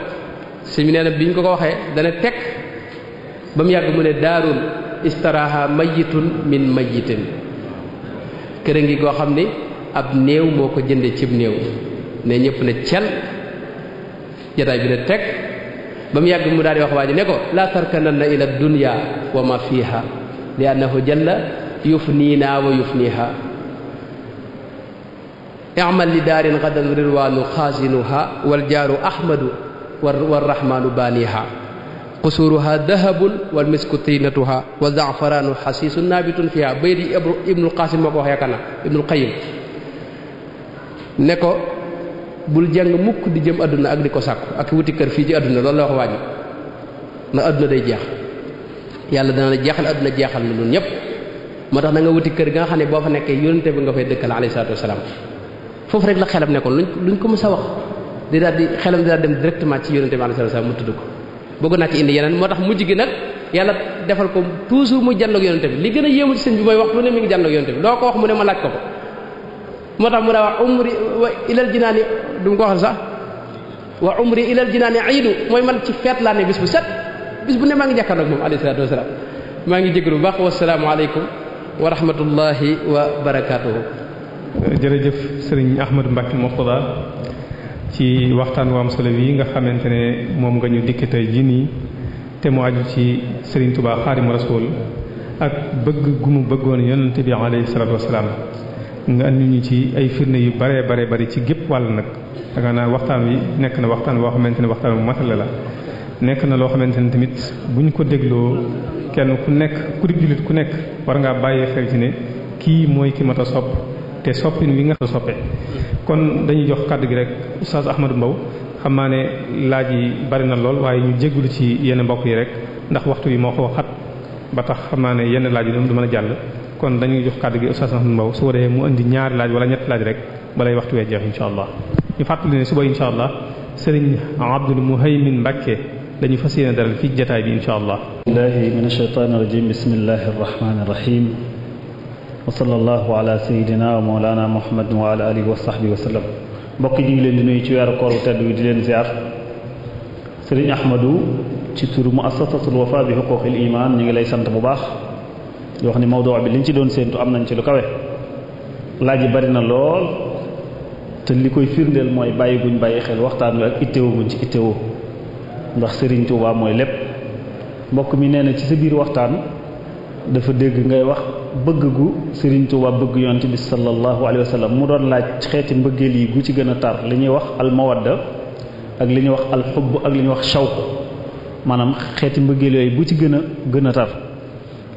sëñ bi nee na bi ñu ko waxee dana teg ba mu yàgg mu ne daarul istaraha mayitun min mayitin kër a ngi goo xam ni ab néew moo ko jënde cib néew ne ñëpp ne cel jataay bi ne teg ba mu yàgg mu daal di wax waa ji ne ko laa tarkananna ila dunya wa ma fiha li annahu jalla yufniina wa yufniha i'mal li daarin gadan rirwaanu xaasinuha wal jaaru ahmadu war rahmaanu baaniha qusuruha dahabun wal misku tinatuha wa za'faraanu xasiisun naabitun fiha bayit yi ibnul qasim moo ko wax yaakaar na ibnul qayyim ne ko bul jàng mukk di jëm adduna ak di ko sàkku ak wuti kër fii ci adduna loolu la wax waaji ndax adduna day jeex yàlla dana la jeexal adduna jeexal na ñun ñëpp moo tax na nga wuti kër ga nga xam ne boo fa nekkee yónnente bi nga fay dëkkal alayhi salaatu wasalaam foofu rek la xelam nekkoon luñ ko mës a wax di daal di xelam di daal dem directement ci yónnente bi alayhi salaatu wasalaam mu tudd ko bëgg naa ci indi yeneen moo tax mujj gi nag yàlla defal ko toujours muy jàndoog yónnente bi li gën a yéemu ci sëñ bi mooy waxtu ne mi ngi jàndoog yónnente bi loo ko wax mu ne ma laaj ko moo tax mu daa wax umri wa ilal jinaani du mu ko waxal sax wa umri ilal jinaani iidu mooy man ci feet laa ne bis bu set bis bu ne maa ngi jàkkaarloog moom alayhi salaatu wasalaam maa ngi jégalu bu baax wasalaamu aleykum wa rahmatullahi wa barakaatuhu. jërëjëf sëriñ Ahmadou Mbacké Mourtada ci waxtaan wu am solo wi nga xamante ne moom nga ñu dikk tey jii nii te mu aju ci sëriñ Touba Xaadimu Rasuul ak bëgg gu mu bëggoon yonent bi alayhi salaatu wasalaam nga andi ñu ci ay firnde yu bare bari ci gépp wàll nag danga naa waxtaan wi nekk na waxtaan boo xamante ne waxtaan bu matale la nekk na loo xamante ne tamit buñ ko dégloo kenn ku nekk ku di jullit ku nekk war ngaa bàyyee xel ci ne kii mooy ki mat a sopp te soppin wi nga soppe kon dañuy jox kàddu gi rek Oustaz Ahmadou Mbow xam naa ne laaj yi bari na lool waaye ñu jéggulu ci yenn mbokk yi rek ndax waxtu yi moo ko xat ba tax xam naa ne yenn laaj yi du mën a jàll kon dañuy jox kàddu gi Oustaz Ahmadou Mbow su ko defee mu indi ñaari laaj wala ñetti laaj rek balay waxtu wee jeex insha allah ñu fàttali ne suba insha allah Serigne Abdoul Mouhaymin Mbacké dañu fas yéene dalal fii jotaay bi insha allah. billahi min ash-shaytaani rajiim bismillahi rahmaani rahiim wa sallallahu ala sayyidina wa mawlana Muhammad wa ala alihi wa sahbihi wa sallam mbokk yi ñu ngi leen di nuyu ci weeru koor tedd wi di leen ziar Serigne Ahmadou ci turu muassasatul Wafa bi huquqil iman ñu ngi lay sant bu baax di wax ni mawdu bi liñ ci doon séentu am nañ ci lu kawe laaj yi bari na lool te li koy firndeel mooy bàyyi guñ bàyyi xel waxtaan wi ak itteewu guñ ci itteewu ndax Serigne Touba mooy lépp mbokk mi nee na ci sa biir waxtaan dafa dégg ngay wax bëgg gu Serigne Touba bëgg yonent bi sallallahu alayhi wa sallam mu doon laaj xeeti mbëggeel yi gu ci gën a tar li ñuy wax al mawadda ak li ñuy wax al xubb ak li ñuy wax shawq maanaam xeeti mbëggeel yooyu bu ci gën a tar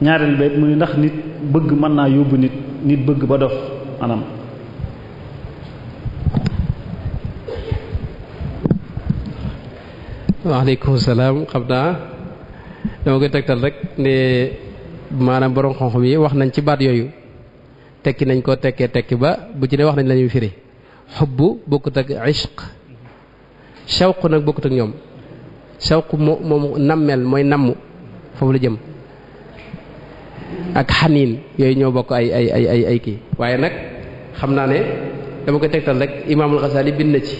ñaareel ba mu ni ndax nit bëgg mën naa yóbbu nit bëgg ba dof maanaam. waaleykum salaam xam naa dama koy tegtal rek ne maanaam borom xam-xam yi wax nañ ci baat yooyu tekki nañ ko tekki ba bu ci ne wax nañ la ñuy firi xubbu bokkut ak ishq shawq nag bokkut ak ñoom shawq moom nammeel mooy namm foofu la jëm ak xaniin yooyu ñoo bokk ay kii waaye nag xam naa ne dama koy tegtal rek imaamul Ghazali bind na ci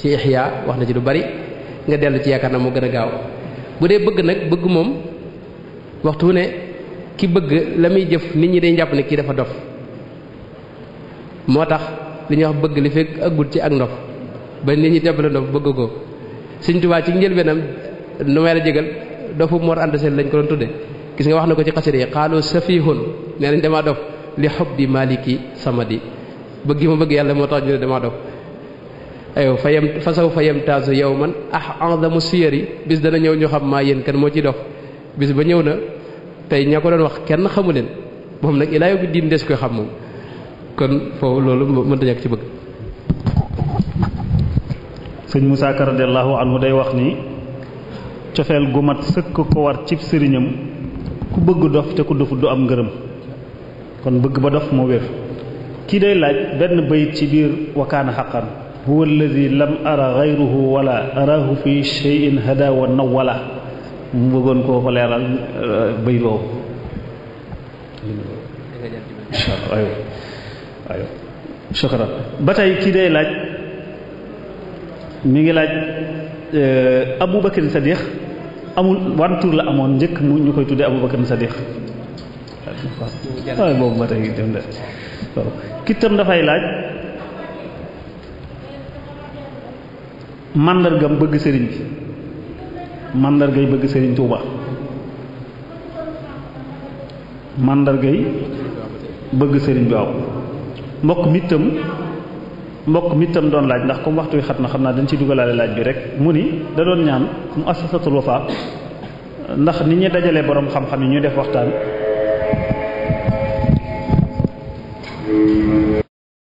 Ihya wax na ci lu bari nga dellu ci yaakaar na moo gën a gaaw bu dee bëgg nag bëgg moom waxtu wu ne ki bëgg la muy jëf nit ñi day jàpp ne kii dafa dof moo tax li ñuy wax bëgg li fekk aggul ci ak ndof ba nit ñi jàppale ndof bëgg ko Sëriñ Tuubaa ci njëlbeenam nu may la jégal dofu Mor Anta Sali lañ ko doon tudde gis nga wax na ko ci xasida yi xaalu safihun nee nañ damaa dof li hubbi maliki samadi bëgg yi ma bëgg yàlla moo tax ñu ne damaa dof aywa fa saw fa yamtaazu yawman a'zamu siyari bis dana ñëw ñu xam maa yéen kan moo ci dof bis ba ñëw na tey ña ko doon wax kenn xamu leen moom nag ilaa yawmi diin des koy xam moom kon foofu loolu mënta ñàkk ci bëgg. sëñ Moussa Ka radiyallahu anhu day wax ni cofeel gu mat sëkk ko war cib sëriñam ku bëgg dof te ku dofut du am ngërëm kon bëgg ba dof moo wér kii day laaj benn bayit ci biir wakaana xaqan huwa alladi lam ara gayruhu wala arahu fi shay'in hada wa nawala mu bëggoon koo ko leeral bay boobu insha Allah ayo shukran ba tey kii day laaj mi ngi laaj Abu Bakr Sadiq amul wan tur la amoon njëkk mu ñu koy tuddee Abu Bakr Sadiq waaye boobu ba tey dem de ki tam dafay laaj màndargam bëgg sëriñ bi màndargay bëgg sëriñ Touba màndargay bëgg sëriñ bi waaw mbokk mi tam doon laaj ndax comme waxtu wi xat na xam naa dañ ciy dugalaale laaj bi rek mu ni da doon ñaan mu assasatul Wafa ndax nit ñi dajalee borom xam-xam yi ñu def waxtaan